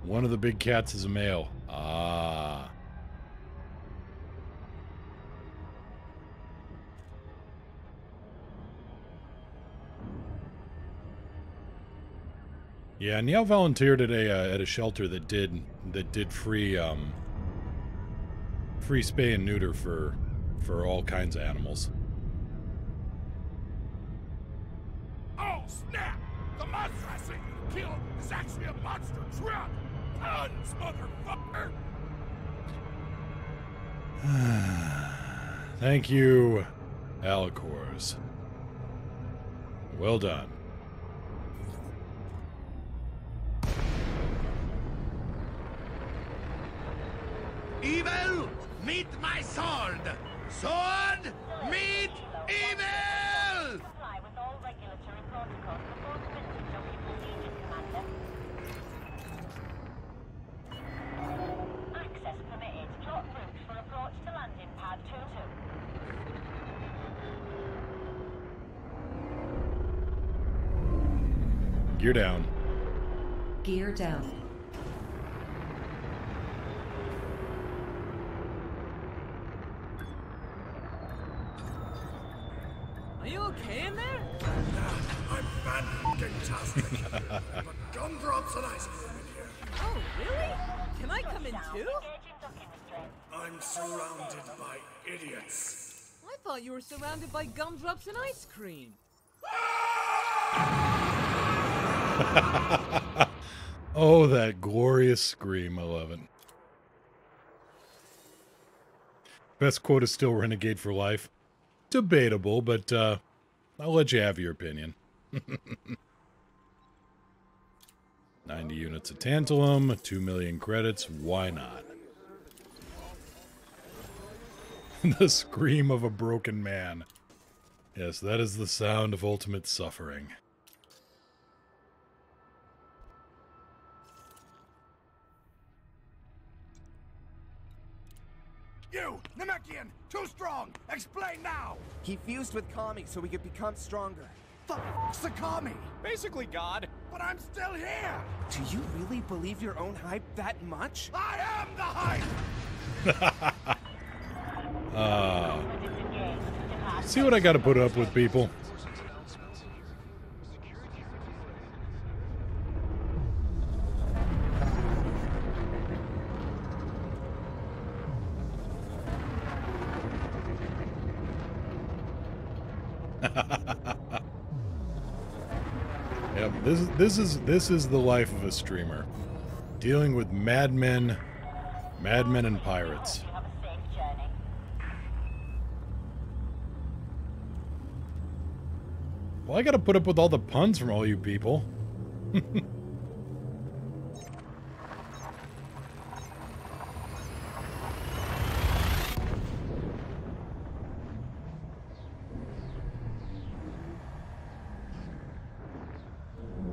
One of the big cats is a male. Ah. Yeah, Niao volunteered at a shelter that did free free spay and neuter for all kinds of animals. Oh, snap! The monster I sent you to kill is actually a monster truck! Tons, motherfucker! Thank you, Alicors. Well done. Evil, meet my sword! Sword, meet evil! Comply with all regulatory protocols before commencing your procedures, Commander. Access permitted. Plot route for approach to landing pad 2-2. Gear down. Gear down. Are you okay in there? I'm fantastic. But gumdrops and ice cream in here. Oh, really? Can I come in too? I'm surrounded by idiots. I thought you were surrounded by gumdrops and ice cream. Oh, that glorious scream. I love it. Best quote is still Renegade for life. Debatable, but I'll let you have your opinion. 90 units of tantalum, 2 million credits, why not? The scream of a broken man. Yes, that is the sound of ultimate suffering. You, Namekian, too strong! Explain now! He fused with Kami so we could become stronger. The f***'s the Kami? Basically God. But I'm still here! Do you really believe your own hype that much? I am the hype! See what I gotta put up with, people? Yep, this is the life of a streamer. Dealing with madmen and pirates. Well, I gotta put up with all the puns from all you people.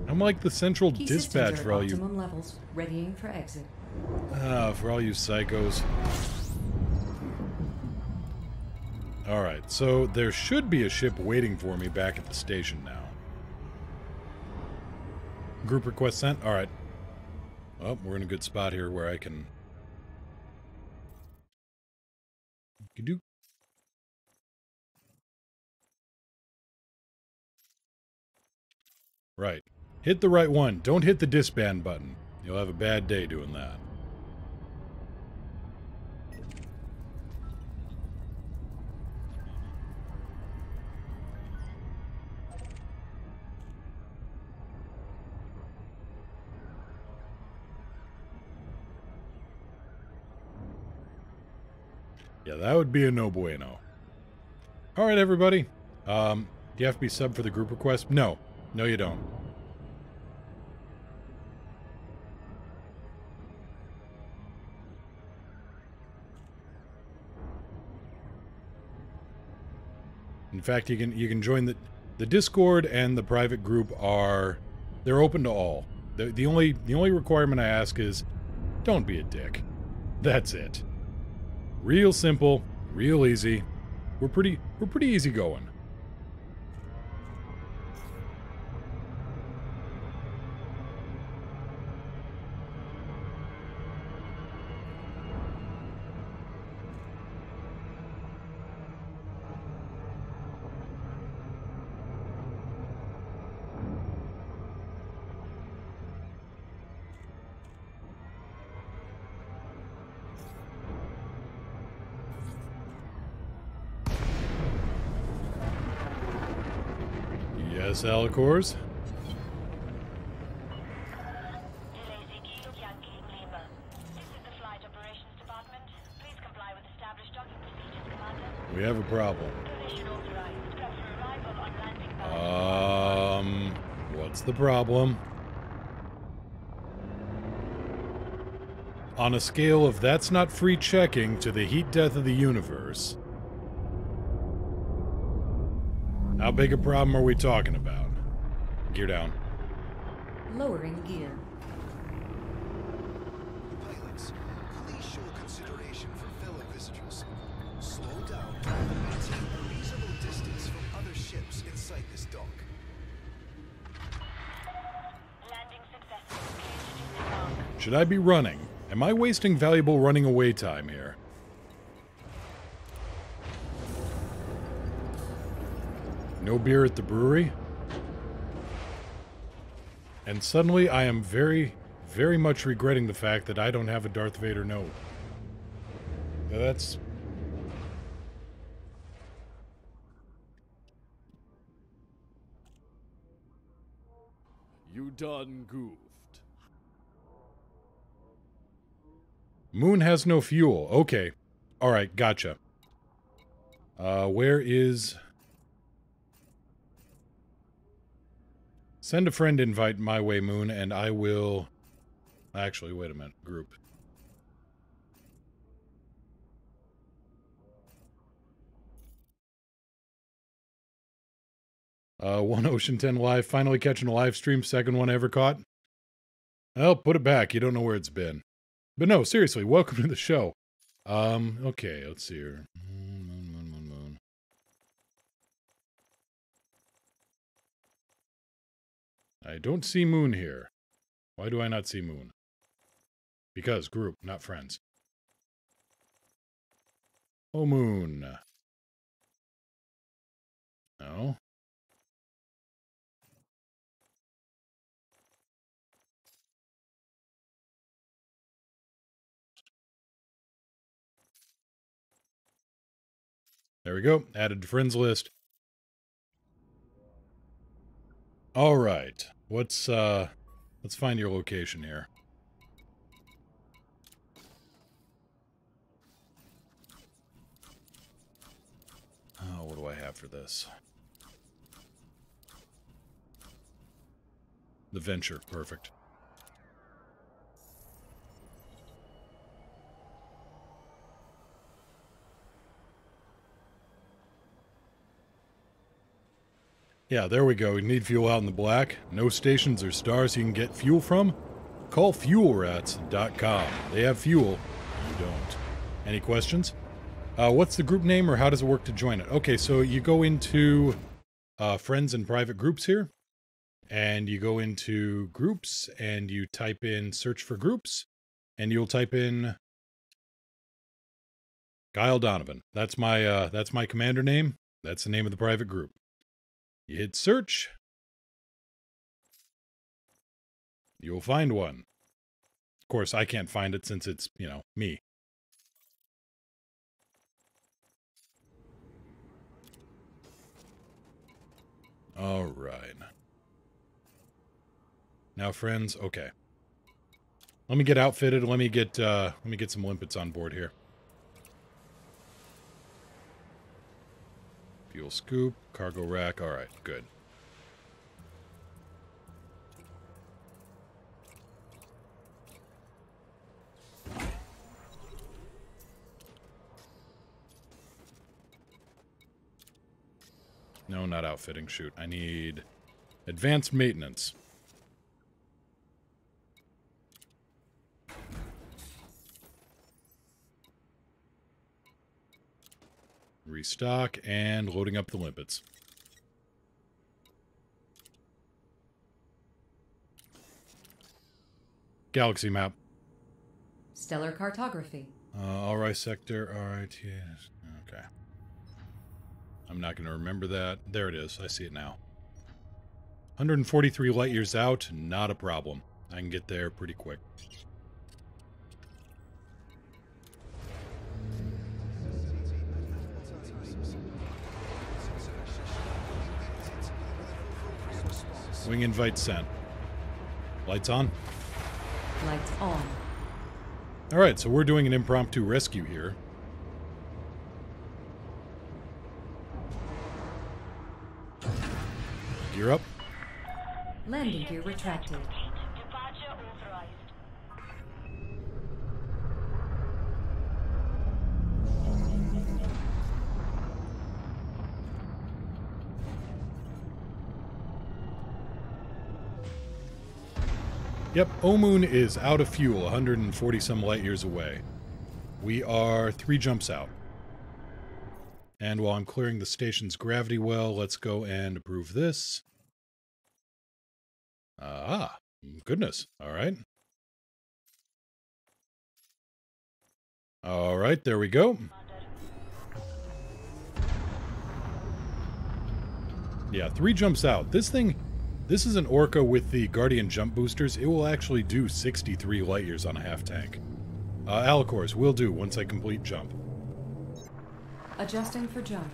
I'm like the central dispatch for all you... Optimum levels, readying for exit. For all you psychos. Alright, so there should be a ship waiting for me back at the station now. Group request sent? Alright. Well, we're in a good spot here where I can... do. Right. Hit the right one. Don't hit the disband button. You'll have a bad day doing that. Yeah, that would be a no bueno. Alright, everybody. Do you have to be sub for the group request? No. No, you don't. In fact, you can join the Discord and the private group they're open to all. The only requirement I ask is don't be a dick. That's it. Real simple, real easy. We're pretty easy going. Yes, Alicors? We have a problem. What's the problem? On a scale of that's not free checking to the heat death of the universe, how big a problem are we talking about? Gear down. Lowering gear. Pilots, please show consideration for fellow visitors. Slow down and maintain a reasonable distance from other ships inside this dock. Landing successful. Clear to disembark. Should I be running? Am I wasting valuable running away time here? No beer at the brewery? And suddenly I am very, very much regretting the fact that I don't have a Darth Vader note. Now that's... You done goofed. Moon has no fuel. Okay. Alright, gotcha. Where is... Send a friend invite my way, Moon, and I will... Actually, wait a minute. Group. One Ocean 10 Live, finally catching a live stream, second one ever caught. Well, put it back, you don't know where it's been. But no, seriously, welcome to the show. Okay, let's see here. Moon. I don't see Moon here. Why do I not see Moon? Because group, not friends. Oh, Moon. No. There we go. Added to friends list. All right. Let's find your location here. Oh, what do I have for this? The Venture. Perfect. Yeah, there we go. We need fuel out in the black. No stations or stars you can get fuel from? Call fuelrats.com. They have fuel. You don't. Any questions? What's the group name or how does it work to join it? Okay, so you go into friends and private groups here. And you go into groups and you type in search for groups. And you'll type in Kyle Donovan. That's my commander name. That's the name of the private group. You hit search. You'll find one. Of course, I can't find it since it's, you know, me. All right. Now, friends, okay. Let me get outfitted. Let me get some limpets on board here. Fuel scoop, cargo rack. All right, good. No, not outfitting. Shoot, I need advanced maintenance. Restock and loading up the limpets. Galaxy map. Stellar cartography. Alright sector. Alright, yes. Okay. I'm not going to remember that. There it is. I see it now. 143 light years out. Not a problem. I can get there pretty quick. Wing invite sent. Lights on? Lights on. Alright, so we're doing an impromptu rescue here. Gear up. Landing gear retracted. Yep, Omoon is out of fuel, 140 some light years away. We are 3 jumps out. And while I'm clearing the station's gravity well, let's go and approve this. Goodness. All right. All right, there we go. Yeah, 3 jumps out. This is an Orca with the Guardian jump boosters. It will actually do 63 light years on a half tank. Alicors will do once I complete jump. Adjusting for jump.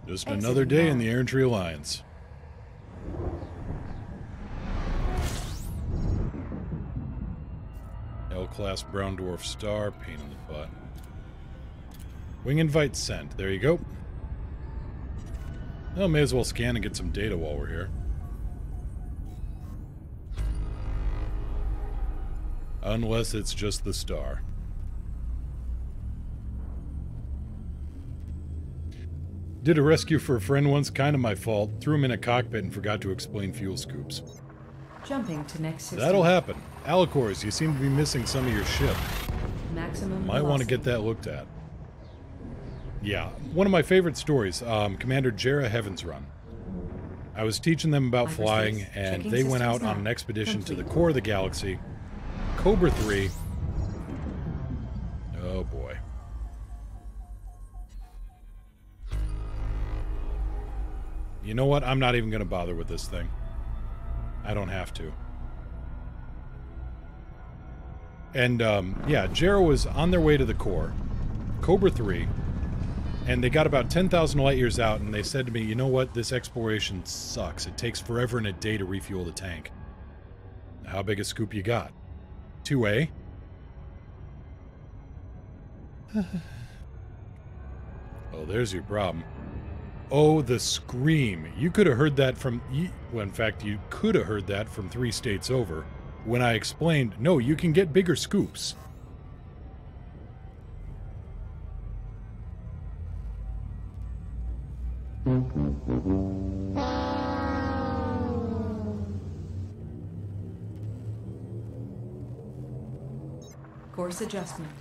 Just another day in the Errantry Alliance. L-class Brown Dwarf Star, pain in the butt. Wing invite sent. There you go. Well, may as well scan and get some data while we're here. Unless it's just the star. Did a rescue for a friend once, kind of my fault. Threw him in a cockpit and forgot to explain fuel scoops. Jumping to next system. That'll happen. Alicors, you seem to be missing some of your ship. Maximum Might want to get that looked at. Yeah, one of my favorite stories, Commander Jarrah Heaven's Run. I was teaching them about flying, and they went out on an expedition to the core of the galaxy. Cobra 3. Oh boy. You know what? I'm not even going to bother with this thing. I don't have to. And, yeah, Jarrah was on their way to the core. Cobra 3. And they got about 10,000 light years out, and they said to me, you know what? This exploration sucks. It takes forever and a day to refuel the tank. How big a scoop you got? 2A? Oh, there's your problem. Oh, the scream. You could have heard that from... Well, in fact, you could have heard that from 3 states over when I explained, no, you can get bigger scoops. Course adjustment.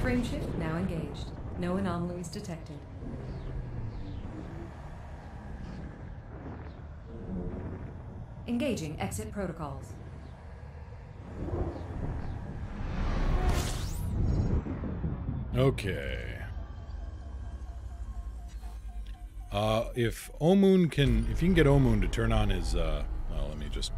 Frame shift now engaged. No anomalies detected. Engaging exit protocols. Okay. If Omoon can... If you can get Omoon to turn on his, well, let me just...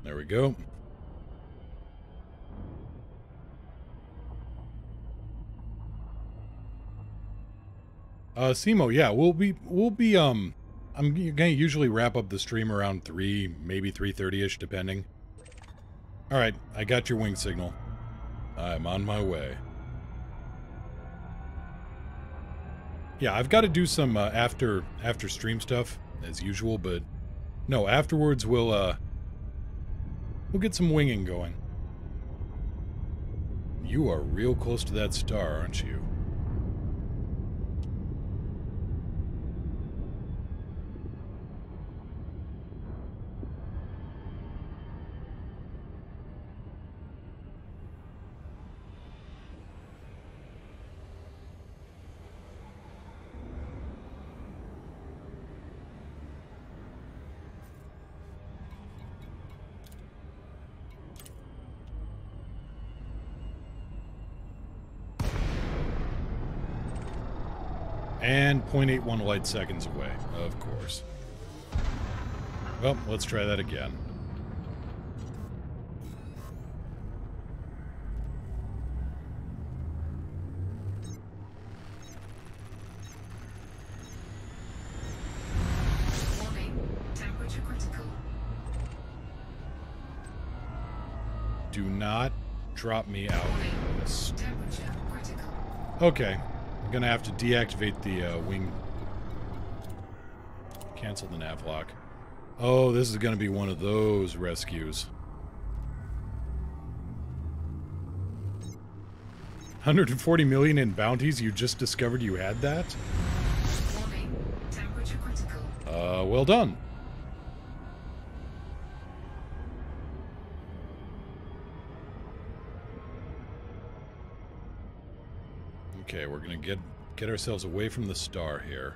There we go. Simo, yeah, we'll be, I'm gonna usually wrap up the stream around 3, maybe 3:30-ish, depending. Alright, I got your wing signal. I'm on my way. Yeah, I've got to do some, after stream stuff, as usual, but... No, afterwards we'll get some winging going. You are real close to that star, aren't you? And 0.81 light seconds away, of course. Well, let's try that again. Warning, temperature critical. Do not drop me out. Temperature critical. Okay. I'm gonna have to deactivate the wing. Cancel the nav lock. Oh, this is gonna be one of those rescues. 140 million in bounties? You just discovered you had that? Warning, temperature critical. Well done. Okay, we're gonna get ourselves away from the star here.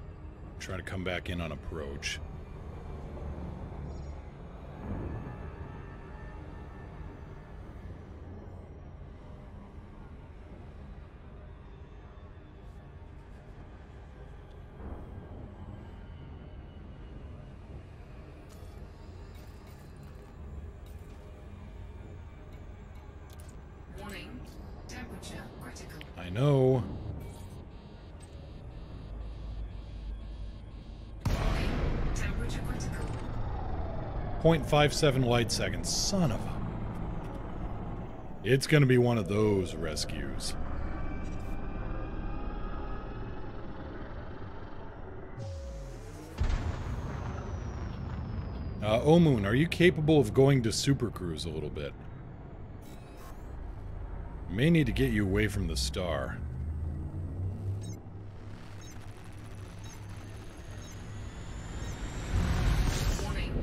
Try to come back in on approach. Warning, temperature critical. I know. Temperature critical. 0.57 light seconds. Son of a... It's going to be one of those rescues. Omoon, are you capable of going to Super Cruise a little bit? May need to get you away from the star.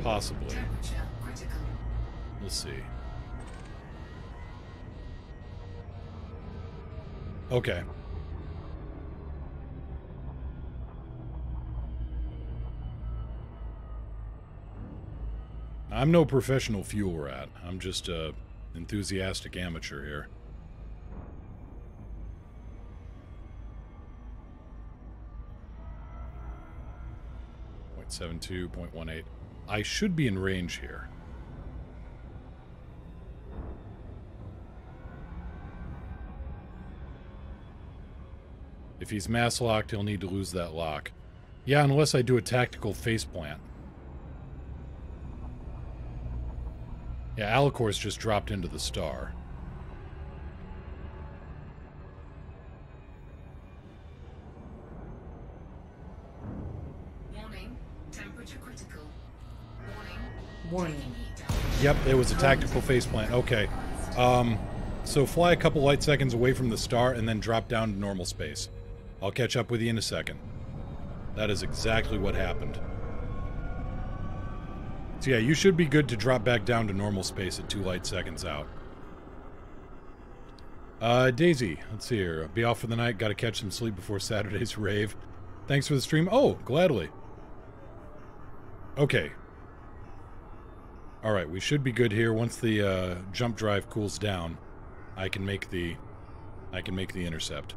Possibly. We'll see. Okay. I'm no professional fuel rat. I'm just a enthusiastic amateur here. 0.72, 0.18. I should be in range here. If he's mass locked, he'll need to lose that lock. Yeah, unless I do a tactical faceplant. Yeah, Alicor's just dropped into the star. Warning, temperature critical. Warning. Yep, it was a tactical faceplant. Okay. So fly a couple light seconds away from the star and then drop down to normal space. I'll catch up with you in a second. That is exactly what happened. So yeah, you should be good to drop back down to normal space at 2 light seconds out. Daisy, let's see here. Be off for the night. Gotta catch some sleep before Saturday's rave. Thanks for the stream. Oh, gladly. Okay. Alright, we should be good here. Once the jump drive cools down, I can make the intercept.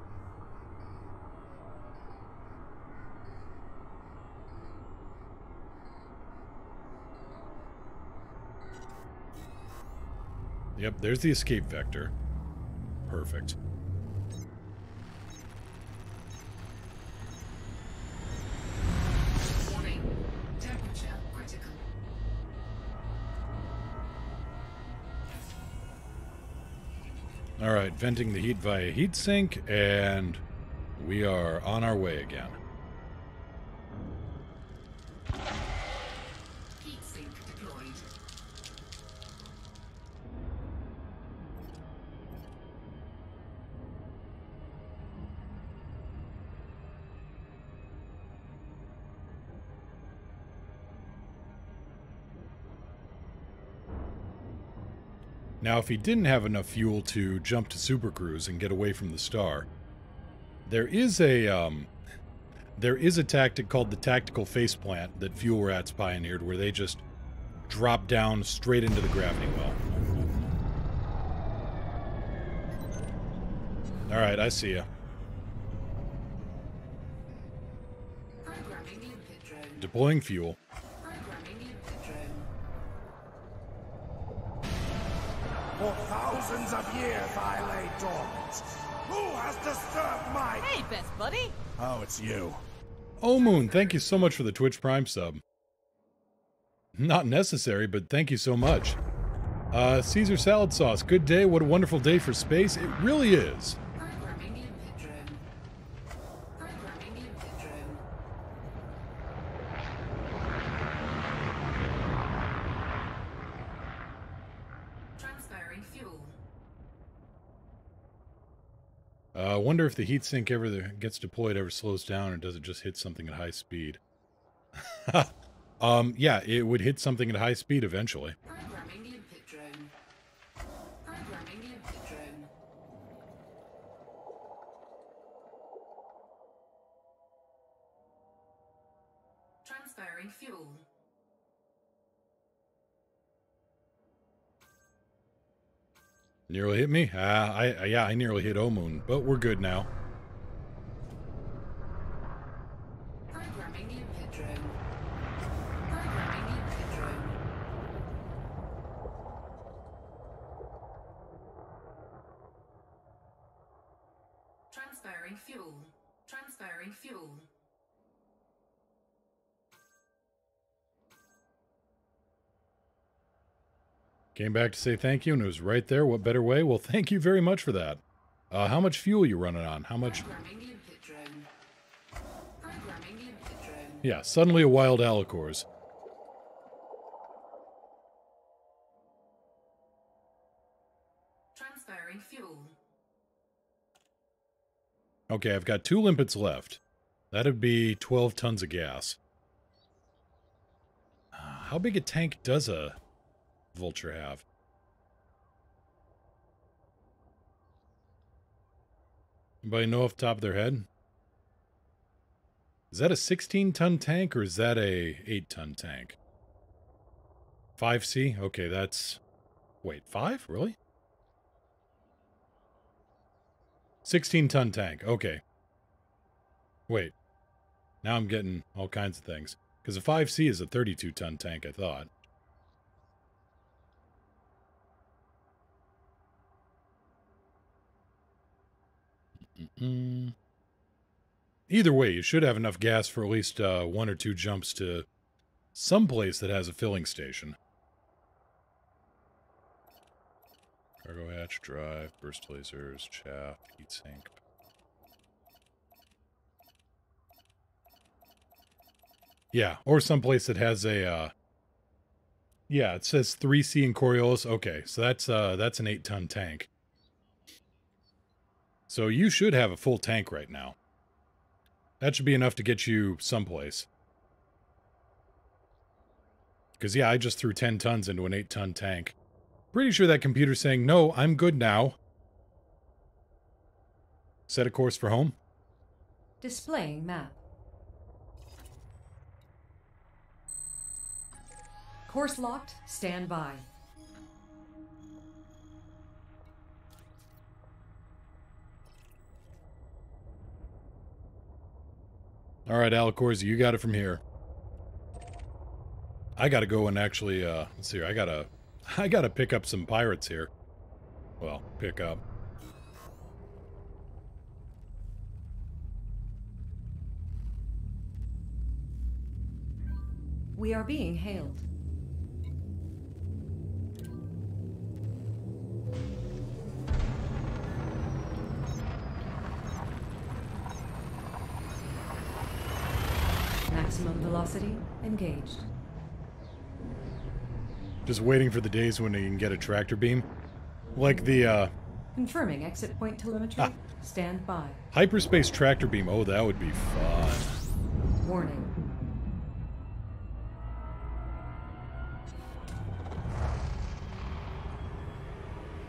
Yep, there's the escape vector. Perfect. Warning, temperature critical. Alright, venting the heat via heatsink, and we are on our way again. Heatsink deployed. Now, if he didn't have enough fuel to jump to Super Cruise and get away from the star, there is a tactic called the tactical faceplant that Fuel Rats pioneered, where they just drop down straight into the gravity well. All right, I see ya. Programming limpet drone. Deploying fuel. Programming limpet drone. For thousands of years I lay dormant. Who has disturbed my... Hey, best buddy! Oh, it's you. Oh, Moon, thank you so much for the Twitch Prime sub. Not necessary, but thank you so much. Caesar Salad Sauce, good day. What a wonderful day for space. It really is. Programming limpet drone. Programming limpet drone. Transferring fuel. I wonder if the heatsink ever gets deployed ever slows down, or does it just hit something at high speed? Yeah, it would hit something at high speed eventually. Programming limpet drone. Programming limpet drone. Transferring fuel. Nearly hit me? Yeah, I nearly hit Omoon, but we're good now. Programming limpet drone. Programming limpet drone. Transferring fuel. Transferring fuel. Came back to say thank you, and it was right there. What better way? Well, thank you very much for that. How much fuel you running on? How much? Yeah, suddenly a wild Alicors. Transferring fuel. Okay, I've got 2 limpets left. That'd be 12 tons of gas. How big a tank does a Vulture have? Anybody know off the top of their head? Is that a 16-ton tank or is that a 8-ton tank? 5C? Okay, that's... Wait, 5? Really? 16-ton tank. Okay. Wait. Now I'm getting all kinds of things. Because a 5C is a 32-ton tank, I thought. Either way, you should have enough gas for at least 1 or 2 jumps to some place that has a filling station. Cargo hatch, drive, burst lasers, chaff, heatsink. Yeah, or someplace that has a, yeah, it says 3C in Coriolis. Okay, so that's an 8-ton tank. So you should have a full tank right now. That should be enough to get you someplace. Because, yeah, I just threw 10 tons into an 8-ton tank. Pretty sure that computer's saying, no, I'm good now. Set a course for home. Displaying map. Course locked. Stand by. All right, Alicors, you got it from here. I gotta go and actually, let's see here, I gotta pick up some pirates here. Well, pick up. We are being hailed. Maximum velocity engaged. Just waiting for the days when you can get a tractor beam. Like the, Confirming exit point telemetry. Stand by. hyperspace tractor beam. Oh, that would be fun. Warning.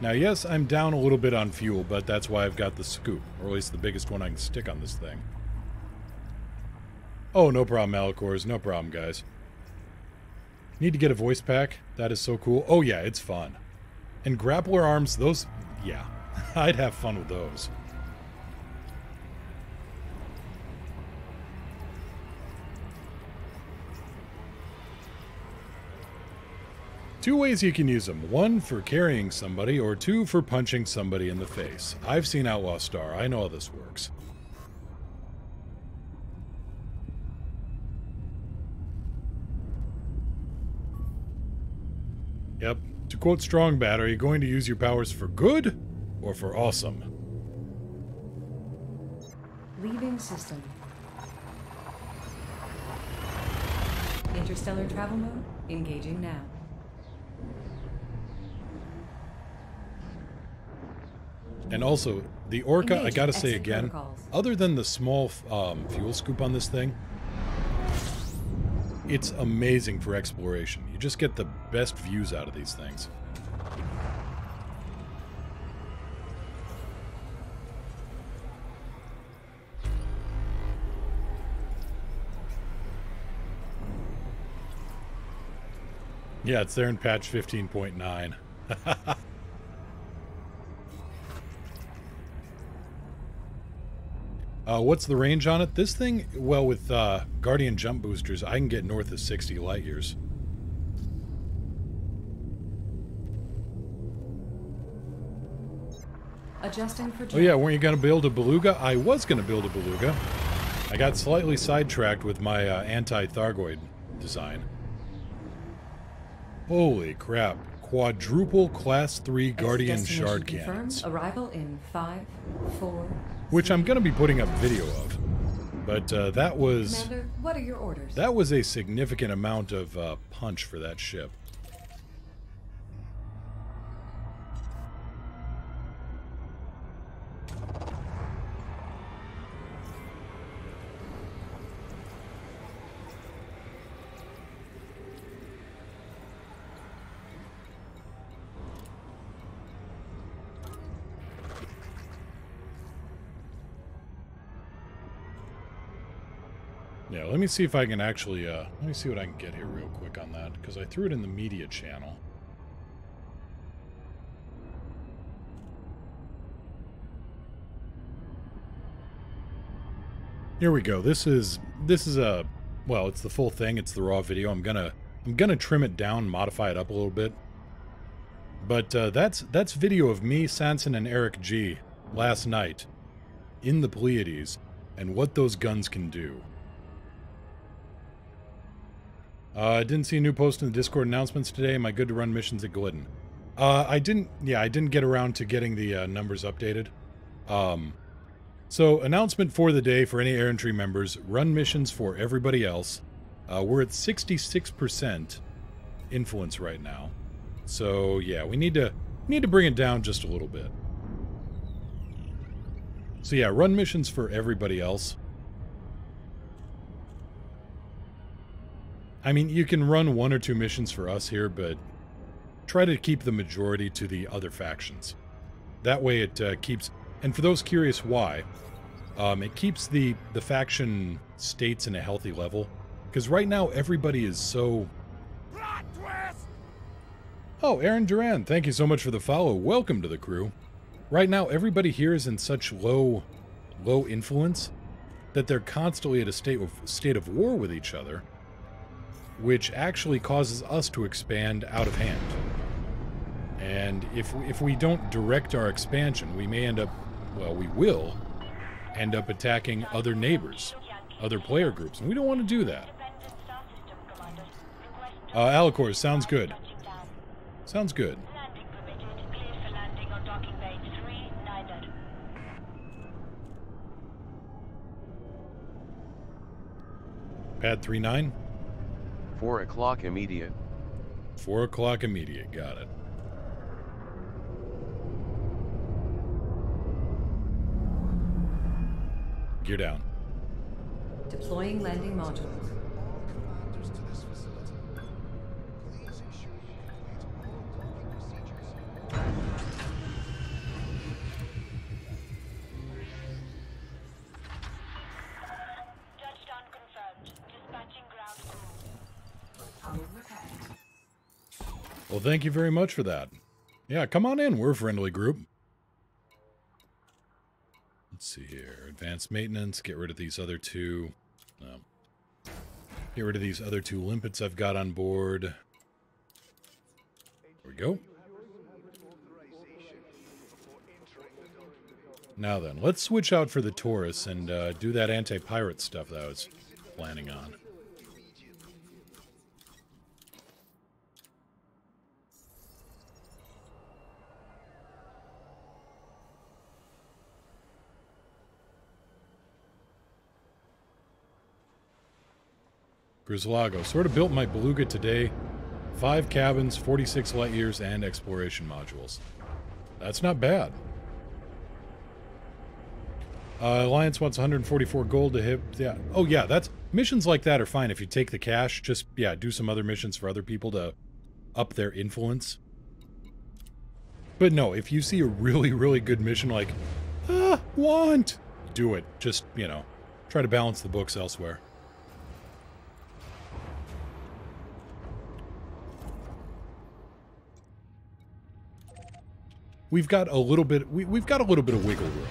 Now, yes, I'm down a little bit on fuel, but that's why I've got the scoop. Or at least the biggest one I can stick on this thing. Oh, no problem, Alicors. No problem, guys. Need to get a voice pack. That is so cool. Oh, yeah, it's fun. And grappler arms, those... Yeah, I'd have fun with those. Two ways you can use them. One for carrying somebody, or two for punching somebody in the face. I've seen Outlaw Star. I know how this works. Yep. To quote Strongbat, are you going to use your powers for good or for awesome? Leaving system. Interstellar travel mode. Engaging now. And also, the Orca, I gotta say again, protocols. other than the small fuel scoop on this thing, it's amazing for exploration. You just get the best views out of these things. Yeah, it's there in patch 15.9. What's the range on it? This thing, well, with Guardian jump boosters, I can get north of 60 light years. Adjusting for... Oh yeah, weren't you going to build a beluga? I was going to build a beluga. I got slightly sidetracked with my anti-Thargoid design. Holy crap. quadruple Class 3 Guardian Destination Shard confirmed. Cannons. Arrival in 5, 4. Which I'm going to be putting up video of. But that was... Commander, what are your orders? That was a significant amount of punch for that ship. Yeah, let me see if I can actually, let me see what I can get here real quick on that, because I threw it in the media channel. Here we go. This is a, well, it's the full thing. It's the raw video. I'm gonna trim it down, modify it up a little bit. But that's video of me, Sanson, and Eric G last night in the Pleiades and what those guns can do. I didn't see a new post in the Discord announcements today. Am I good to run missions at Glidden? I didn't get around to getting the numbers updated. So, announcement for the day for any Air Entry members, run missions for everybody else. We're at 66% influence right now. So, yeah, we need to bring it down just a little bit. So, yeah, run missions for everybody else. I mean, you can run 1 or 2 missions for us here, but try to keep the majority to the other factions. That way it keeps... And for those curious why, it keeps the faction states in a healthy level. Because right now, everybody is so... Oh, Aaron Duran, thank you so much for the follow. Welcome to the crew. Right now, everybody here is in such low influence that they're constantly at a state of war with each other, which actually causes us to expand out of hand. And if we don't direct our expansion, we may end up, well, we will end up attacking other neighbors, other player groups, and we don't want to do that. Alicor, sounds good. Sounds good. Pad 39? 4 o'clock immediate. 4 o'clock immediate, got it. Gear down. Deploying landing modules. Commanders to this facility. Please ensure you complete all docking procedures. Touchdown confirmed. Dispatching ground crew. Well, thank you very much for that. Yeah, come on in. We're a friendly group. Let's see here. Advanced maintenance. Get rid of these other two. Get rid of these other 2 limpets I've got on board. There we go. Now then, let's switch out for the Taurus and do that anti-pirate stuff that I was planning on. Grislago. Sort of built my Beluga today. 5 cabins, 46 light years, and exploration modules. That's not bad. Alliance wants 144 gold to hit. Yeah. Oh, yeah, that's... Missions like that are fine if you take the cash. Just, yeah, do some other missions for other people to up their influence. But no, if you see a really, really good mission like, want, do it. Just, you know, try to balance the books elsewhere. We've got a little bit. We've got a little bit of wiggle room.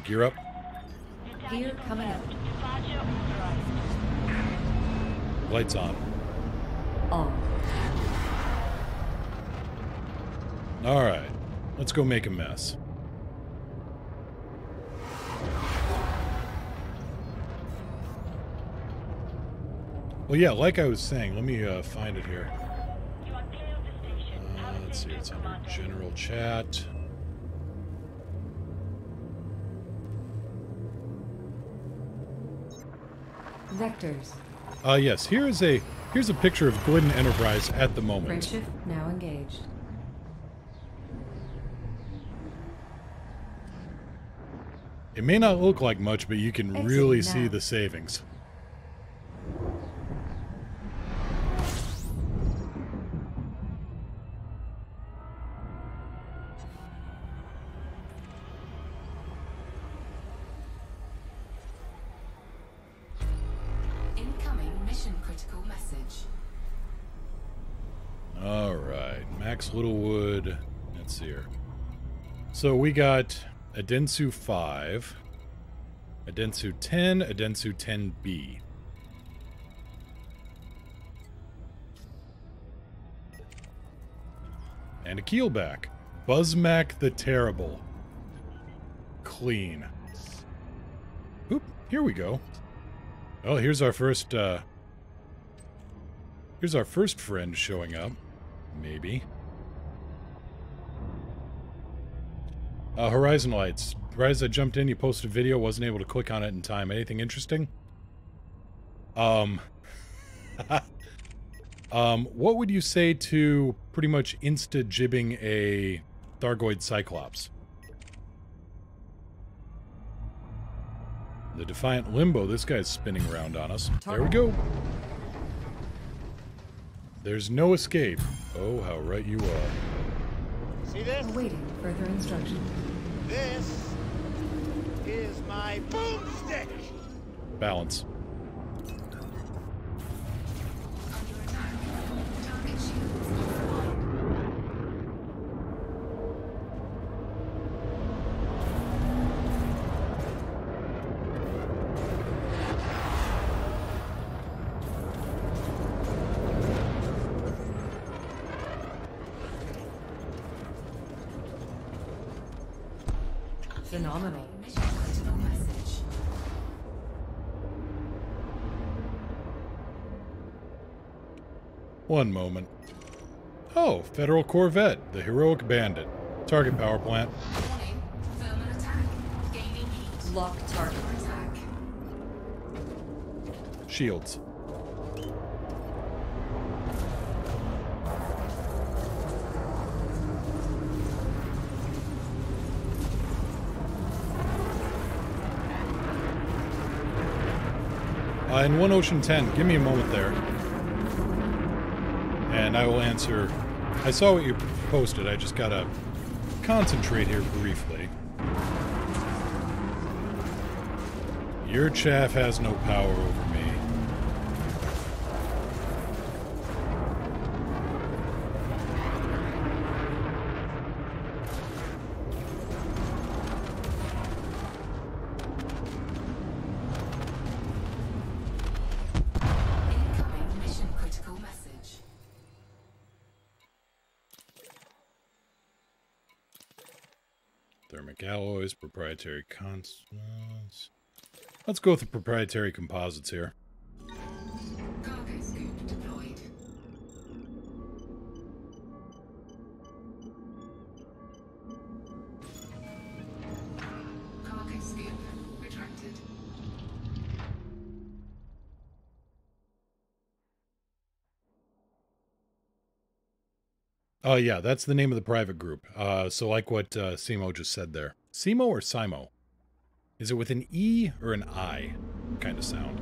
Gear up. Gear coming up. Lights on. On. All right, let's go make a mess. Well, yeah, like I was saying, let me find it here. Let's see, it's under general chat. Vectors. Yes, here's a picture of Glidden Enterprise at the moment. Frameshift now engaged. It may not look like much, but you can really see now. the savings. Incoming mission critical message. All right, Max Littlewood. Let's see here. So we got Adensu 5, Adensu 10, Adensu 10B. And a keelback. Buzzmac the Terrible. Clean. Oop, here we go. Oh, here's our first friend showing up. Maybe. Horizon Lights. Right as I jumped in, you posted a video, wasn't able to click on it in time. Anything interesting? What would you say to pretty much insta-jibbing a Thargoid Cyclops? The Defiant Limbo, this guy's spinning around on us. There we go. There's no escape. Oh, how right you are. See this? Awaiting further instruction. This is my boomstick. Balance. Phenomenal. One moment. Oh, Federal Corvette, the Heroic Bandit. Target power plant. Lock target. Shields. In One Ocean 10, give me a moment there. And I will answer. I saw what you posted, I just gotta concentrate here briefly. Your chaff has no power over me. Thermic alloys, proprietary constants. Let's go with the proprietary composites here. Cargo scoop deployed. Cargo scoop retracted. Oh, yeah, that's the name of the private group. So like what Simo just said there. Simo or Simo? Is it with an E or an I kind of sound?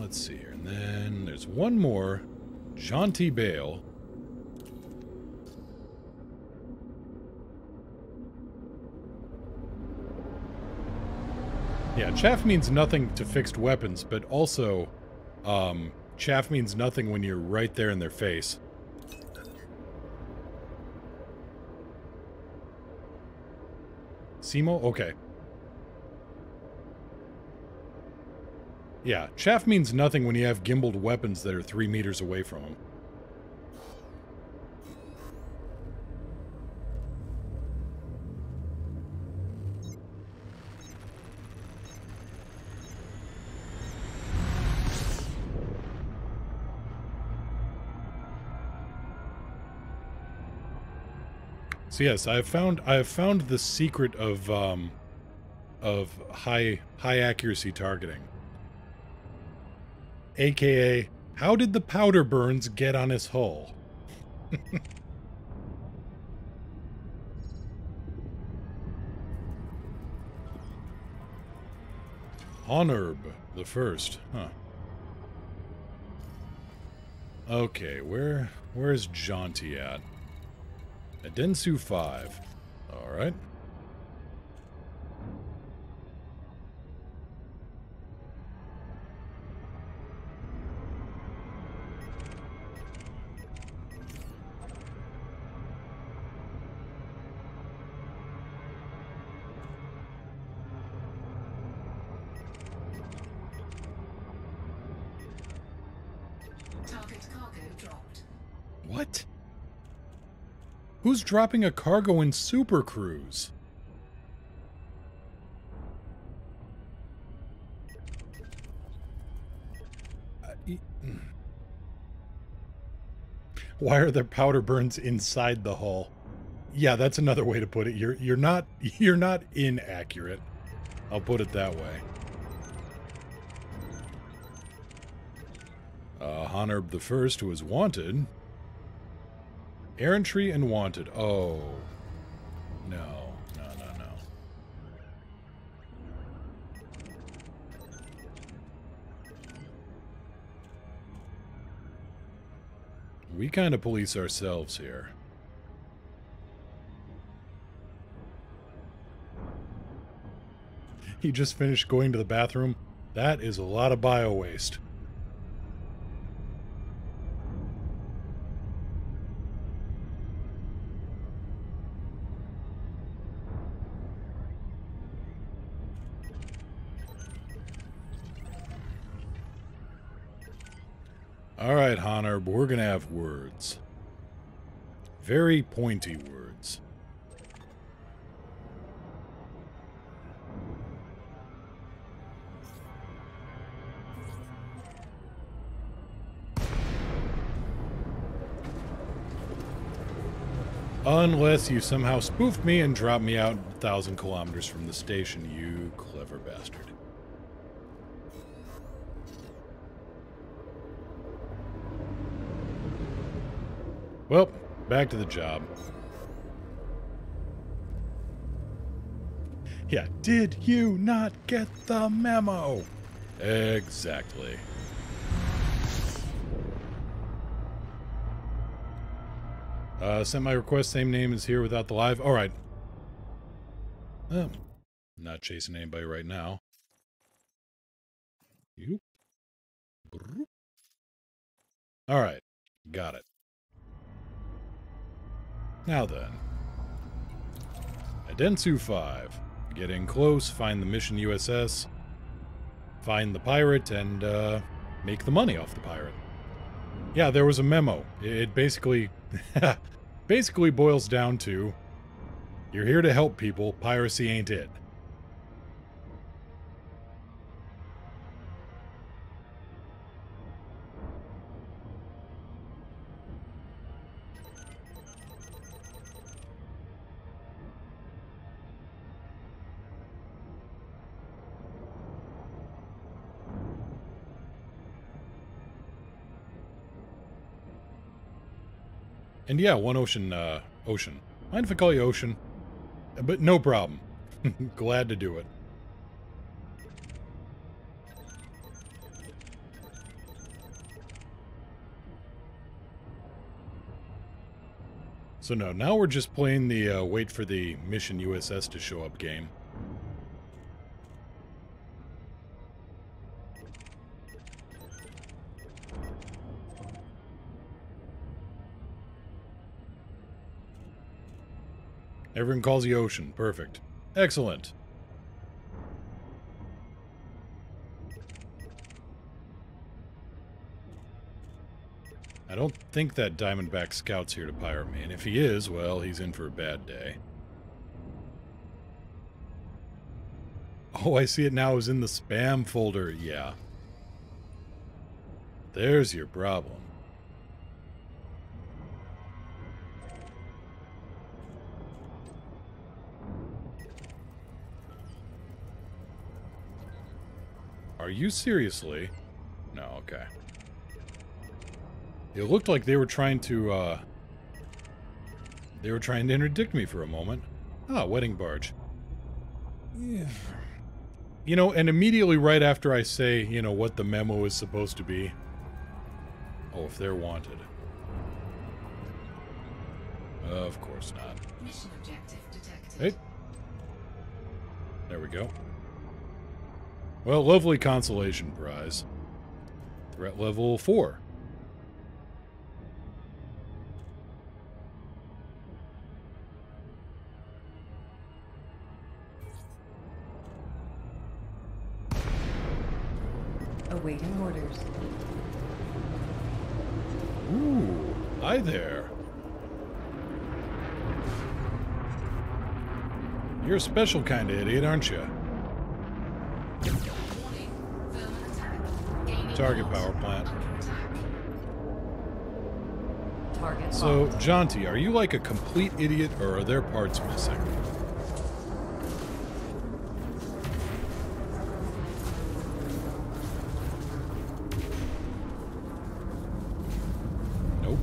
Let's see here. And then there's one more. Jaunty Bale. Yeah, chaff means nothing to fixed weapons, but also, chaff means nothing when you're right there in their face. Simo? Okay. Yeah, chaff means nothing when you have gimbaled weapons that are 3 meters away from them. So yes, I have found the secret of high accuracy targeting. AKA, how did the powder burns get on his hull? Honorb the First, huh? Okay, where's Jaunty at? At Densu 5. Alright. Target cargo dropped. What? Who's dropping a cargo in Super Cruise? Why are there powder burns inside the hull? Yeah, that's another way to put it. You're not inaccurate. I'll put it that way. Honorb the First, who is wanted. Errantry and wanted. Oh. No. We kind of police ourselves here. He just finished going to the bathroom. That is a lot of bio waste. Alright, Honorb, we're gonna have words. Very pointy words. Unless you somehow spoofed me and dropped me out 1,000 kilometers from the station, you clever bastard. Well, back to the job. Yeah, did you not get the memo? Exactly. Sent my request, same name is here without the live. Alright. Not chasing anybody right now. Alright, got it. Now then. Adensu 5. Get in close, find the mission USS, find the pirate, and make the money off the pirate. Yeah, there was a memo. It basically basically boils down to, you're here to help people, piracy ain't it. And yeah, one Ocean. Mind if I call you Ocean? But no problem. Glad to do it. So no, now we're just playing the wait for the mission USS to show up game. Everyone calls you Ocean. Perfect. Excellent. I don't think that Diamondback Scout's here to pirate me, and if he is, well, he's in for a bad day. Oh, I see it now is in the spam folder. Yeah. There's your problem. Are you seriously? No, okay. It looked like they were trying to interdict me for a moment. Ah, wedding barge. Yeah. You know, and immediately right after I say, you know, what the memo is supposed to be. Oh, if they're wanted. Of course not. Mission objective detected. Hey. There we go. Well, lovely consolation prize. Threat level 4. Awaiting orders. Ooh, hi there. You're a special kind of idiot, aren't you? Target power plant. Target. So, Jonty, are you like a complete idiot, or are there parts missing? Nope.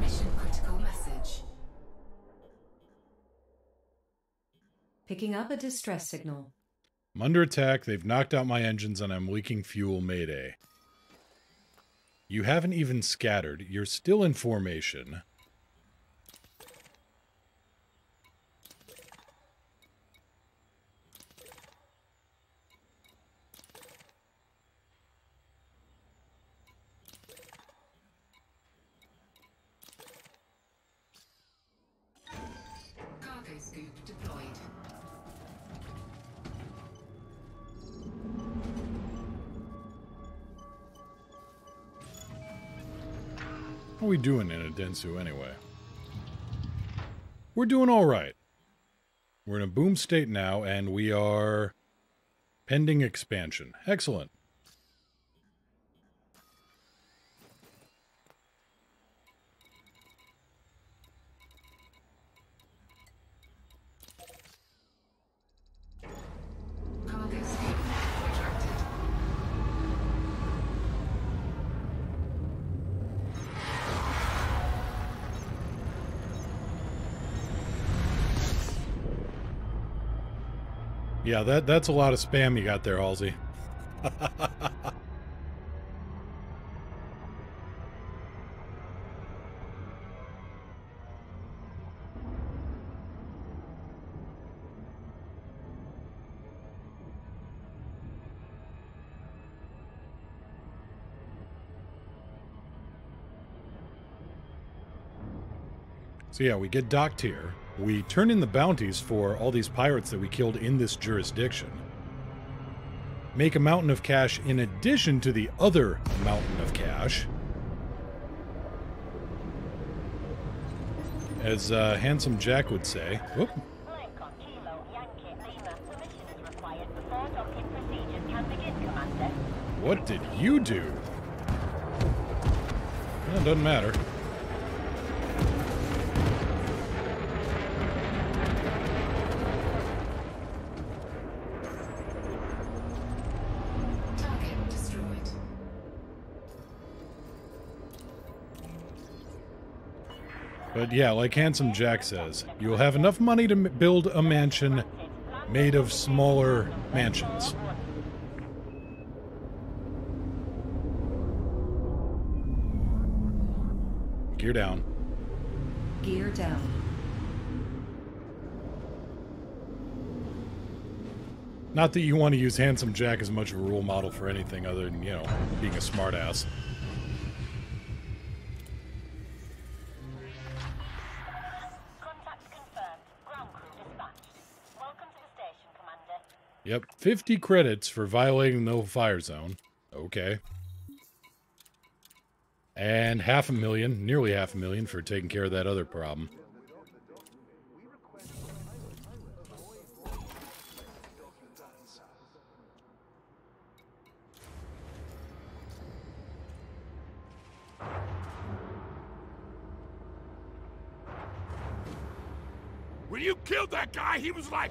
Mission critical message. Picking up a distress signal. I'm under attack, they've knocked out my engines, and I'm leaking fuel. Mayday. You haven't even scattered. You're still in formation. Cargo scoop deployed. How are we doing in Adensu anyway? We're doing alright. We're in a boom state now, and we are pending expansion. Excellent. Cargo scoop retracted. Yeah, that's a lot of spam you got there, Halsey. So yeah, we get docked here. We turn in the bounties for all these pirates that we killed in this jurisdiction. Make a mountain of cash in addition to the other mountain of cash. As Handsome Jack would say. Whoop. What did you do? Well, it doesn't matter. Target destroyed. But yeah, like Handsome Jack says, you'll have enough money to build a mansion made of smaller mansions. Gear down. Gear down. Not that you want to use Handsome Jack as much of a role model for anything other than, you know, being a smartass. Contact confirmed. Ground crew dispatched. Welcome to the station, Commander. Yep, 50 credits for violating the fire zone. Okay. And $500,000, nearly $500,000 for taking care of that other problem. When you killed that guy, he was like,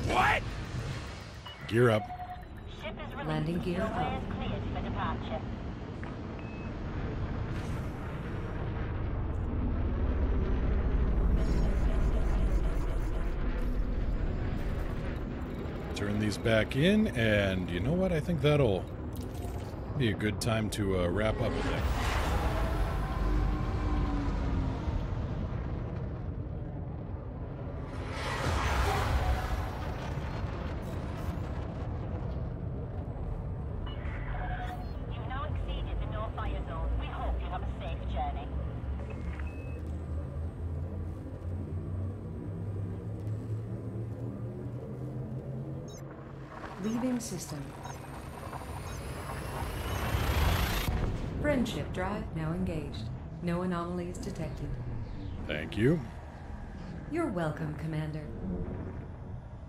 what? Gear up. Landing gear up. Cleared for departure. Turn these back in, and you know what? I think that'll be a good time to wrap up today. You've now exceeded the no-fire zone. We hope you have a safe journey. Leaving system. Friendship drive now engaged. No anomalies detected. Thank you. You're welcome, Commander.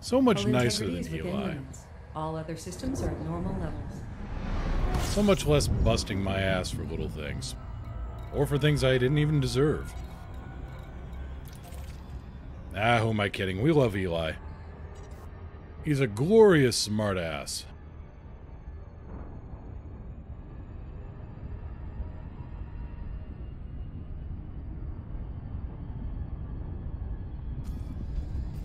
So much All nicer integrity than is within Eli. limits. All other systems are at normal levels. So much less busting my ass for little things. Or for things I didn't even deserve. Ah, who am I kidding? We love Eli. He's a glorious smartass.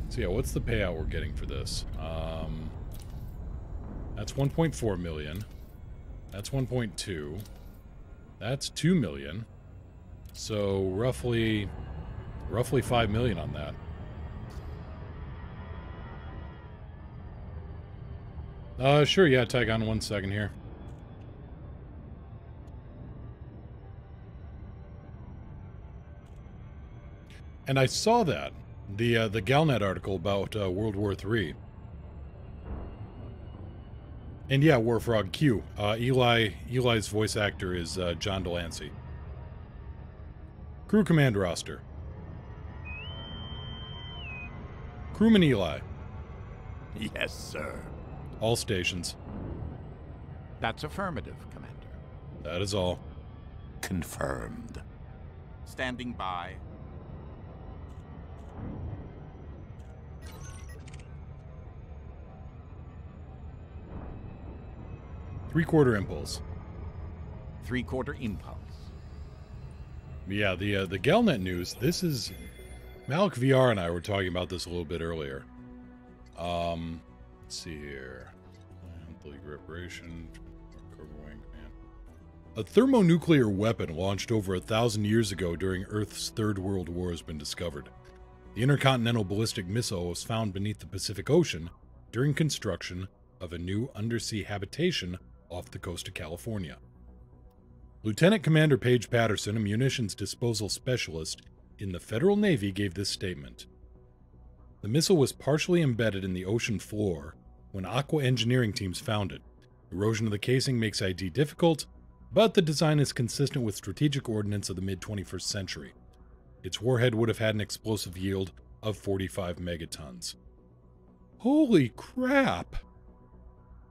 So yeah, what's the payout we're getting for this? That's 1.4 million. That's 1.2. That's 2 million. So roughly 5 million on that. Sure, yeah, tag on 1 second here. And I saw that. The Galnet article about World War III. And yeah, Warfrog Q. Eli's voice actor is John Delancey. Crew command roster. Crewman Eli. Yes, sir. All stations. That's affirmative, Commander. That is all. Confirmed. Standing by. Three-quarter impulse. Three-quarter impulse. Yeah, the Galnet news, this is... Malik VR and I were talking about this a little bit earlier. Let's see here. League reparation. A thermonuclear weapon launched over 1,000 years ago during Earth's Third World War has been discovered. The intercontinental ballistic missile was found beneath the Pacific Ocean during construction of a new undersea habitation off the coast of California. Lieutenant Commander Paige Patterson, a munitions disposal specialist in the Federal Navy, gave this statement. The missile was partially embedded in the ocean floor when Aqua engineering teams found it. Erosion of the casing makes ID difficult, but the design is consistent with strategic ordnance of the mid-21st century. Its warhead would have had an explosive yield of 45 megatons. Holy crap!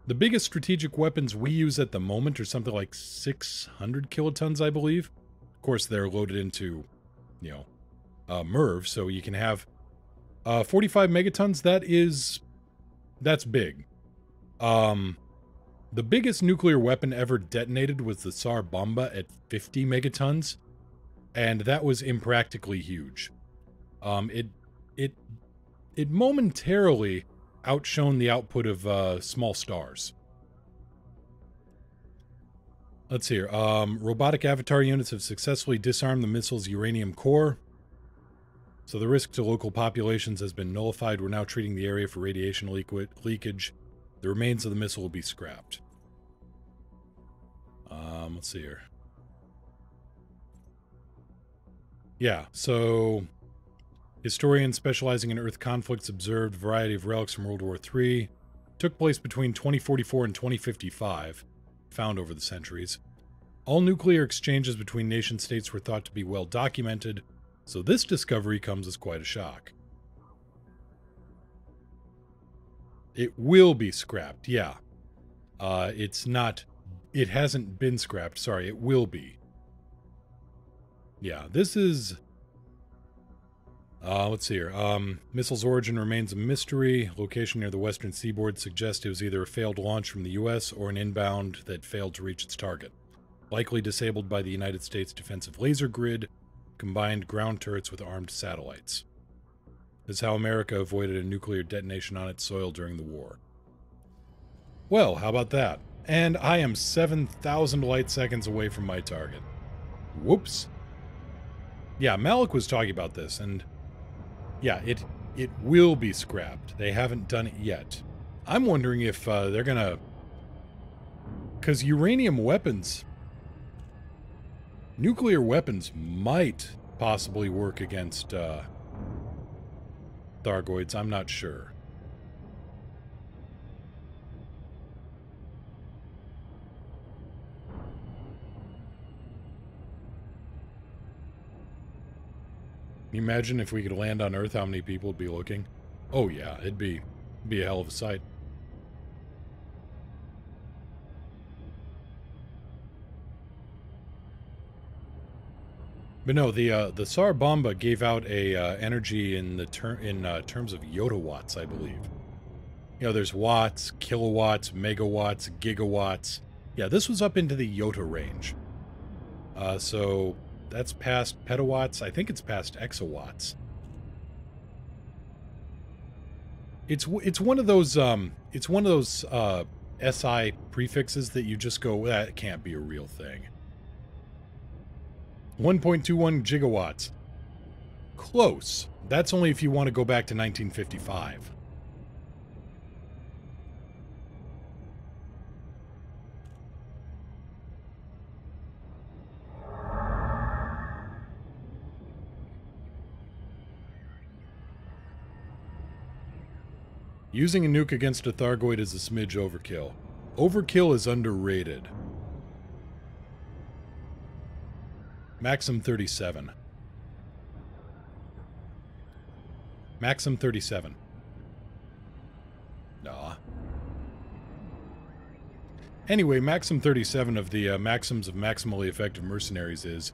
The biggest strategic weapons we use at the moment are something like 600 kilotons, I believe. Of course, they're loaded into, MIRV, so you can have 45 megatons. That's big. The biggest nuclear weapon ever detonated was the Tsar Bomba at 50 megatons, and that was impractically huge. It momentarily outshone the output of small stars. Let's see here. Robotic avatar units have successfully disarmed the missile's uranium core, so the risk to local populations has been nullified. We're now treating the area for radiation leakage. The remains of the missile will be scrapped. Let's see here. Yeah, so historians specializing in Earth conflicts observed a variety of relics from World War III. Took place between 2044 and 2055, found over the centuries. All nuclear exchanges between nation-states were thought to be well documented, so this discovery comes as quite a shock. It will be scrapped, yeah. It hasn't been scrapped, sorry, it will be. Yeah, this is... Let's see here. Missile's origin remains a mystery. Location near the western seaboard suggests it was either a failed launch from the U.S. or an inbound that failed to reach its target. Likely disabled by the United States defensive laser grid, combined ground turrets with armed satellites. This is how America avoided a nuclear detonation on its soil during the war. Well, how about that? And I am 7,000 light seconds away from my target. Whoops. Yeah, Malik was talking about this, and yeah, it will be scrapped. They haven't done it yet. I'm wondering if they're gonna... Because uranium weapons... Nuclear weapons might possibly work against Thargoids. I'm not sure. Can you imagine if we could land on Earth, how many people would be looking? Oh yeah, it'd be a hell of a sight. But no, the Tsar Bomba gave out a energy in the terms of yotawatts, I believe. You know, there's watts, kilowatts, megawatts, gigawatts. Yeah, this was up into the yota range. So that's past petawatts. I think it's past exawatts. It's one of those SI prefixes that you just go, that can't be a real thing. 1.21 gigawatts. Close. That's only if you want to go back to 1955. Using a nuke against a Thargoid is a smidge overkill. Overkill is underrated. Maxim 37. Maxim 37. Nah. Anyway, Maxim 37 of the Maxims of Maximally Effective Mercenaries is,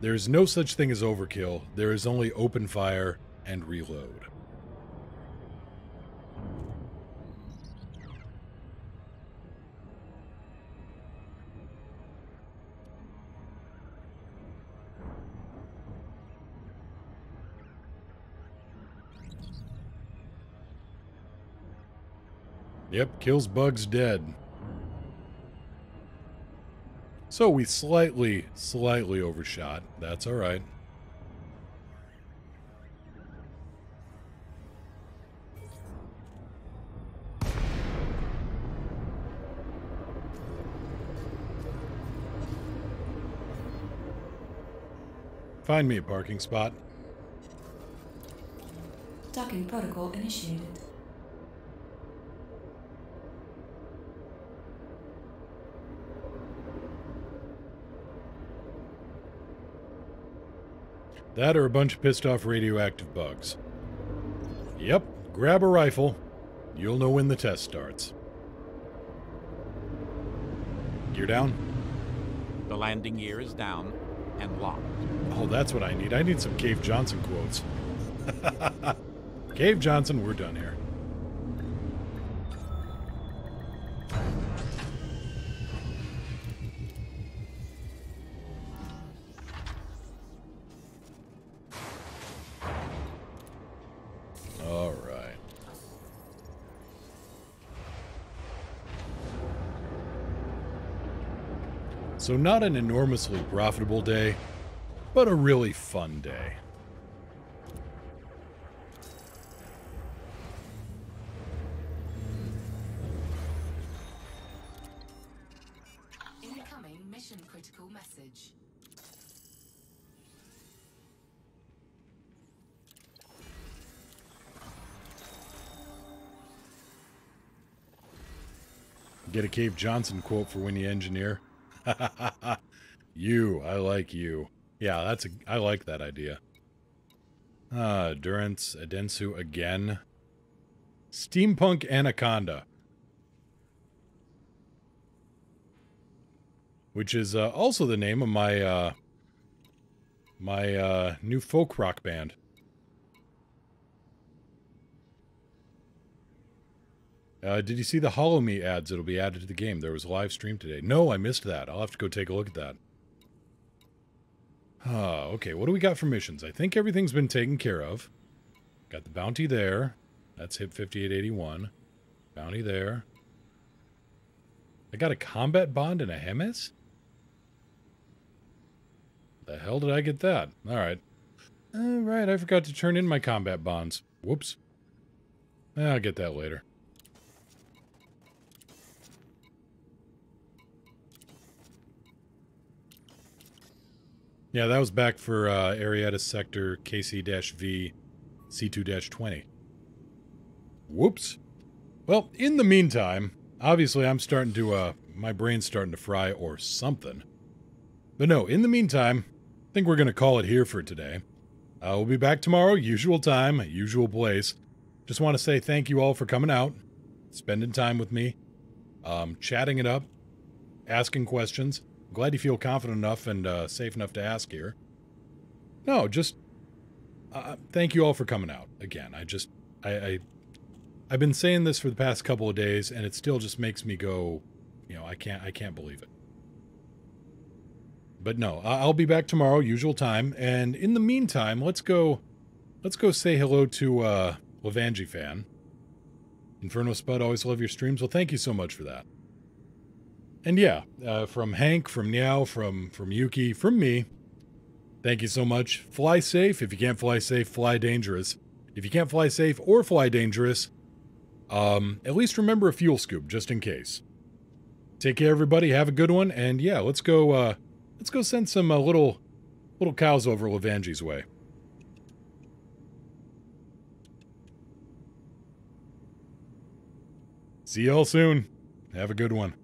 there is no such thing as overkill, there is only open fire and reload. Yep, kills bugs dead. So we slightly overshot. That's alright. Find me a parking spot. Docking protocol initiated. That or a bunch of pissed off radioactive bugs. Yep, grab a rifle. You'll know when the test starts. Gear down. The landing gear is down and locked. Oh, that's what I need. I need some Cave Johnson quotes. Cave Johnson, we're done here. All right. So not an enormously profitable day, but a really fun day. Incoming mission critical message. Get a Cave Johnson quote for when you engineer. You, I like you. Yeah, I like that idea. Durance Adensu again. Steampunk Anaconda. Which is also the name of my my new folk rock band. Did you see the Hollow Me ads that'll be added to the game? There was a live stream today. No, I missed that. I'll have to go take a look at that. Okay, what do we got for missions? I think everything's been taken care of. Got the bounty there. That's hit 5881. Bounty there. I got a combat bond and a Hemis? The hell did I get that? Alright. Alright, I forgot to turn in my combat bonds. Whoops. I'll get that later. Yeah, that was back for Arietta Sector KC-V C2-20. Whoops. Well, in the meantime, obviously I'm starting to, my brain's starting to fry or something. But no, in the meantime, I think we're going to call it here for today. We'll be back tomorrow, usual time, usual place. Just want to say thank you all for coming out, spending time with me, chatting it up, asking questions. Glad you feel confident enough and safe enough to ask here. No, just thank you all for coming out. Again, I've been saying this for the past couple of days, and it still just makes me go, you know, I can't believe it. But no, I'll be back tomorrow, usual time. And in the meantime, let's go say hello to Levangie fan. Inferno Spud, always love your streams. Well, thank you so much for that. And yeah, from Hank, from Meow, from Yuki, from me, thank you so much. Fly safe. If you can't fly safe, fly dangerous. If you can't fly safe or fly dangerous, at least remember a fuel scoop, just in case. Take care, everybody. Have a good one. And yeah, let's go send some little cows over Levangie's way. See y'all soon. Have a good one.